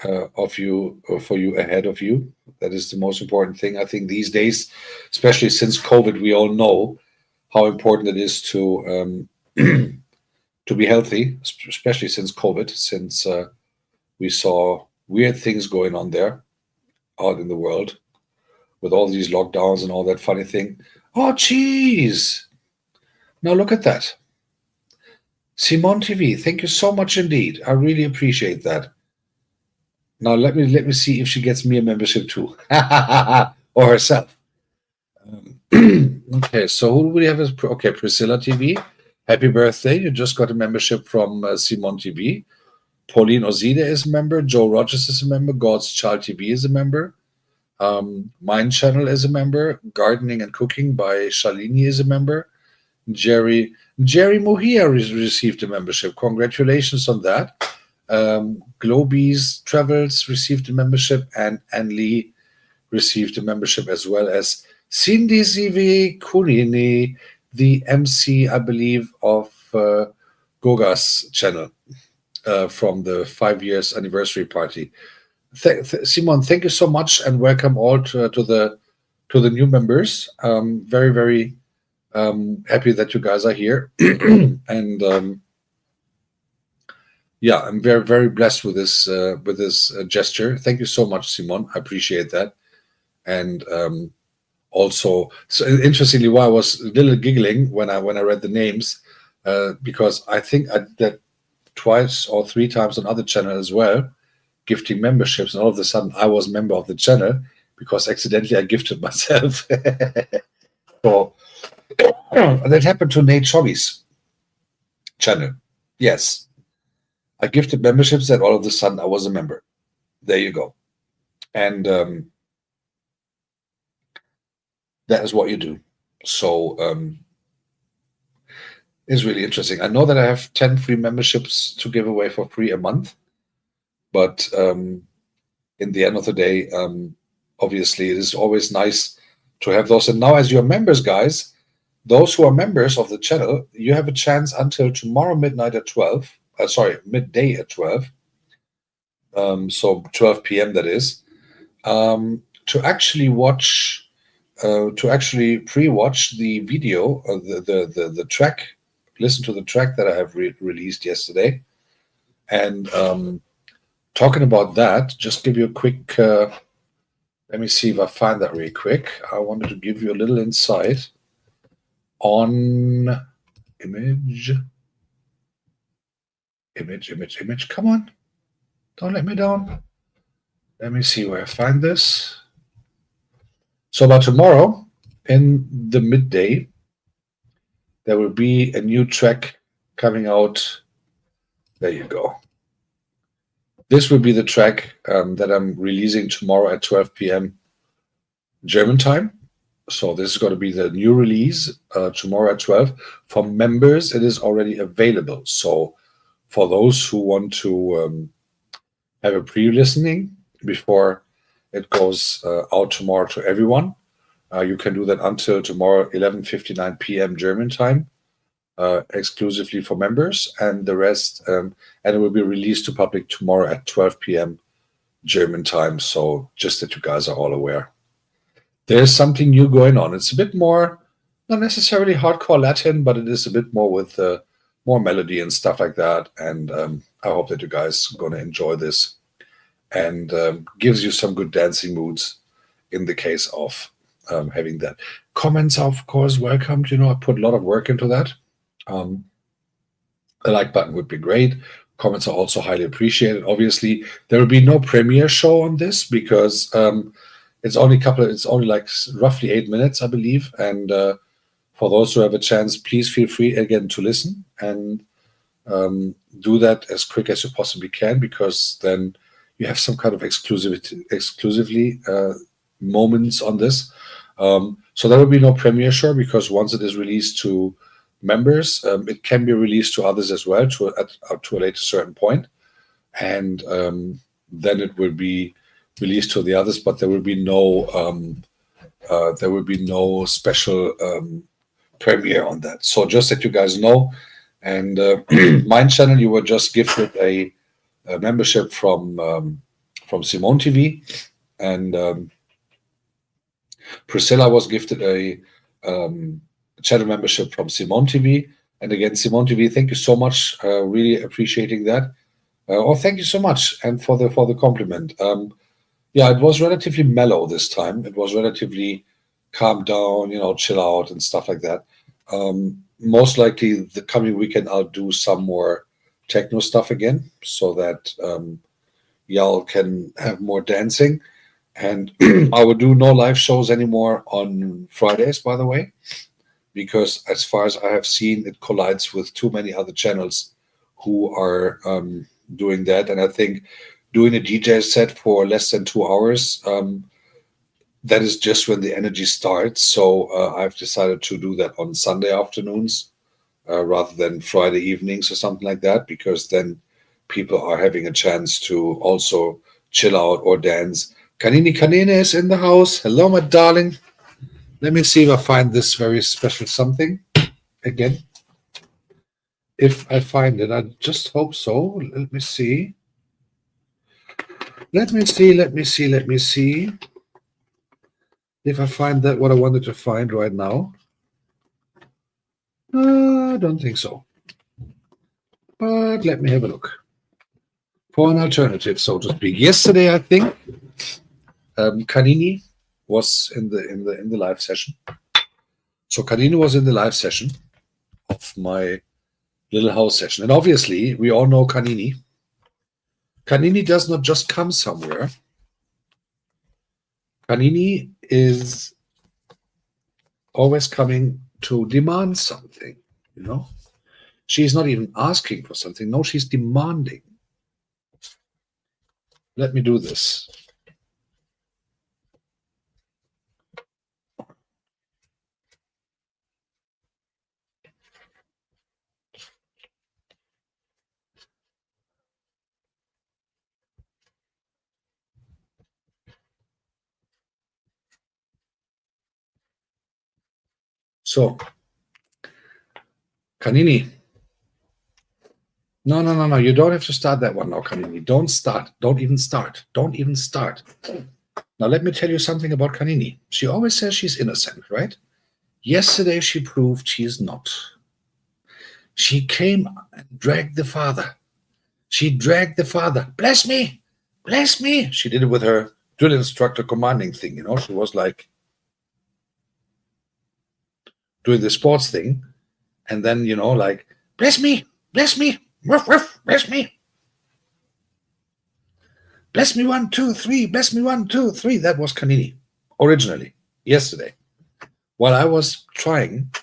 [SPEAKER 1] for you ahead of you. That is the most important thing. I think these days, especially since COVID, we all know how important it is to to be healthy, especially since COVID, since we saw weird things going on there out in the world with all these lockdowns and all that funny thing. Oh, geez. Now look at that. Simon TV, thank you so much indeed. I really appreciate that. Now let me see if she gets me a membership too, or herself. Okay, so who do we have as okay, Priscilla TV? Happy birthday! You just got a membership from Simon TV. Pauline Ozide is a member. Joe Rogers is a member. God's Child TV is a member. Mine Channel is a member. Gardening and Cooking by Shalini is a member. Jerry Muhia received a membership. Congratulations on that. Globies Travels received a membership, and Anne Lee received a membership, as well as Cindy Zivi Kurini, the MC, I believe, of Goga's channel from the 5 years anniversary party. Simon, thank you so much, and welcome all to the new members. Very, very happy that you guys are here, and yeah, I'm very, very blessed with this gesture. Thank you so much, Simon. I appreciate that. And also, so interestingly, why I was a little giggling when I read the names, because I think I did that twice or three times on other channel as well, gifting memberships, and all of a sudden I was a member of the channel because accidentally I gifted myself. So that happened to Nate Chobby's channel. Yes. I gifted memberships and all of a sudden I was a member. There you go. And that is what you do. So it's really interesting. I know that I have 10 free memberships to give away for free a month. But in the end of the day, obviously, it is always nice to have those. And now, as you're members, guys, those who are members of the channel, you have a chance until tomorrow midnight at 12. Midday at 12. So 12 p.m. that is, to actually watch, to actually pre-watch the video, the track, listen to the track that I have released yesterday, and talking about that, just give you a quick. Let me see if I find that really quick. I wanted to give you a little insight on image. Come on. Don't let me down. Let me see where I find this. So about tomorrow, in the midday, there will be a new track coming out. There you go. This will be the track that I'm releasing tomorrow at 12 p.m. German time. So this is going to be the new release tomorrow at 12. For members, it is already available. So for those who want to have a pre-listening before it goes out tomorrow to everyone, you can do that until tomorrow, 11:59 p.m. German time, exclusively for members, and the rest, and it will be released to public tomorrow at 12 p.m. German time. So just that you guys are all aware. There's something new going on. It's a bit more, not necessarily hardcore Latin, but it is a bit more with more melody and stuff like that. And I hope that you guys are going to enjoy this, and gives you some good dancing moods in the case of having that. Comments are, of course, welcomed. You know, I put a lot of work into that. A like button would be great. Comments are also highly appreciated. Obviously, there will be no premiere show on this because it's only like roughly 8 minutes, I believe. And for those who have a chance, please feel free again to listen and do that as quick as you possibly can, because then you have some kind of exclusively moments on this. So there will be no premiere show, because once it is released to members, it can be released to others as well up to a later certain point, and then it will be released to the others. But there will be no special premiere on that. So just that you guys know, and mine channel, you were just gifted a membership from Simone TV, and Priscilla was gifted a channel membership from Simone TV. And again, Simone TV, thank you so much. Really appreciating that. Thank you so much, and for the compliment. Yeah, it was relatively mellow this time. It was relatively calm down, chill out and stuff like that. Most likely, the coming weekend I'll do some more techno stuff again, so that y'all can have more dancing. And I will do no live shows anymore on Fridays, by the way, because as far as I have seen, it collides with too many other channels who are doing that. And I think doing a DJ set for less than 2 hours, that is just when the energy starts. So I've decided to do that on Sunday afternoons rather than Friday evenings or something like that, because then people are having a chance to also chill out or dance. Kanini Kanine is in the house. Hello, my darling. Let me see if I find this very special something again. If I find it, I just hope so. Let me see. Let me see. If I find that what I wanted to find right now. I don't think so. But let me have a look. For an alternative, so to speak. Yesterday, I think, Kanini was in the live session. So Kanini was in the live session of my little house session. And obviously, we all know Kanini. Kanini does not just come somewhere. Kanini is always coming to demand something, She's not even asking for something. No, she's demanding. Let me do this. So, Kanini. No. You don't have to start that one now, Kanini. Don't start. Don't even start. Now, let me tell you something about Kanini. She always says she's innocent, right? Yesterday, she proved she is not. She came and dragged the father. Bless me. She did it with her drill instructor commanding thing, She was like doing the sports thing. And then, like, bless me. Ruff, ruff, bless me. Bless me 1, 2, 3. Bless me 1, 2, 3. That was Kanini originally, yesterday. While I was trying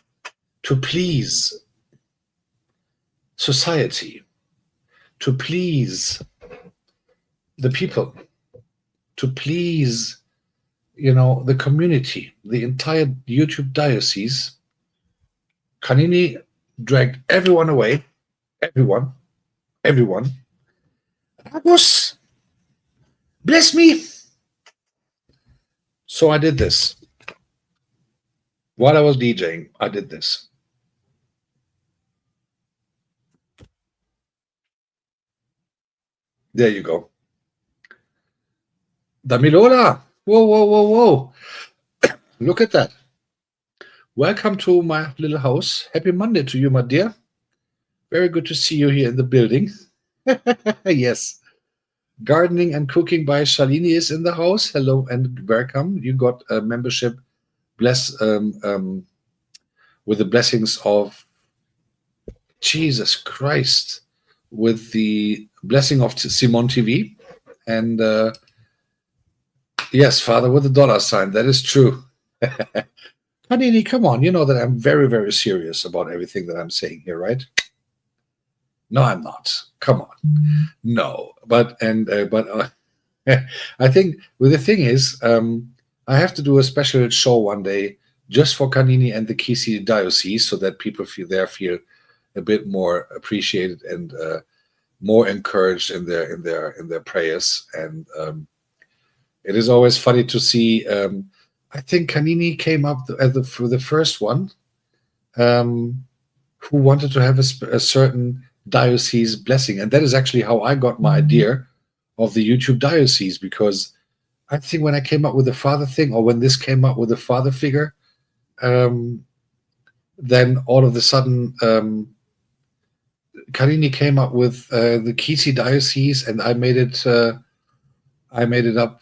[SPEAKER 1] to please society, to please the people, to please, the community, the entire YouTube diocese, Kanini dragged everyone away. Everyone. Ragus, bless me. So I did this. While I was DJing, I did this. There you go. Damilola. Whoa. Look at that. Welcome to my little house. Happy Monday to you, my dear. Very good to see you here in the building. Yes. Gardening and Cooking by Shalini is in the house. Hello and welcome. You got a membership with the blessings of Jesus Christ, with the blessing of Simone TV. And yes, Father with the dollar sign. That is true. Hanini, come on. You know that I'm very, very serious about everything that I'm saying here, right? No, I'm not. Come on. No, but I think the thing is, I have to do a special show one day just for Kanini and the Kisi Diocese, so that people feel a bit more appreciated and more encouraged in their prayers. And it is always funny to see. I think Kanini came up for the first one. who wanted to have a certain diocese blessing. And that is actually how I got my idea of the YouTube diocese, because I think when I came up with the father thing, or when this came up with the father figure, then all of a sudden, Karini came up with the Kisi diocese, and I made it. I made it up.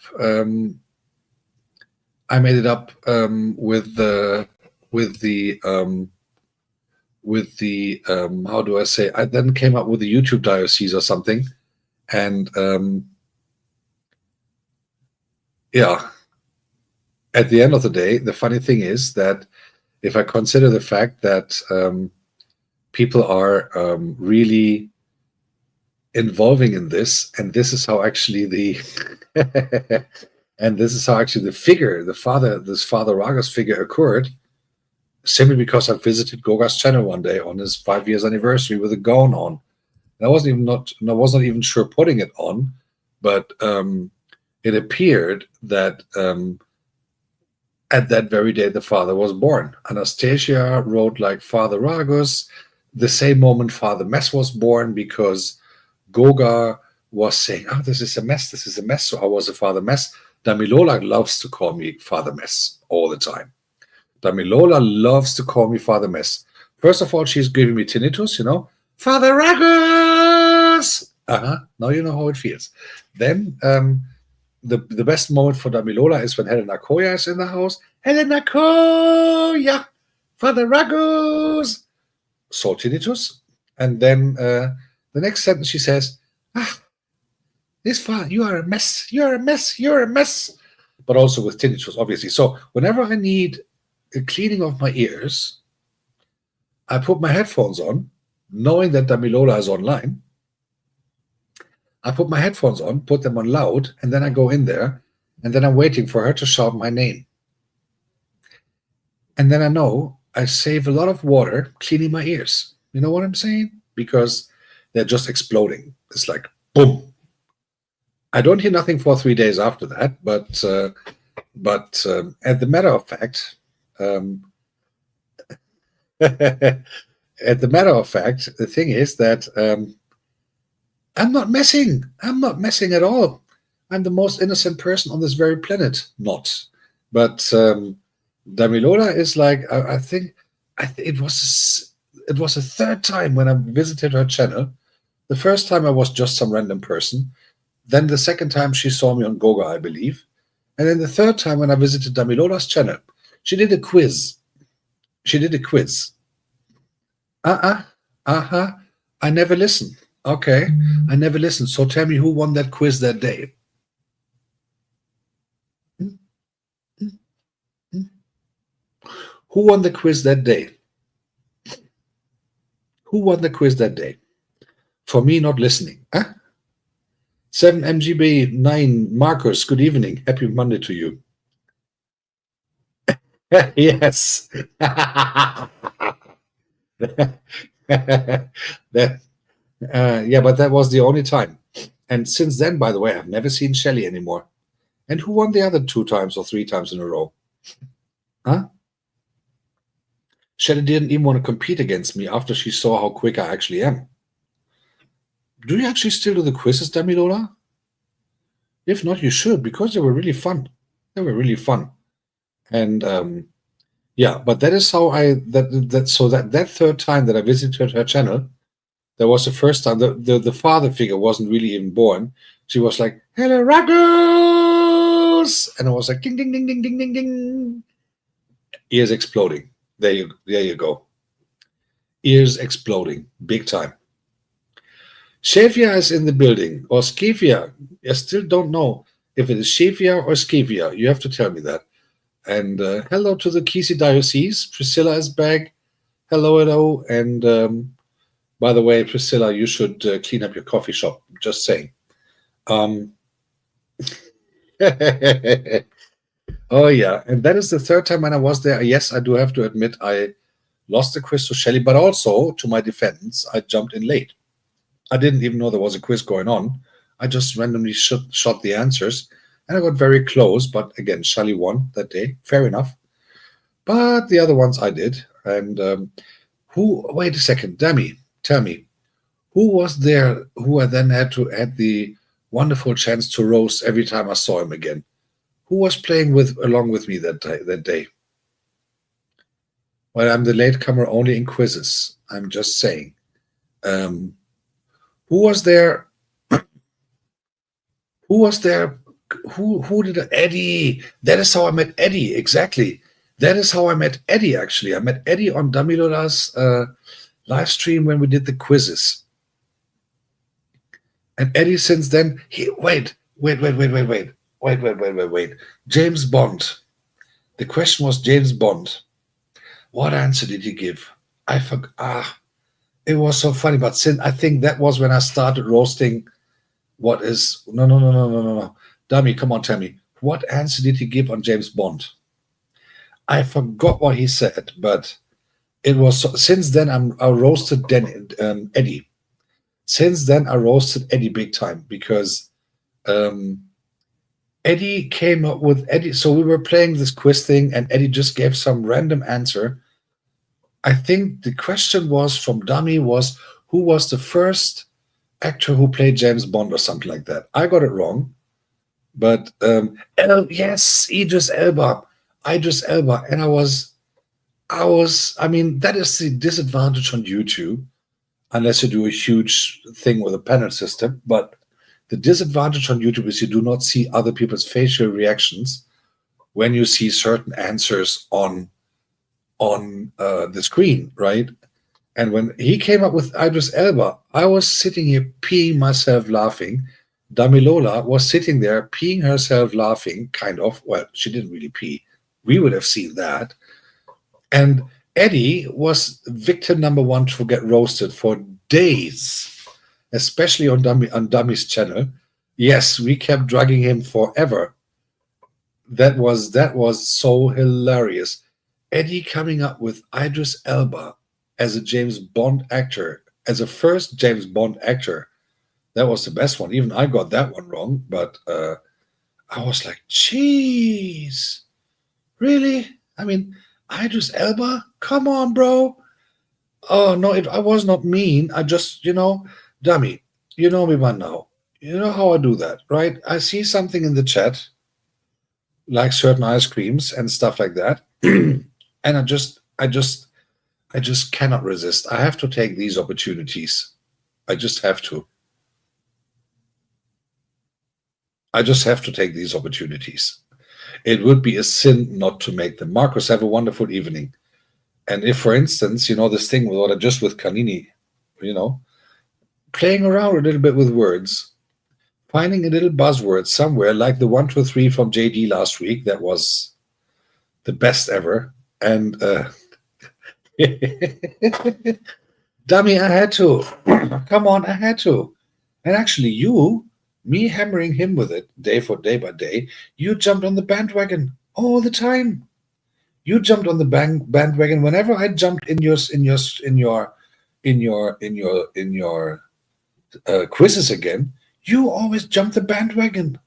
[SPEAKER 1] I made it up with the how do I say? I then came up with the YouTube diocese or something, and yeah. At the end of the day, the funny thing is that if I consider the fact that people are really involving in this, and this is how actually the and this is how actually the figure, this Father Ragus figure occurred, simply because I visited Goga's channel one day on his 5 years anniversary with a gown on. And I wasn't even sure putting it on, but it appeared that at that very day the father was born. Anastasia wrote like Father Ragus. The same moment Father Mess was born, because Goga was saying, "Oh, this is a mess, this is a mess." So I was a Father Mess. Damilola loves to call me Father Mess all the time. Damilola loves to call me Father Mess. First of all, she's giving me tinnitus, Father Ragus! Now you know how it feels. Then the best moment for Damilola is when Helena Koya is in the house. Helena Koya! Father Ragus! So tinnitus. And then the next sentence she says, this father, you are a mess, you're a mess, you're a mess. But also with tinnitus, obviously. So whenever I need a cleaning of my ears, I put my headphones on, knowing that Damilola is online. I put my headphones on, put them on loud, and then I go in there, and then I'm waiting for her to shout my name. And then I know I save a lot of water cleaning my ears. You know what I'm saying? Because they're just exploding. It's like, boom. I don't hear nothing for 3 days after that, but at the matter of fact, the thing is that I'm not messing. I'm not messing at all. I'm the most innocent person on this very planet. Not. But Damilola is like, I think it was a third time when I visited her channel. The first time I was just some random person. Then the second time she saw me on Goga, I believe. And then the third time when I visited Damilola's channel, she did a quiz. I never listen. Okay, I never listened. So tell me who won that quiz that day. Who won the quiz that day? Who won the quiz that day? For me, not listening. 7MGB9 Marcus, good evening. Happy Monday to you. Yes. Yeah, but that was the only time. And since then, by the way, I've never seen Shelley anymore. And who won the other 2 times or 3 times in a row? Shelley didn't even want to compete against me after she saw how quick I actually am. Do you actually still do the quizzes, Damilola? If not, you should, because they were really fun. They were really fun. And yeah, but that is how that third time that I visited her channel, that was the first time the father figure wasn't really even born. She was like, "Hello, Ragus!" And I was like, ding, ding, ding, ding, ding, ding, ding. Ears exploding. There you go. Ears exploding. Big time. Shevia is in the building, or Skevia. I still don't know if it is Shevia or Skevia. You have to tell me that. And hello to the Kisi Diocese. Priscilla is back. Hello. And by the way, Priscilla, you should clean up your coffee shop. Just saying. Oh, yeah. And that is the third time when I was there. Yes, I do have to admit I lost the quiz to Shelley, but also, to my defense, I jumped in late. I didn't even know there was a quiz going on. I just randomly shot the answers, and I got very close. But again, Shelley won that day. Fair enough. But the other ones I did. And wait a second, Demi, tell me, who was there who I then had the wonderful chance to roast every time I saw him again? Who was playing along with me that day? Well, I'm the latecomer only in quizzes. I'm just saying. Um, who was there? Who was there? Who did Eddie? That is how I met Eddie. Exactly. That is how I met Eddie. Actually, I met Eddie on Damilola's live stream when we did the quizzes. And Eddie since then, wait. James Bond. The question was James Bond. What answer did he give? I forgot. It was so funny, but since I think that was when I started roasting. No. Dummy, come on, tell me. What answer did he give on James Bond? I forgot what he said, but it was since then I roasted Eddie. Since then I roasted Eddie big time because Eddie came up with Eddie. So we were playing this quiz thing, and Eddie just gave some random answer. I think the question was from Dummy was who was the first actor who played James Bond or something like that. I got it wrong, but yes, Idris Elba, and I mean, that is the disadvantage on YouTube, unless you do a huge thing with a panel system. But the disadvantage on YouTube is you do not see other people's facial reactions when you see certain answers on the screen, right? And when he came up with Idris Elba, I was sitting here peeing myself laughing. Damilola was sitting there peeing herself laughing, kind of. Well, she didn't really pee. We would have seen that. And Eddie was victim number one to get roasted for days, especially on Dummy's channel. Yes, we kept dragging him forever. That was so hilarious. Eddie coming up with Idris Elba as a James Bond actor, as a first James Bond actor. That was the best one. Even I got that one wrong, but I was like, "Jeez, really?" I mean, Idris Elba? Come on, bro. Oh no, I was not mean. I just, Dummy, you know me by now. You know how I do that, right? I see something in the chat, like certain ice creams and stuff like that, and I just cannot resist. I have to take these opportunities. I just have to. I just have to take these opportunities. It would be a sin not to make them. Marcus, have a wonderful evening. And if, for instance, this thing with Canini, playing around a little bit with words, finding a little buzzword somewhere, like the 1, 2, 3 from JD last week, that was the best ever. And Dummy, I had to. Come on, I had to. And actually, me hammering him with it day by day, you jumped on the bandwagon all the time. You jumped on the bandwagon whenever I jumped in your quizzes again. You always jumped the bandwagon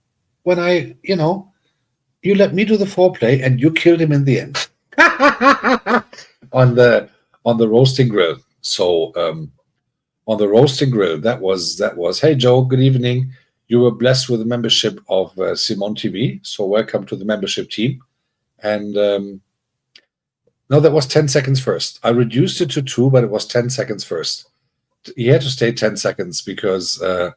[SPEAKER 1] when you let me do the foreplay and you killed him in the end on the roasting grill. So on the roasting grill, that was. Hey Joe, good evening. You were blessed with a membership of Simon TV, so welcome to the membership team. And no, that was 10 seconds first. I reduced it to 2, but it was 10 seconds first. He had to stay 10 seconds because it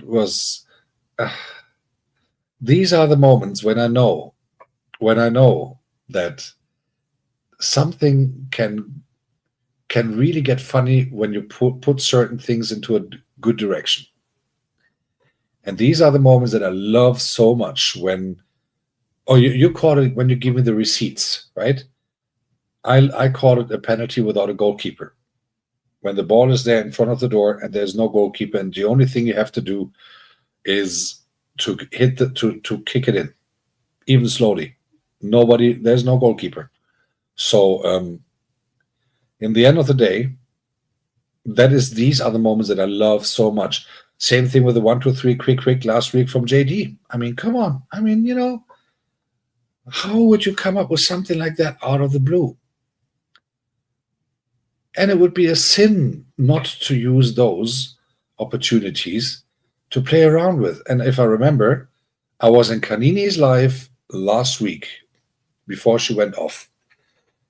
[SPEAKER 1] was. These are the moments when I know that something can really get funny when you put certain things into a good direction. And these are the moments that I love so much when, you call it when you give me the receipts, right? I call it a penalty without a goalkeeper. When the ball is there in front of the door and there's no goalkeeper, and the only thing you have to do is to kick it in, even slowly. There's no goalkeeper. So in the end of the day, these are the moments that I love so much. Same thing with the 1, 2, 3, quick last week from JD. I mean, come on. I mean, how would you come up with something like that out of the blue? And it would be a sin not to use those opportunities to play around with. And if I remember, I was in Kanini's live last week before she went off.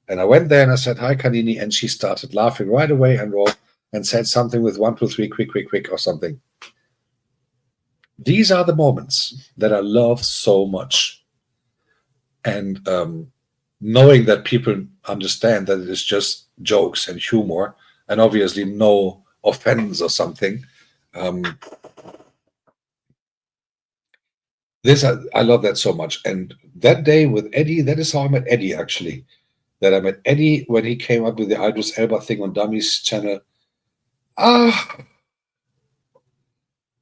[SPEAKER 1] And I went there and I said, hi, Kanini. And she started laughing right away and said something with 1, 2, 3, quick, or something. These are the moments that I love so much. And knowing that people understand that it is just jokes and humor and obviously no offense or something. I love that so much. And that day with Eddie, that is how I met Eddie, actually. That I met Eddie when he came up with the Idris Elba thing on Dummy's channel.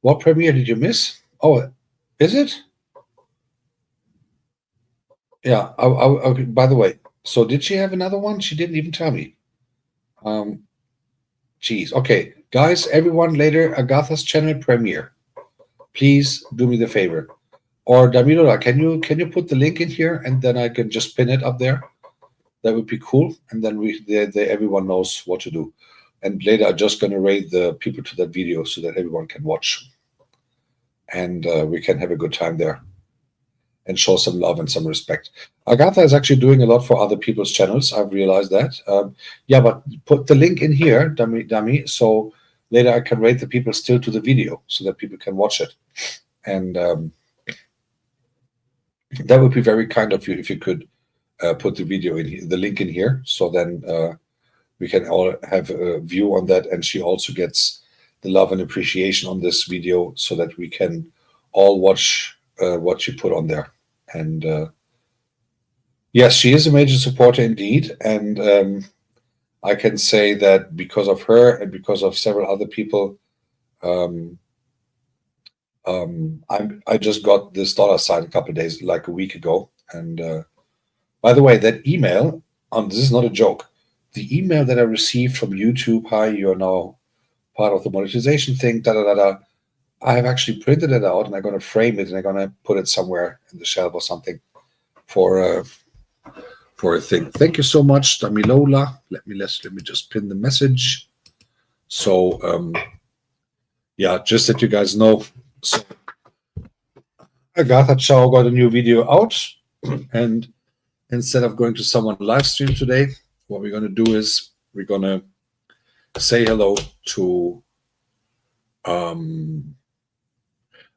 [SPEAKER 1] What premiere did you miss? Oh, is it? Yeah. By the way, so did she have another one? She didn't even tell me. Geez. Okay, guys, everyone, later Agatha's channel premiere. Please do me the favor. Or Damilola, can you put the link in here and then I can just pin it up there? That would be cool. And then everyone knows what to do. And later I'm just going to rate the people to that video so that everyone can watch. And we can have a good time there and show some love and some respect. Agatha is actually doing a lot for other people's channels. I've realized that. Yeah, but put the link in here, dummy, so later I can rate the people still to the video so that people can watch it. And that would be very kind of you if you could put the video in here, the link in here, so then we can all have a view on that, and she also gets the love and appreciation on this video so that we can all watch what she put on there. And yes, she is a major supporter indeed, and I can say that because of her and because of several other people, I just got this dollar sign a couple of days, like a week ago. And by the way, that email, this is not a joke. The email that I received from YouTube, hi, you're now part of the monetization thing, I have actually printed it out and I'm going to frame it and I'm going to put it somewhere in the shelf or something for a thing. Thank you so much, Damilola. Let me just pin the message. So yeah, just that you guys know. So Agatha Chow got a new video out, and instead of going to someone live stream today, what we're going to do is we're going to say hello to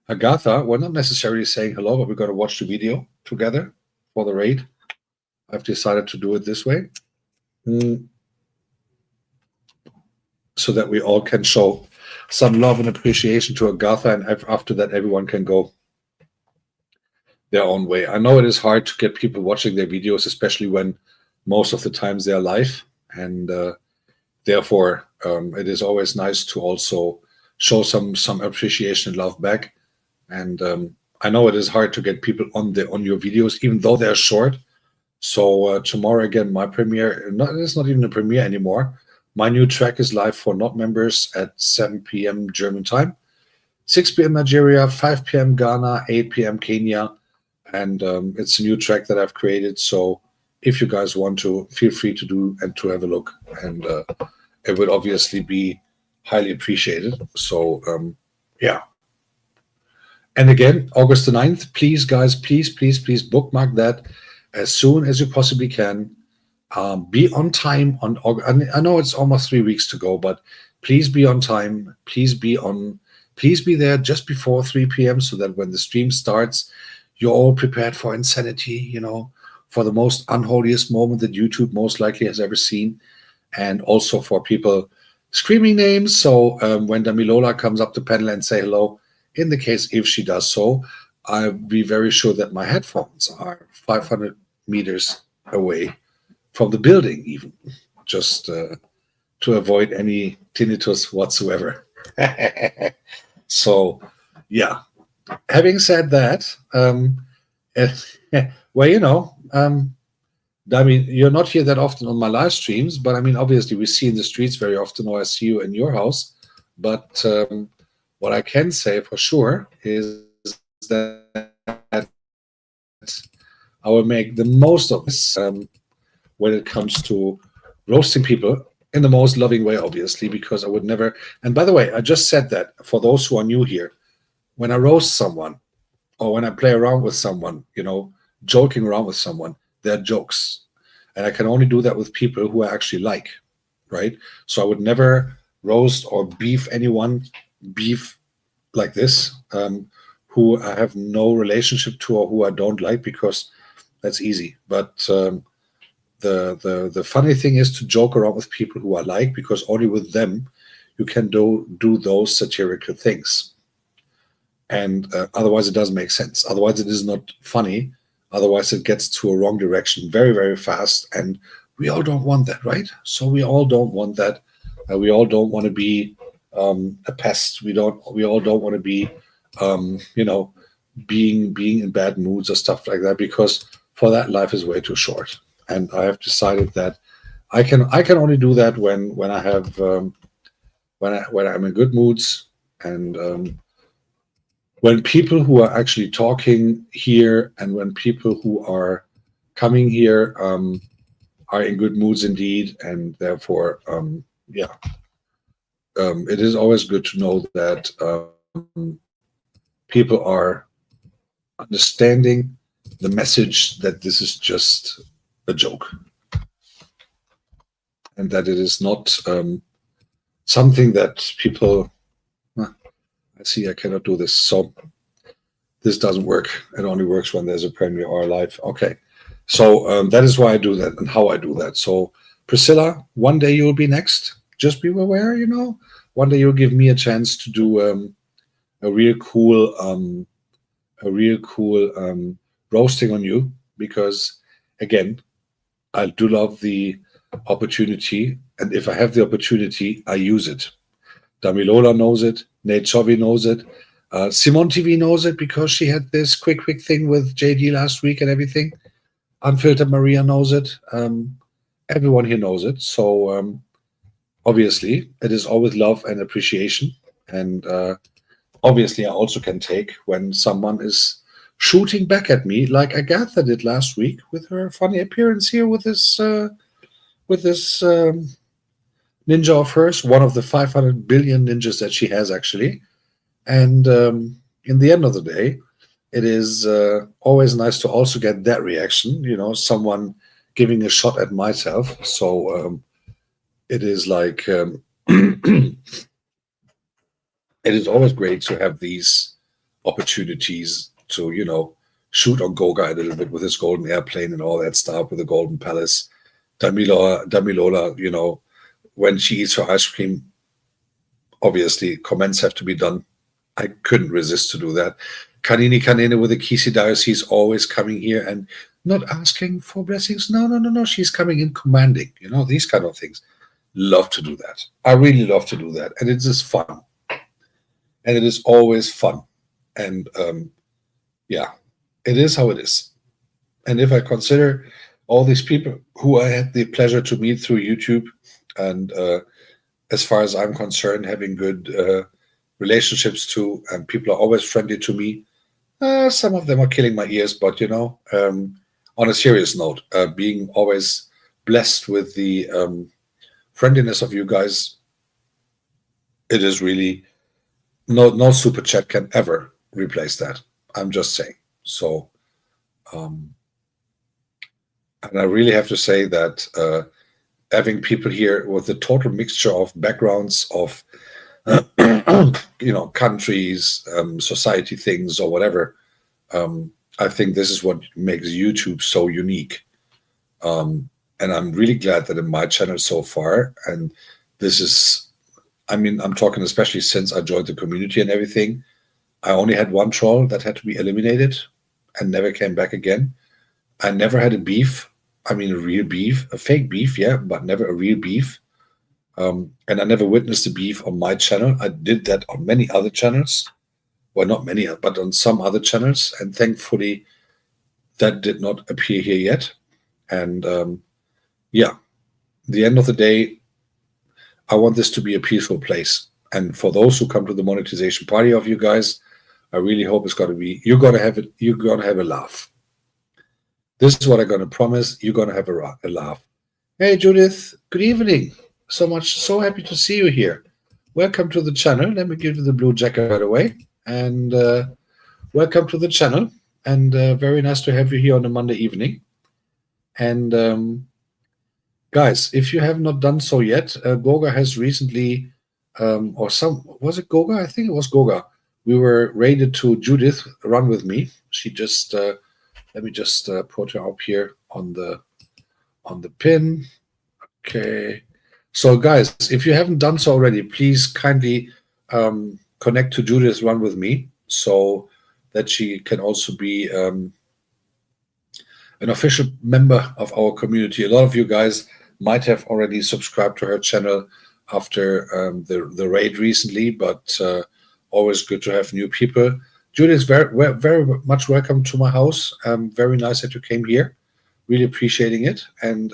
[SPEAKER 1] Agatha. We're not necessarily saying hello, but we're going to watch the video together for the raid. I've decided to do it this way so that we all can show some love and appreciation to Agatha, and after that everyone can go their own way. I know it is hard to get people watching their videos, especially when most of the times they are live, and therefore it is always nice to also show some appreciation and love back. And I know it is hard to get people on your videos, even though they're short. So tomorrow again, my premiere, it's not even a premiere anymore. My new track is live for not members at 7 p.m. German time, 6 p.m. Nigeria, 5 p.m. Ghana, 8 p.m. Kenya. And it's a new track that I've created. So if you guys want to, feel free to do and to have a look. And it would obviously be highly appreciated. So yeah. And again, August the 9th, please, guys, please bookmark that as soon as you possibly can. Be on time on August. I know it's almost 3 weeks to go, but please be on time. Please be there just before 3 p.m. so that when the stream starts, you're all prepared for insanity, for the most unholiest moment that YouTube most likely has ever seen, and also for people screaming names. So when Damilola comes up to panel and say hello, in the case if she does so, I'll be very sure that my headphones are 500 meters away from the building, even, just to avoid any tinnitus whatsoever. So, yeah. Having said that, well, I mean, you're not here that often on my live streams, but I mean, obviously we see in the streets very often, or I see you in your house. But What I can say for sure is that I will make the most of this when it comes to roasting people in the most loving way, obviously, because I would never. And by the way, I just said that for those who are new here, when I roast someone or when I play around with someone, joking around with someone, they're jokes. And I can only do that with people who I actually like, right? So I would never roast or beef anyone, beef like this, who I have no relationship to or who I don't like, because that's easy. But the funny thing is to joke around with people who I like, because only with them you can do those satirical things. And otherwise it doesn't make sense. Otherwise it is not funny. Otherwise it gets to a wrong direction very, very fast. And we all don't want that, right? So we all don't want that. We all don't want to be a pest. We all don't want to be, being in bad moods or stuff like that, because for that life is way too short. And I have decided that I can only do that when I have when I'm in good moods, and when people who are actually talking here and when people who are coming here are in good moods indeed, and therefore, yeah, it is always good to know that people are understanding the message that this is just a joke, and that it is not something that people. I see, I cannot do this, so this doesn't work. It only works when there's a premiere or a live. Okay, so that is why I do that and how I do that. So Priscilla, one day you'll be next. Just be aware, One day you'll give me a chance to do a real cool, roasting on you, because again, I do love the opportunity, and if I have the opportunity, I use it. Damilola knows it. Nate Chovy knows it. Simon TV knows it because she had this quick thing with JD last week and everything. Unfiltered Maria knows it. Everyone here knows it. So obviously, it is always love and appreciation. And obviously, I also can take when someone is shooting back at me, like Agatha did last week with her funny appearance here with this ninja of hers, one of the 500 billion ninjas that she has actually. And in the end of the day, it is always nice to also get that reaction, someone giving a shot at myself. So it is like, it is always great to have these opportunities to, shoot on Goga a little bit with his golden airplane and all that stuff with the Golden Palace. Damilola, when she eats her ice cream, obviously comments have to be done. I couldn't resist to do that. Kanini Kanene with the Kisi Diocese always coming here and not asking for blessings. No. She's coming in commanding, these kind of things. Love to do that. I really love to do that. And it's just fun. And it is always fun. And yeah, it is how it is. And if I consider all these people who I had the pleasure to meet through YouTube, and as far as I'm concerned, having good relationships too, and people are always friendly to me. Some of them are killing my ears, but on a serious note, being always blessed with the friendliness of you guys, it is really no super chat can ever replace that. I'm just saying. So, and I really have to say that having people here with a total mixture of backgrounds of countries, society things, or whatever. I think this is what makes YouTube so unique. And I'm really glad that in my channel so far, and this is, I'm talking especially since I joined the community and everything, I only had one troll that had to be eliminated and never came back again. I never had a beef. A real beef, a fake beef, yeah, but never a real beef. And I never witnessed a beef on my channel. I did that on many other channels. Well, not many, but on some other channels. And thankfully, that did not appear here yet. And yeah, the end of the day, I want this to be a peaceful place. And for those who come to the monetization party of you guys, I really hope it's going to be, you're going to have it, you're going to have a laugh. This is what I'm going to promise. You're going to have a laugh. Hey, Judith, good evening. So happy to see you here. Welcome to the channel. Let me give you the blue jacket right away. And welcome to the channel. And very nice to have you here on a Monday evening. And guys, if you have not done so yet, Goga has recently, was it Goga? I think it was Goga. We were rated to Judith, run with me. She just, let me just put her up here on the pin. Okay. So guys, if you haven't done so already, please kindly connect to Judith, run with me, so that she can also be an official member of our community. A lot of you guys might have already subscribed to her channel after the raid recently, but always good to have new people. Judith, very much welcome to my house. Very nice that you came here. Really appreciating it. And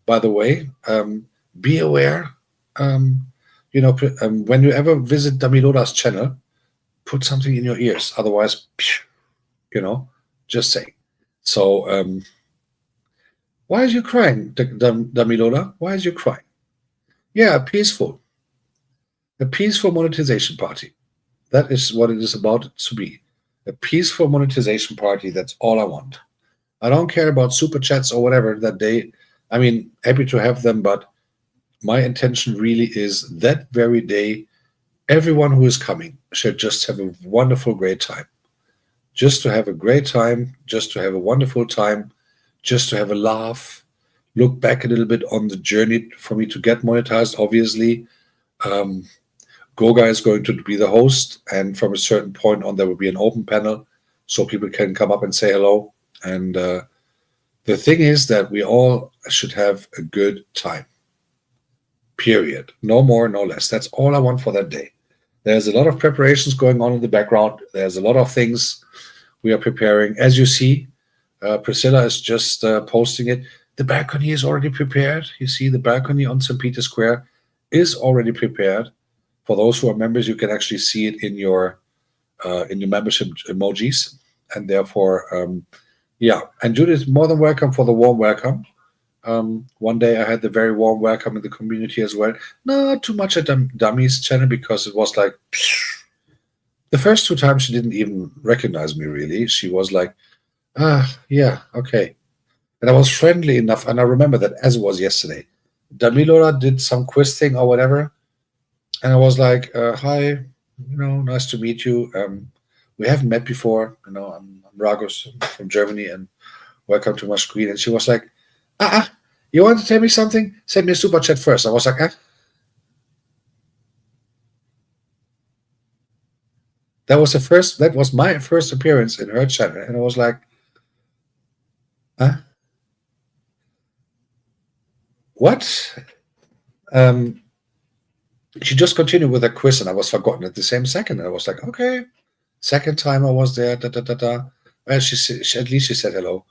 [SPEAKER 1] by the way, be aware, when you ever visit Damiloda's channel, put something in your ears. Otherwise, just say. So, why is you crying, Damiloda? Why is you crying? Yeah, a peaceful monetization party. That is what it is about to be. A peaceful monetization party. That's all I want. I don't care about super chats or whatever that day. I mean, happy to have them, but my intention really is that very day, everyone who is coming should just have a wonderful, great time. Just to have a great time, just to have a wonderful time, just to have a laugh, look back a little bit on the journey for me to get monetized, obviously. Goga is going to be the host, and from a certain point on, there will be an open panel so people can come up and say hello. And the thing is that we all should have a good time. Period. No more, no less. That's all I want for that day. There's a lot of preparations going on in the background. There's a lot of things we are preparing. As you see, Priscilla is just posting it. The balcony is already prepared. You see, the balcony on St. Peter's Square is already prepared. For those who are members, you can actually see it in your membership emojis. And therefore, yeah. And Judith, more than welcome for the warm welcome. One day I had the very warm welcome in the community as well. Not too much at Dummy's channel, because it was like, the first 2 times she didn't even recognize me, really. She was like, yeah, okay. And I was friendly enough, and I remember that as it was yesterday. Damilola did some quiz thing or whatever, and I was like, hi, nice to meet you. We haven't met before. I'm Ragus from Germany, and welcome to my screen. And she was like, you want to tell me something? Send me a super chat first. I was like, That was my first appearance in her channel, and I was like, what? She just continued with a quiz, and I was forgotten at the same second. And I was like, okay. Second time I was there, Well, she at least she said hello.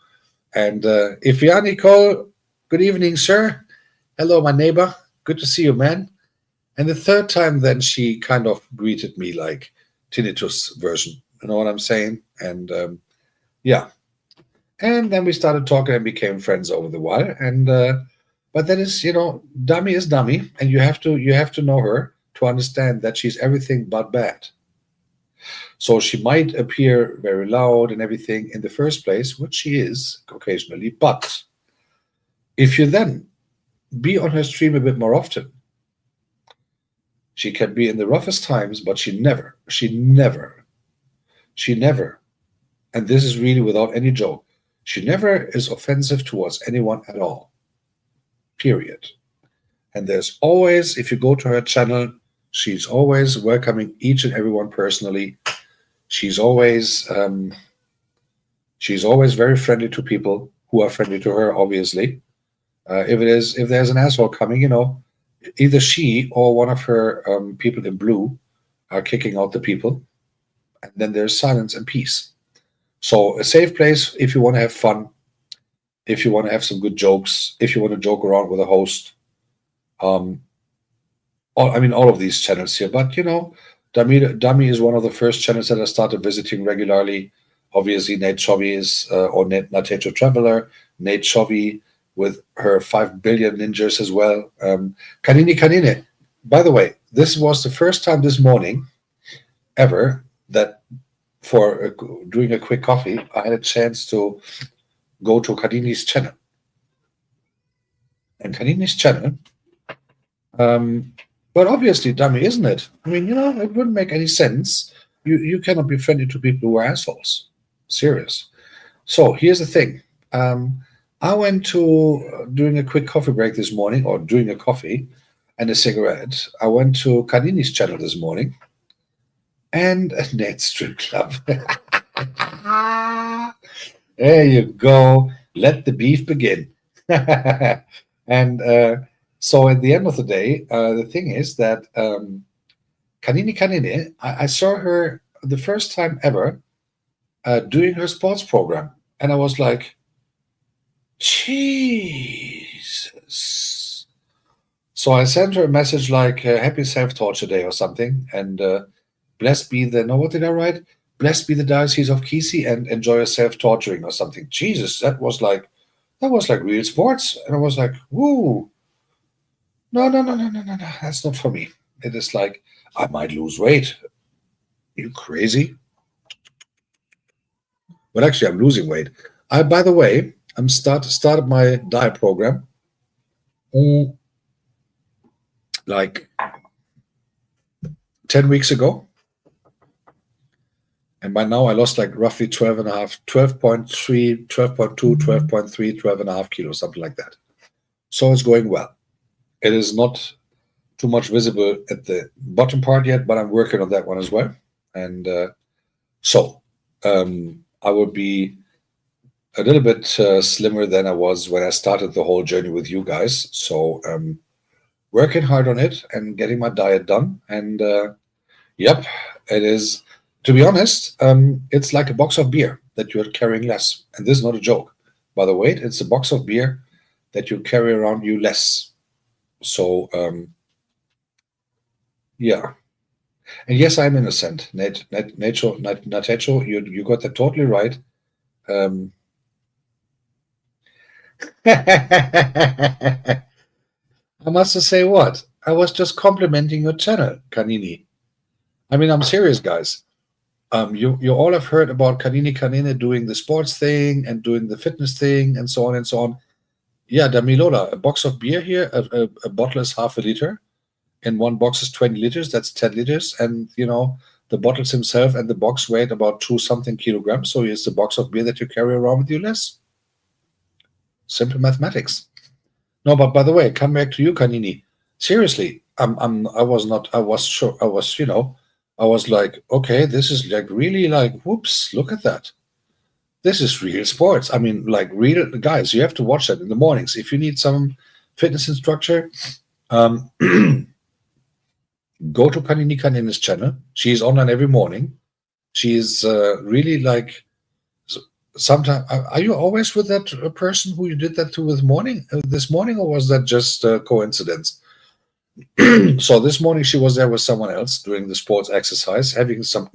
[SPEAKER 1] And if you are Nicole, good evening, sir. Hello, my neighbor. Good to see you, man. And the third time, then she kind of greeted me like tinnitus version. You know what I'm saying? And yeah. And then we started talking and became friends over the while. And but that is, dummy is dummy, and you have to know her to understand that she's everything but bad. So she might appear very loud and everything in the first place, which she is occasionally. But if you then be on her stream a bit more often, she can be in the roughest times, but she never, and this is really without any joke, she never is offensive towards anyone at all. Period. And there's always, if you go to her channel, she's always welcoming each and everyone personally. She's always very friendly to people who are friendly to her, obviously. If there's an asshole coming, either she or one of her people in blue are kicking out the people, and then there's silence and peace. So a safe place if you want to have fun, if you want to have some good jokes, if you want to joke around with a host. all of these channels here. But Dummy is one of the first channels that I started visiting regularly. Obviously, Nate Chovy is, or Natecho Traveler, Nate Chovy with her 5 billion ninjas as well. Kanini Kanine. By the way, this was the first time this morning ever that for doing a quick coffee, I had a chance to go to Kanini's channel. And Kanini's channel, but obviously dummy, isn't it? I mean, it wouldn't make any sense. You cannot be friendly to people who are assholes. Serious. So here's the thing. I went to doing a quick coffee break this morning, or doing a coffee and a cigarette. I went to Kanini's channel this morning, and a net strip club. There you go. Let the beef begin. And so at the end of the day, the thing is that Kanini Kanine, I saw her the first time ever doing her sports program. And I was like, Jesus. So I sent her a message like, happy self-torture day or something. And blessed be the, no, what did I write? Blessed be the Diocese of Kisi and enjoy your self-torturing or something. Jesus, that was like real sports. And I was like, woo. No, that's not for me. It is like, I might lose weight. You crazy? But actually, I'm losing weight. By the way, I'm started my diet program like 10 weeks ago. And by now I lost like roughly 12.5, 12.3, 12.2, 12.3, 12.5 kilos, something like that. So it's going well. It is not too much visible at the bottom part yet, but I'm working on that one as well. And I will be a little bit slimmer than I was when I started the whole journey with you guys. So working hard on it and getting my diet done. And yep, it is, to be honest, it's like a box of beer that you're carrying less. And this is not a joke. By the way, it's a box of beer that you carry around you less. So, yeah. And yes, I'm innocent. Natecho, you got that totally right. I must say what? I was just complimenting your channel, Kanini. I mean, I'm serious, guys. You all have heard about Kanini Kanine doing the sports thing and doing the fitness thing and so on and so on. Yeah, Damilola, a box of beer here, a bottle is half a liter, and one box is 20 liters, that's 10 liters. And, the bottles himself and the box weigh about 2-something kilograms. So here's the box of beer that you carry around with you less. Simple mathematics. No, but by the way, come back to you, Kanini. Seriously, I was like, okay, this is like really like, whoops, look at that. This is real sports. I mean, like real guys, you have to watch that in the mornings. If you need some fitness instructor, go to Kanini Kanini's channel. She's online every morning. She's really like, sometimes, are you always with that person who you did that to this morning, or was that just a coincidence? So this morning she was there with someone else doing the sports exercise, having some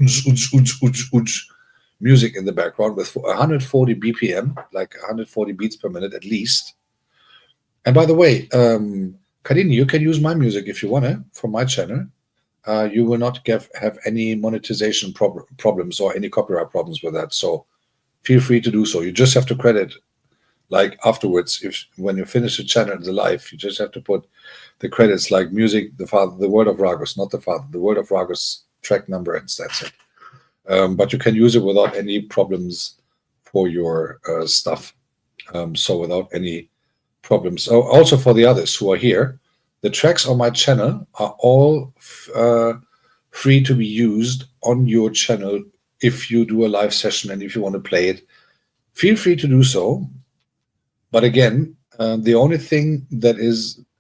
[SPEAKER 1] music in the background with 140 BPM, like 140 beats per minute at least. And by the way, Kanini, you can use my music if you want to from my channel. You will not have any monetization problems or any copyright problems with that. So feel free to do so. You just have to credit, like afterwards, when you finish the channel, the live, you just have to put the credits like music, the word of Ragus, not the father, the word of Ragus track number, and that's it. But you can use it without any problems for your stuff. So without any problems. Oh, also for the others who are here, the tracks on my channel are all free to be used on your channel. If you do a live session and if you want to play it, feel free to do so. But again, the only thing that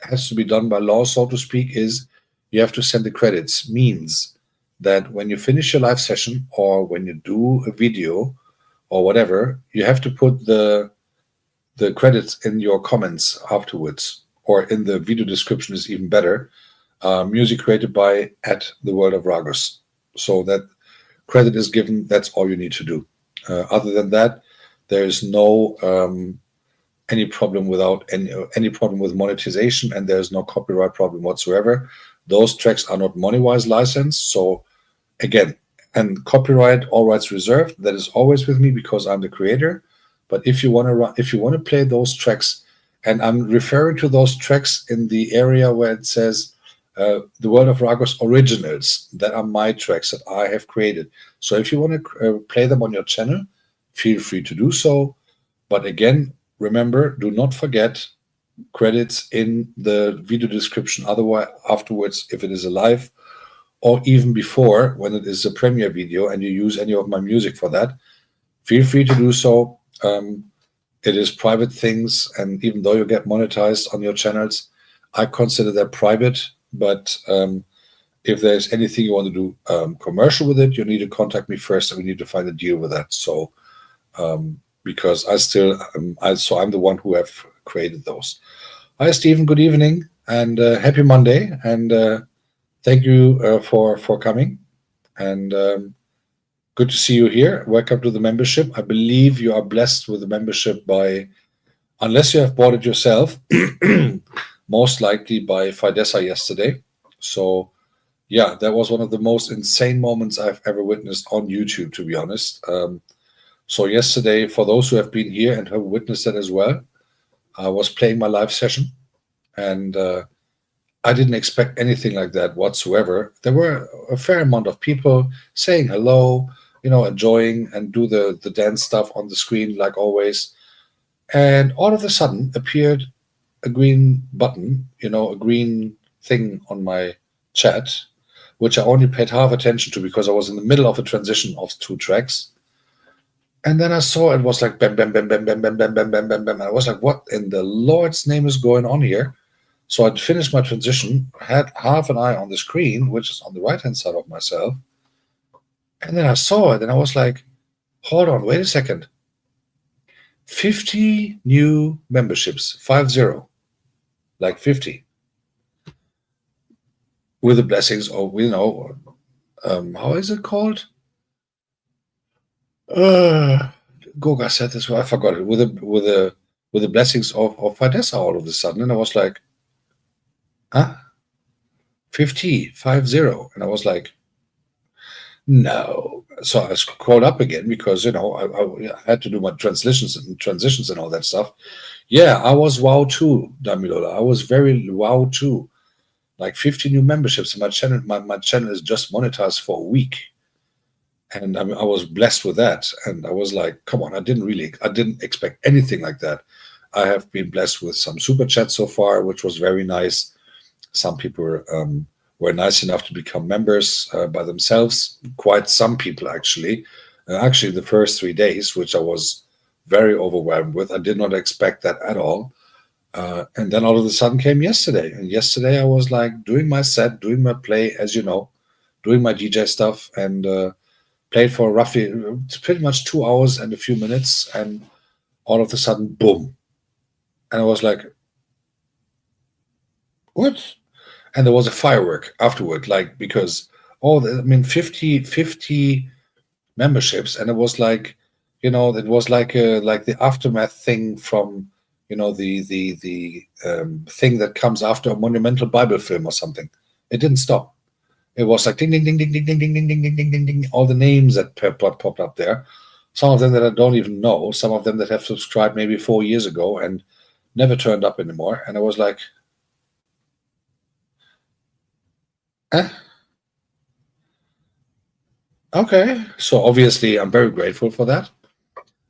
[SPEAKER 1] has to be done by law, so to speak, is you have to send the credits. Means that when you finish your live session or when you do a video or whatever, you have to put the credits in your comments afterwards, or in the video description is even better. music created by at the World of Ragus. So that credit is given. That's all you need to do. Other than that, there is no any problem without any problem with monetization, and there's no copyright problem whatsoever. Those tracks are not money-wise licensed. So again, and copyright, all rights reserved. That is always with me because I'm the creator. But if you want to play those tracks, and I'm referring to those tracks in the area where it says the World of Ragus originals, that are my tracks that I have created. So if you want to play them on your channel, feel free to do so. But again, remember, do not forget credits in the video description. Otherwise, afterwards, if it is a live, or even before when it is a premiere video and you use any of my music for that, feel free to do so. It is private things, and even though you get monetized on your channels, I consider that private. But if there's anything you want to do commercial with it, you need to contact me first, and we need to find a deal with that. So because I'm the one who have created those. Hi, Stephen. Good evening and happy Monday. And thank you for coming. And good to see you here. Welcome to the membership. I believe you are blessed with the membership by, unless you have bought it yourself, most likely by Fidessa yesterday. So yeah, that was one of the most insane moments I've ever witnessed on YouTube, to be honest. So yesterday, for those who have been here and have witnessed that as well, I was playing my live session, and I didn't expect anything like that whatsoever. There were a fair amount of people saying hello, enjoying and do the dance stuff on the screen like always. And all of a sudden appeared a green button, a green thing on my chat, which I only paid half attention to because I was in the middle of a transition of 2 tracks. And then I saw it was like bam, bam, bam, bam, bam, bam, bam, bam, bam, bam, bam. And I was like, what in the Lord's name is going on here? So I'd finished my transition, had half an eye on the screen, which is on the right-hand side of myself. And then I saw it and I was like, hold on, wait a second. 50 new memberships, 50, like 50. With the blessings of, how is it called? Goga said this, I forgot it. With the blessings of Fidessa all of a sudden. And I was like, huh? 50. And I was like, no. So I scrolled up again because, I had to do my transitions and all that stuff. Yeah, I was wow too, Damilola. I was very wow too. Like 50 new memberships. My channel, my channel is just monetized for a week. And I was blessed with that. And I was like, come on, I didn't expect anything like that. I have been blessed with some super chats so far, which was very nice. Some people were nice enough to become members by themselves. Quite some people, actually. Actually, the first 3 days, which I was very overwhelmed with. I did not expect that at all. And then all of a sudden came yesterday. And yesterday I was like doing my set, doing my play, as you know, doing my DJ stuff, and played for roughly pretty much 2 hours and a few minutes. And all of a sudden, boom. And I was like, what? And there was a firework afterward, like, because 50 memberships, and it was like, it was like the aftermath thing from, the thing that comes after a monumental Bible film or something. It didn't stop. It was like ding ding ding ding ding ding ding ding ding ding ding ding ding. All the names that popped up there. Some of them that I don't even know. Some of them that have subscribed maybe 4 years ago and never turned up anymore. And I was like, okay. So obviously I'm very grateful for that.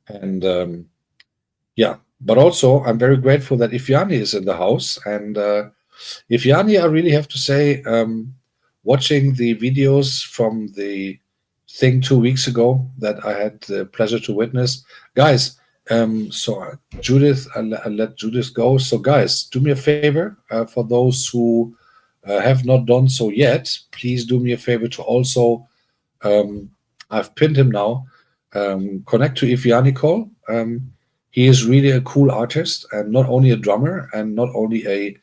[SPEAKER 1] And yeah, but also I'm very grateful that Ifyani is in the house. And Ifyani, I really have to say, watching the videos from the thing 2 weeks ago that I had the pleasure to witness, guys. So Judith, I'll let Judith go. So guys, do me a favor, for those who have not done so yet, please do me a favor to also, I've pinned him now, connect to Ifyani call. He is really a cool artist, and not only a drummer and not only a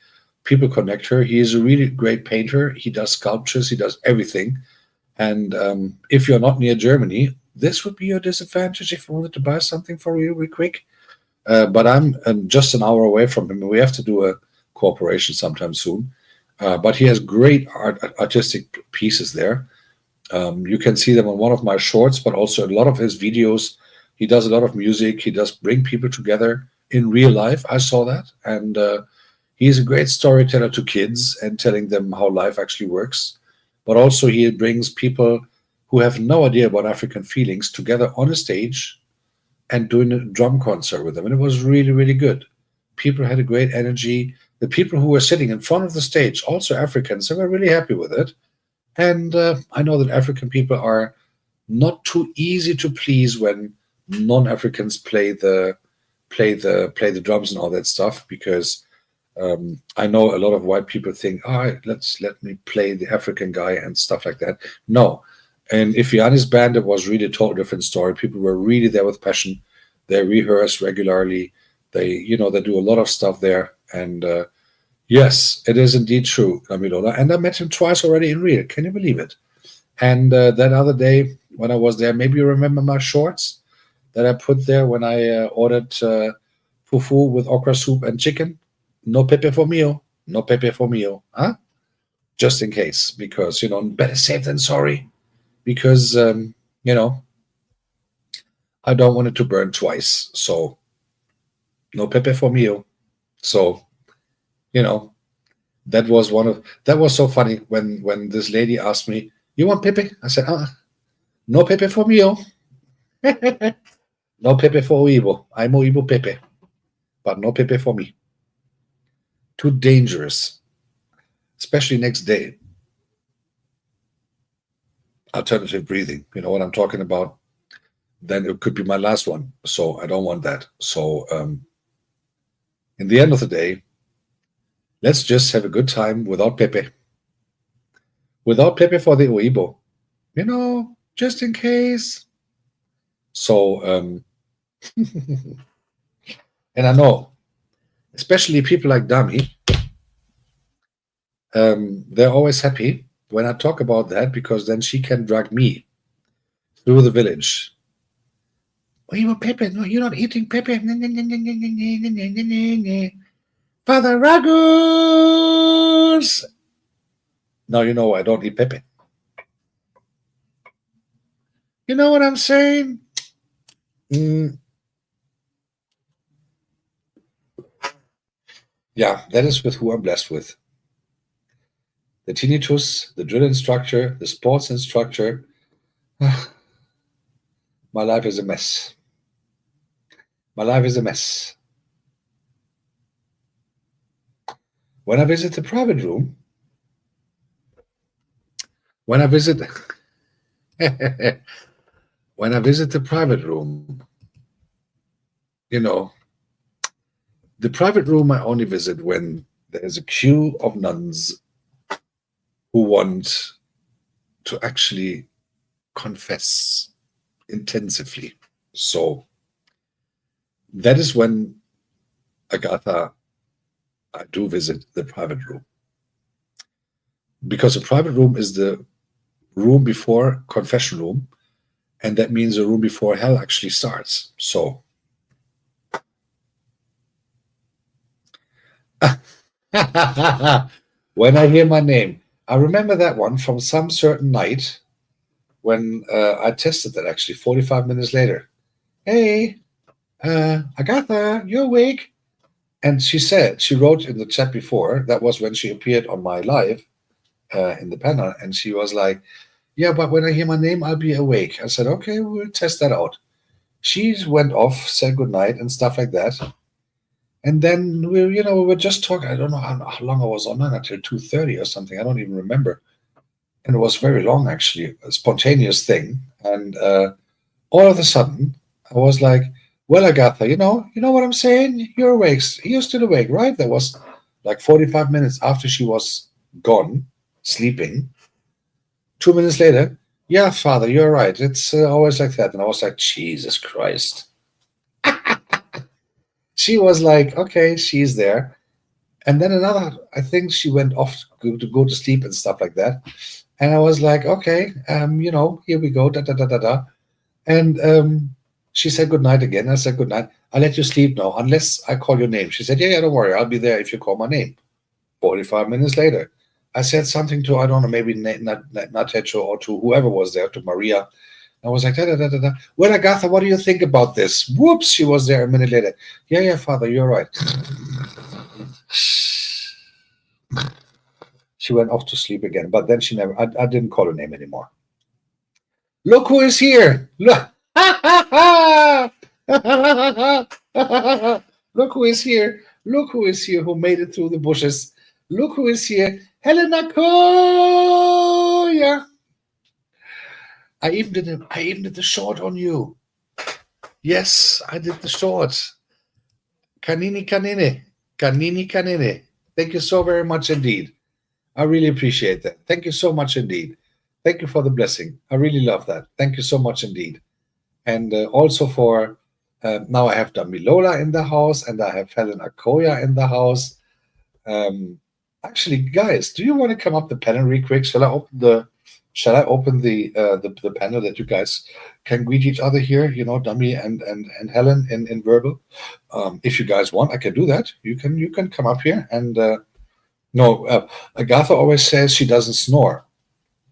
[SPEAKER 1] people connect her. He is a really great painter. He does sculptures. He does everything. And if you're not near Germany, this would be your disadvantage if you wanted to buy something for you real quick. But I'm just an hour away from him. We have to do a cooperation sometime soon. But he has great artistic pieces there. You can see them on one of my shorts, but also a lot of his videos. He does a lot of music. He does bring people together in real life. I saw that. And he's a great storyteller to kids and telling them how life actually works. But also he brings people who have no idea about African feelings together on a stage and doing a drum concert with them. And it was really, really good. People had a great energy. The people who were sitting in front of the stage, also Africans, they were really happy with it. And I know that African people are not too easy to please when non-Africans play the drums and all that stuff, because I know a lot of white people think, let me play the African guy and stuff like that. No. And if Yanni's band, it was really a total different story. People were really there with passion. They rehearse regularly. They do a lot of stuff there. And yes, it is indeed true, Amilola. And I met him twice already in real. Can you believe it? And that other day when I was there, maybe you remember my shorts that I put there when I ordered fufu with okra soup and chicken. No pepe for mio. No pepe for mio. Huh? Just in case, because, better safe than sorry. Because, I don't want it to burn twice. So, no pepe for mio. So, that was so funny when this lady asked me, "You want pepe?" I said, no pepe for mio. No pepe for Ibo. I'm Ibo pepe. But no pepe for me. Too dangerous. Especially next day. Alternative breathing. You know what I'm talking about? Then it could be my last one. So I don't want that. So in the end of the day, let's just have a good time without pepe. Without pepe for the Oibo. Just in case. So, and I know, especially people like Dami, they're always happy when I talk about that, because then she can drag me through the village. Oh, you want pepe? No, you're not eating pepe. Father Ragus! Now you know I don't eat pepe. You know what I'm saying? Yeah, that is with who I'm blessed with. The tinnitus, the drill instructor, the sports instructor. My life is a mess. My life is a mess. When I visit the private room, when I visit the private room, the private room I only visit when there's a queue of nuns who want to actually confess intensively. So that is when, Agatha, I do visit the private room. Because the private room is the room before confession room, and that means the room before hell actually starts. So when I hear my name, I remember that one from some certain night when I tested that actually 45 minutes later. Hey, Agatha, you awake? And she wrote in the chat before, that was when she appeared on my live in the panel, and she was like, yeah, but when I hear my name, I'll be awake. I said, okay, we'll test that out. She went off, said goodnight and stuff like that. And then we were just talking. I don't know how long I was online, until 2:30 or something. I don't even remember. And it was very long, actually, a spontaneous thing. And all of a sudden, I was like, well, Agatha, you know what I'm saying? You're awake. You're still awake, right? That was like 45 minutes after she was gone, sleeping. 2 minutes later, yeah, Father, you're right. It's always like that. And I was like, Jesus Christ. She was like, okay, she's there. And then another, I think she went off to go to sleep and stuff like that. And I was like, okay, here we go, da da da da da. And she said good night again. I said good night. I'll let you sleep now, unless I call your name. She said, yeah, don't worry, I'll be there if you call my name. 45 minutes later, I said something to, I don't know, maybe Natecho or to whoever was there, to Maria. I was like, da da da da da. Well, Agatha, what do you think about this? Whoops, she was there a minute later. Yeah, Father, you're right. She went off to sleep again, but then she never, I didn't call her name anymore. Look who is here. Look. Look who is here. Look who is here who made it through the bushes. Look who is here. Helena Koya. I even did the short on you. Yes, I did the short. Kanini kanine. Kanini kanine. Thank you so very much indeed. I really appreciate that. Thank you so much indeed. Thank you for the blessing. I really love that. Thank you so much indeed. And also for now I have Damilola in the house and I have Helen Akoya in the house. Actually, guys, do you want to come up the panel real quick? Shall I open the panel that you guys can greet each other here? You know, Dami and Helen in verbal. If you guys want, I can do that. You can come up here and no. Agatha always says she doesn't snore.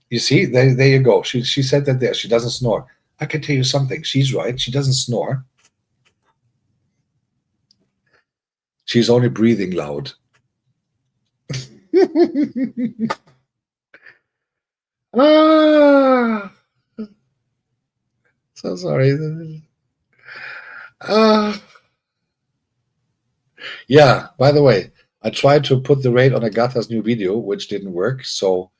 [SPEAKER 1] You see, there you go. She said that there. She doesn't snore. I can tell you something. She's right. She doesn't snore. She's only breathing loud. So sorry. Yeah, by the way, I tried to put the rate on Agatha's new video, which didn't work. So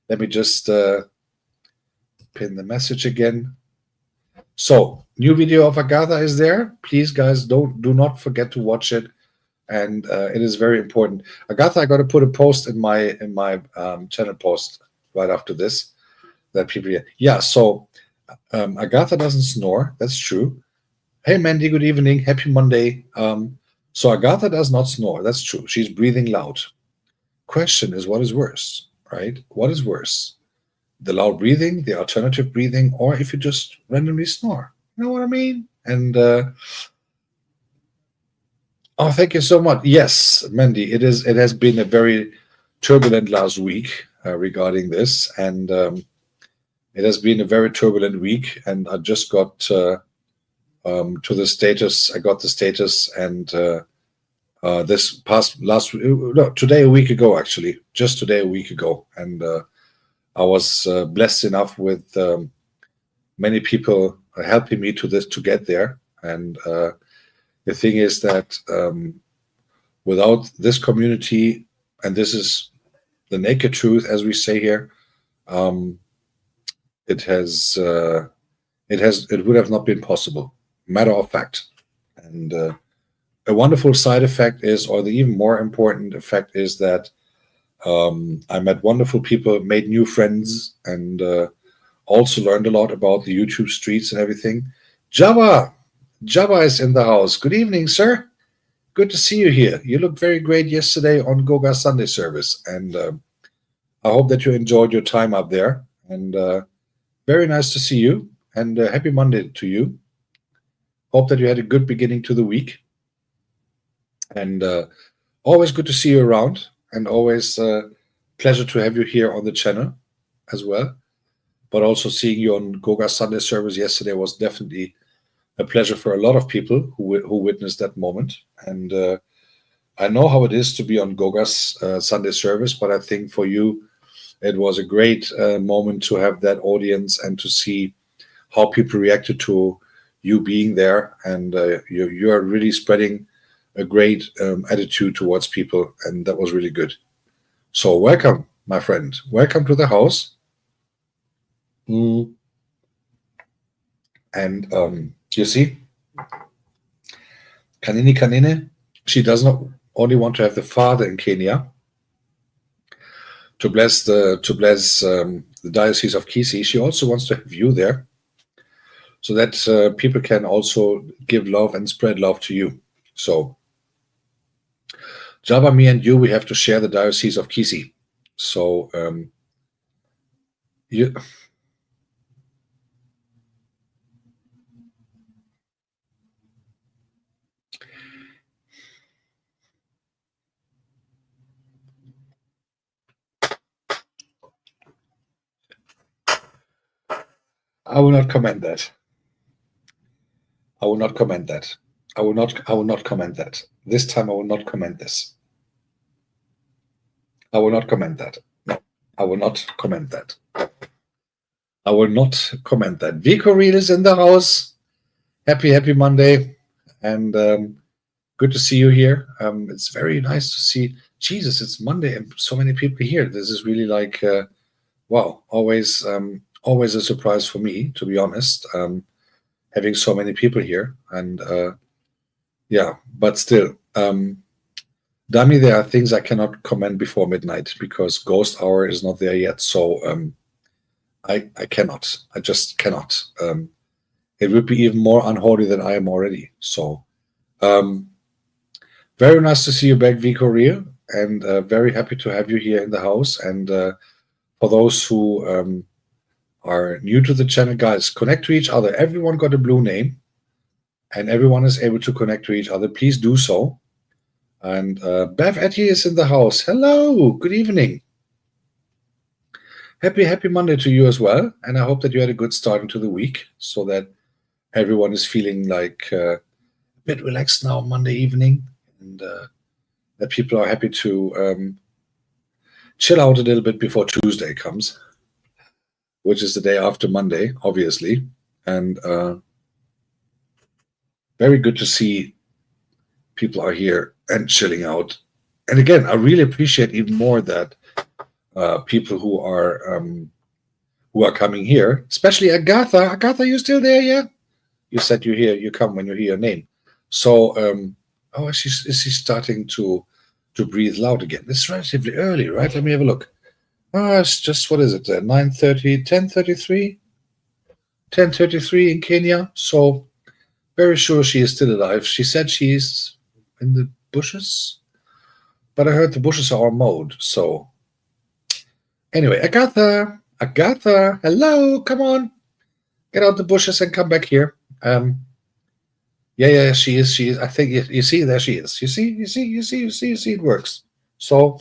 [SPEAKER 1] let me just pin the message again. So new video of Agatha is there. Please, guys, do not forget to watch it. And it is very important. Agatha, I got to put a post in my channel post right after this that people hear. Yeah, so Agatha doesn't snore. That's true. Hey, Mandy, good evening. Happy Monday. So Agatha does not snore. That's true. She's breathing loud. Question is, what is worse, right? What is worse? The loud breathing, the alternative breathing, or if you just randomly snore? You know what I mean? And oh, thank you so much. Yes, Mandy, it has been a very turbulent last week regarding this, and it has been a very turbulent week. And I just got to the status. I got the status, and this past last no, today a week ago, actually, just today a week ago, and I was blessed enough with many people helping me to get there, and the thing is that without this community, and this is the naked truth, as we say here, it would have not been possible. Matter of fact, and a wonderful side effect is, or the even more important effect is that I met wonderful people, made new friends, and also learned a lot about the YouTube streets and everything. Jabba is in the house. Good evening, sir. Good to see you here. You looked very great yesterday on Goga Sunday service, and I hope that you enjoyed your time up there. And very nice to see you, and happy Monday to you. Hope that you had a good beginning to the week, and always good to see you around, and always pleasure to have you here on the channel as well. But also seeing you on Goga Sunday service yesterday was definitely a pleasure for a lot of people who witnessed that moment. And I know how it is to be on Goga's Sunday service, but I think for you, it was a great moment to have that audience and to see how people reacted to you being there. And you are really spreading a great attitude towards people, and that was really good. So welcome, my friend. Welcome to the house. And you see, Kanine, she does not only want to have the father in Kenya to bless the Diocese of Kisii, she also wants to have you there, so that people can also give love and spread love to you. So Jabba, me and you, we have to share the Diocese of Kisi. So you. I will not comment that. I will not comment that. I will not comment that. This time I will not comment this. I will not comment that. No, I will not comment that. I will not comment that. Vico Reel is in the house. Happy Monday. And good to see you here. It's very nice to see. Jesus, it's Monday and so many people here. This is really like, wow, always a surprise for me, to be honest, having so many people here. And yeah, but still, Dami, there are things I cannot comment before midnight because Ghost Hour is not there yet. So I cannot. I just cannot. It would be even more unholy than I am already. So very nice to see you back, Vico Reel, and very happy to have you here in the house. And for those who are new to the channel, guys, connect to each other. Everyone got a blue name, and everyone is able to connect to each other. Please do so. And Bev Etty is in the house. Hello, good evening. Happy Monday to you as well. And I hope that you had a good start into the week so that everyone is feeling like a bit relaxed now Monday evening, and that people are happy to chill out a little bit before Tuesday comes, which is the day after Monday, obviously. And very good to see people are here and chilling out. And again, I really appreciate even more that people who are coming here, especially Agatha. Agatha, you still there? Yeah, you said you come when you hear your name. So, oh, is she starting to breathe loud again? It's relatively early, right? Let me have a look. It's just, what is it? 9:30, 10:33, 10:33 in Kenya. So very sure she is still alive. She said she's in the bushes, but I heard the bushes are mowed. So anyway, Agatha, hello, come on, get out the bushes and come back here. Yeah, she is. I think you see, there she is. You see, it works. So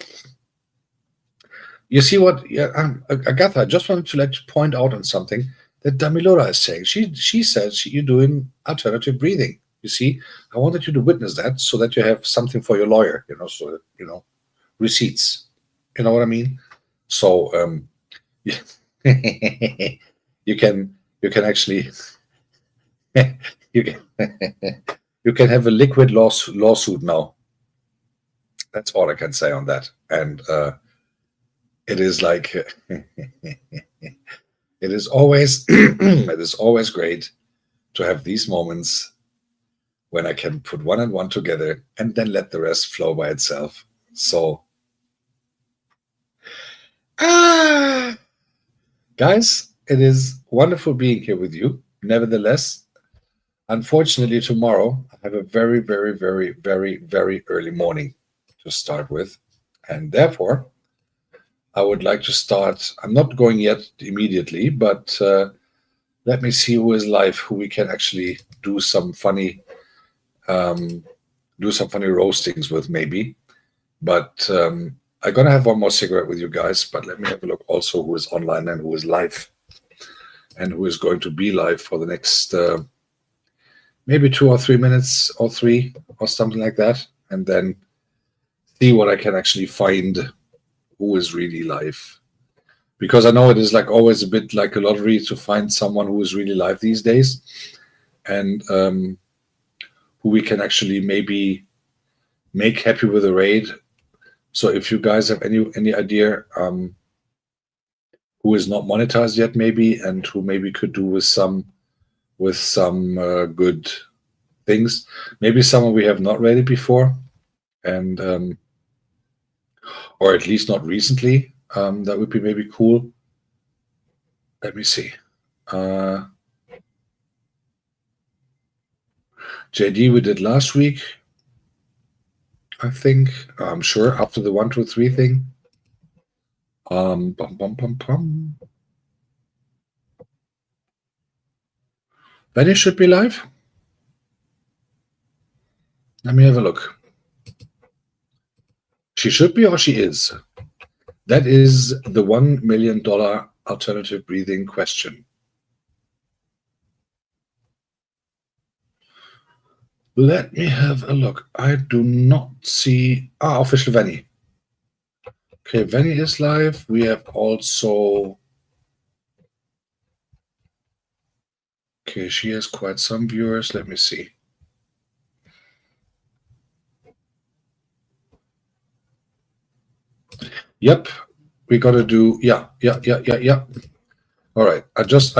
[SPEAKER 1] you see what, yeah, Agatha, I just wanted to let you point out on something that Damilora is saying. She says you're doing alternative breathing. You see, I wanted you to witness that so that you have something for your lawyer, so receipts. You know what I mean? So yeah. you can actually you can you can have a liquid lawsuit now. That's all I can say on that. And it is like it is always it is always great to have these moments when I can put one and one together and then let the rest flow by itself. So guys, it is wonderful being here with you. Nevertheless, unfortunately, tomorrow I have a very, very, very, very, very early morning to start with. And therefore, I would like to start. I'm not going yet immediately, but let me see who is live, who we can actually do some funny roastings with, maybe. But I'm gonna have one more cigarette with you guys. But let me have a look also who is online and who is live, and who is going to be live for the next maybe 2 or 3 minutes or 3 or something like that, and then see what I can actually find who is really live. Because I know it is like always a bit like a lottery to find someone who is really live these days, and who we can actually maybe make happy with a raid. So if you guys have any idea who is not monetized yet, maybe, and who maybe could do with some good things, maybe someone we have not raided before, and or at least not recently, that would be maybe cool. Let me see. JD we did last week. I think, I'm sure, after the 1, 2, 3 thing. Bum, bum, bum, bum. Benny should be live. Let me have a look. She should be, or she is. That is the $1 million alternative breathing question. Let me have a look. I do not see. Official Vanny. Okay, Vanny is live. We have also. Okay, she has quite some viewers. Let me see. Yep, we got to do. Yeah. All right. I'm just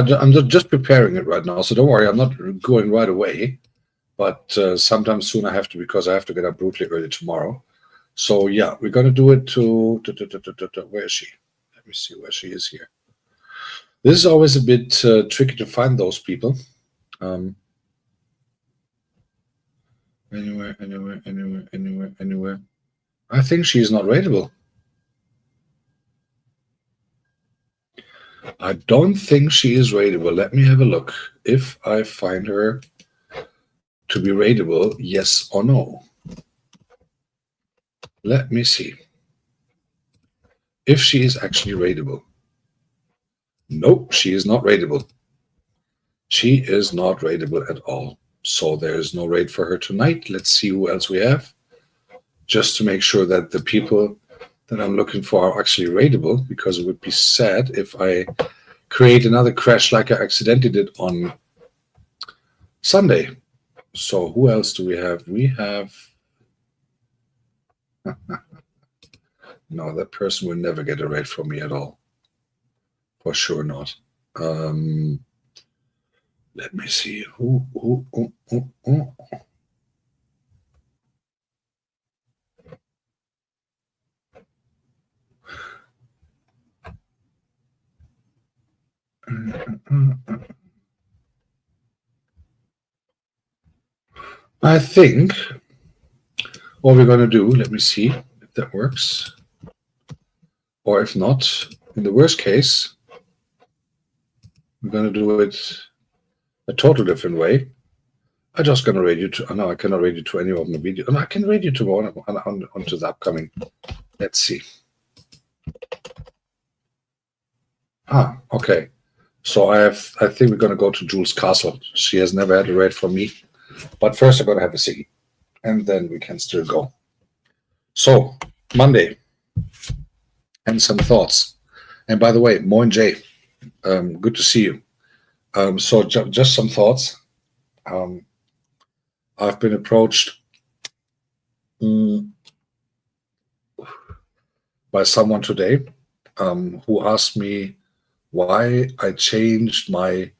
[SPEAKER 1] preparing it right now, so don't worry. I'm not going right away, but sometime soon I have to, because I have to get up brutally early tomorrow. So yeah, we're gonna do it to where is she? Let me see where she is here. This is always a bit tricky to find those people. Anywhere. I think she's not rateable. I don't think she is rateable. Let me have a look. If I find her to be rateable, yes or no. Let me see. If she is actually rateable. Nope, she is not rateable. She is not rateable at all. So there's no rate for her tonight. Let's see who else we have, just to make sure that the people that I'm looking for are actually rateable, because it would be sad if I create another crash like I accidentally did on Sunday. So who else do we have? We have no, that person will never get a rate from me at all. For sure not. Let me see. Who. I think what we're going to do, let me see if that works. Or if not, in the worst case, we're going to do it a total different way. I'm just going to read you to, no, I cannot read you to any of my videos. No, I can read you to one onto the upcoming. Let's see. Okay. So I think we're going to go to Jules Castle. She has never had a raid from me. But first I'm going to have a ciggy. And then we can still go. So, Monday. And some thoughts. And by the way, Moin Jay, good to see you. So just some thoughts. I've been approached by someone today who asked me why I changed my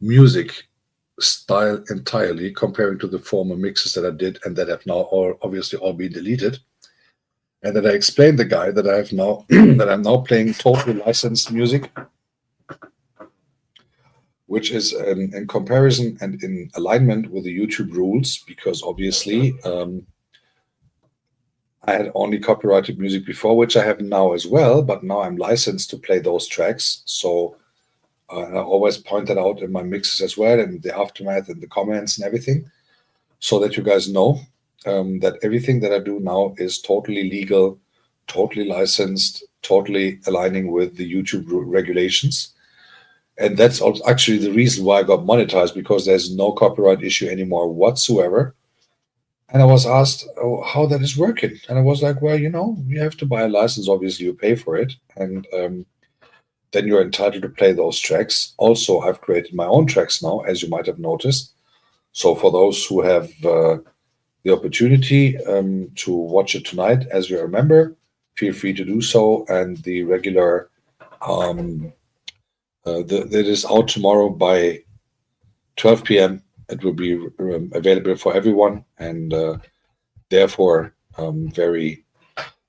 [SPEAKER 1] music style entirely, comparing to the former mixes that I did and that have now obviously all been deleted. And that I explained the guy that I have now that I'm now playing totally licensed music, which is in comparison and in alignment with the YouTube rules, because obviously I had only copyrighted music before, which I have now as well, but now I'm licensed to play those tracks. So I always point that out in my mixes as well, and the aftermath and the comments and everything, so that you guys know that everything that I do now is totally legal, totally licensed, totally aligning with the YouTube regulations. And that's actually the reason why I got monetized, because there's no copyright issue anymore whatsoever. And I was asked how that is working. And I was like, well, you have to buy a license. Obviously, you pay for it. And then you're entitled to play those tracks. Also, I've created my own tracks now, as you might have noticed. So for those who have the opportunity to watch it tonight, as you remember, feel free to do so. And the regular, that is out tomorrow by 12 p.m. It will be available for everyone. And therefore, I'm very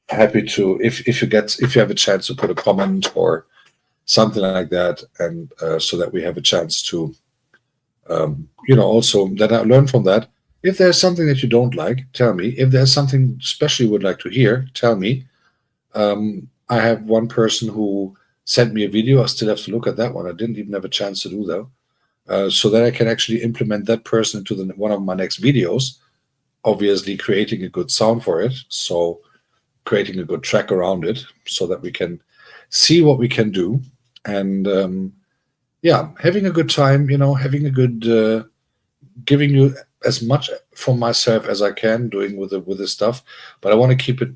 [SPEAKER 1] happy to, if you have a chance to put a comment or something like that, and so that we have a chance to, also that I learn from that, If there's something that you don't like, tell me. If there's something special you would like to hear, tell me. I have one person who sent me a video. I still have to look at that one. I didn't even have a chance to do that. So that I can actually implement that person into one of my next videos, obviously creating a good sound for it. So creating a good track around it so that we can see what we can do. And yeah, having a good time, having a good, giving you as much from myself as I can doing with the stuff. But I want to keep it,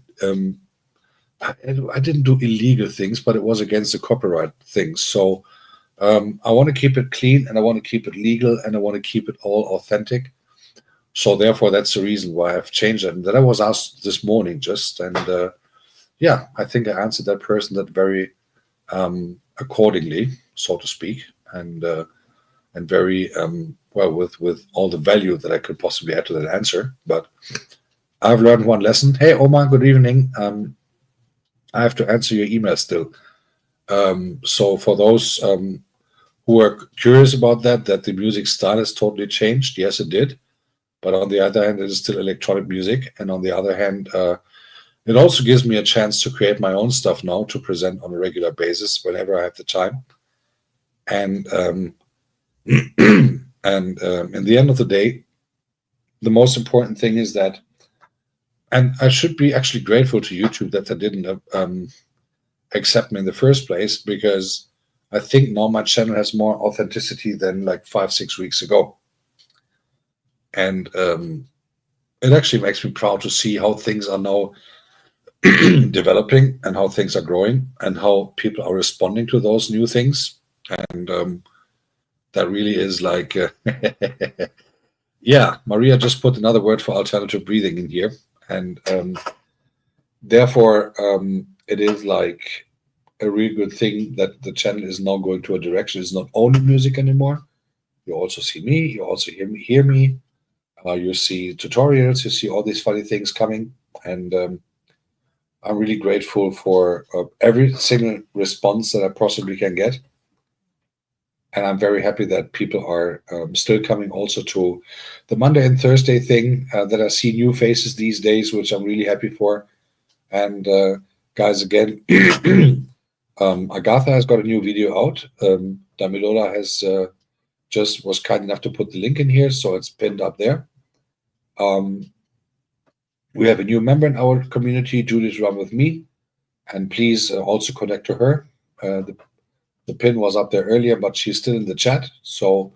[SPEAKER 1] I didn't do illegal things, but it was against the copyright things. So I want to keep it clean, and I want to keep it legal, and I want to keep it all authentic. So therefore, that's the reason why I've changed it. And that I was asked this morning just, and yeah, I think I answered that person that very accordingly, so to speak, and very well with all the value that I could possibly add to that answer. But I've learned one lesson. Hey, Omar, good evening. I have to answer your email still. So for those who are curious about that the music style has totally changed, yes, it did. But on the other hand, it is still electronic music. And on the other hand, it also gives me a chance to create my own stuff now to present on a regular basis whenever I have the time. And in the end of the day, the most important thing is that, and I should be actually grateful to YouTube that they didn't accept me in the first place, because I think now my channel has more authenticity than like 5-6 weeks ago. And it actually makes me proud to see how things are now developing and how things are growing and how people are responding to those new things. And that really is like, yeah, Maria just put another word for alternative breathing in here. And therefore, it is like a really good thing that the channel is now going to a direction. It's not only music anymore. You also see me. You also hear me. You see tutorials. You see all these funny things coming. And I'm really grateful for every single response that I possibly can get. And I'm very happy that people are still coming also to the Monday and Thursday thing, that I see new faces these days, which I'm really happy for. And guys, again, Agatha has got a new video out. Damilola has just was kind enough to put the link in here, so it's pinned up there. We have a new member in our community, Judith Run With Me, and please also connect to her. The pin was up there earlier, but she's still in the chat, so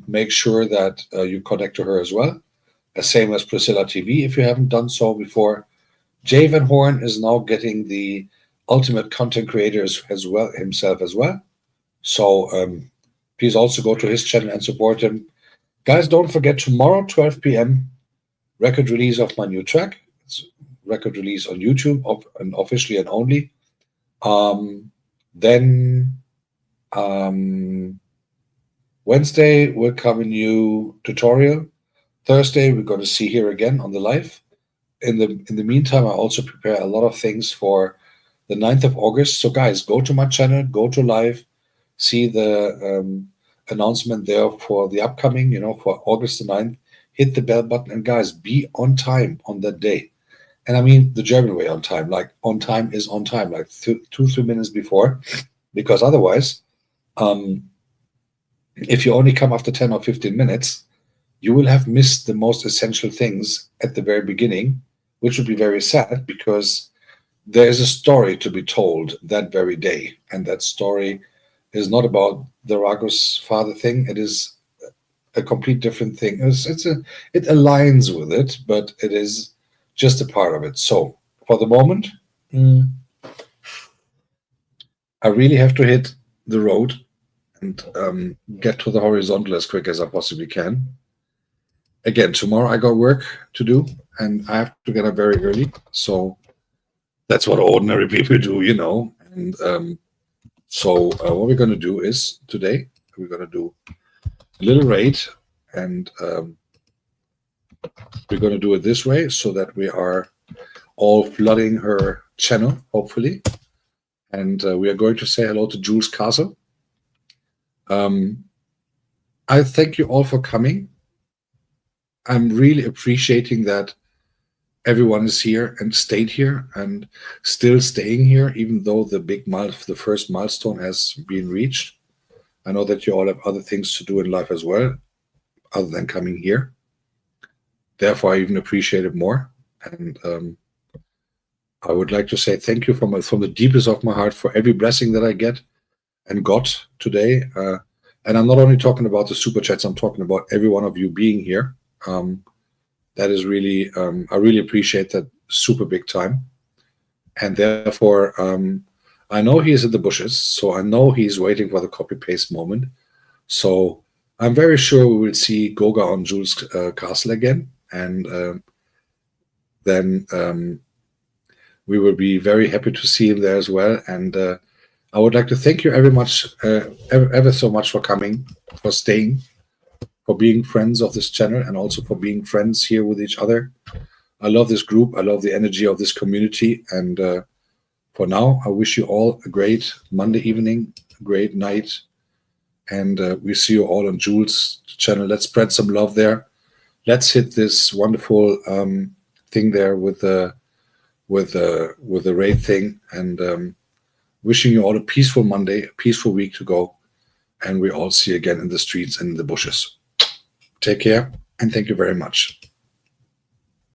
[SPEAKER 1] make sure that you connect to her as well. Same as Priscilla TV, if you haven't done so before. Jay Van Horn is now getting the ultimate content creators as well himself as well. So please also go to his channel and support him. Guys, don't forget tomorrow, 12 p.m., record release of my new track. It's record release on YouTube and officially and only. Then Wednesday will come a new tutorial. Thursday we're going to see here again on the live. In the meantime, I also prepare a lot of things for the 9th of August. So guys, go to my channel, go to live, see the announcement there for the upcoming, for August the 9th. Hit the bell button, and guys, be on time on that day. And I mean the German way on time, like on time is on time, like 2-3 minutes before, because otherwise, if you only come after 10 or 15 minutes, you will have missed the most essential things at the very beginning, which would be very sad, because there is a story to be told that very day. And that story is not about the Ragus father thing. It is a complete different thing. It aligns with it, but it is just a part of it. So for the moment, I really have to hit the road and get to the horizontal as quick as I possibly can. Again, tomorrow I got work to do, and I have to get up very early. So that's what ordinary people do, And so what we're going to do is today we're going to do a little raid, and we're going to do it this way so that we are all flooding her channel, hopefully. And we are going to say hello to Jules Castle. I thank you all for coming. I'm really appreciating that everyone is here and stayed here and still staying here, even though the first milestone has been reached. I know that you all have other things to do in life as well, other than coming here. Therefore, I even appreciate it more. And I would like to say thank you from the deepest of my heart for every blessing that I get and got today. And I'm not only talking about the super chats, I'm talking about every one of you being here. That is really, I really appreciate that super big time. And therefore, I know he is in the bushes, so I know he's waiting for the copy paste moment. So I'm very sure we will see Goga on Jules' castle again. And then we will be very happy to see him there as well. And I would like to thank you ever so much for coming, for staying, for being friends of this channel, and also for being friends here with each other. I love this group. I love the energy of this community. And for now, I wish you all a great Monday evening, a great night. And we see you all on Jules' channel. Let's spread some love there. Let's hit this wonderful thing there with the raid thing. And wishing you all a peaceful Monday, a peaceful week to go. And we all see you again in the streets and in the bushes. Take care, and thank you very much.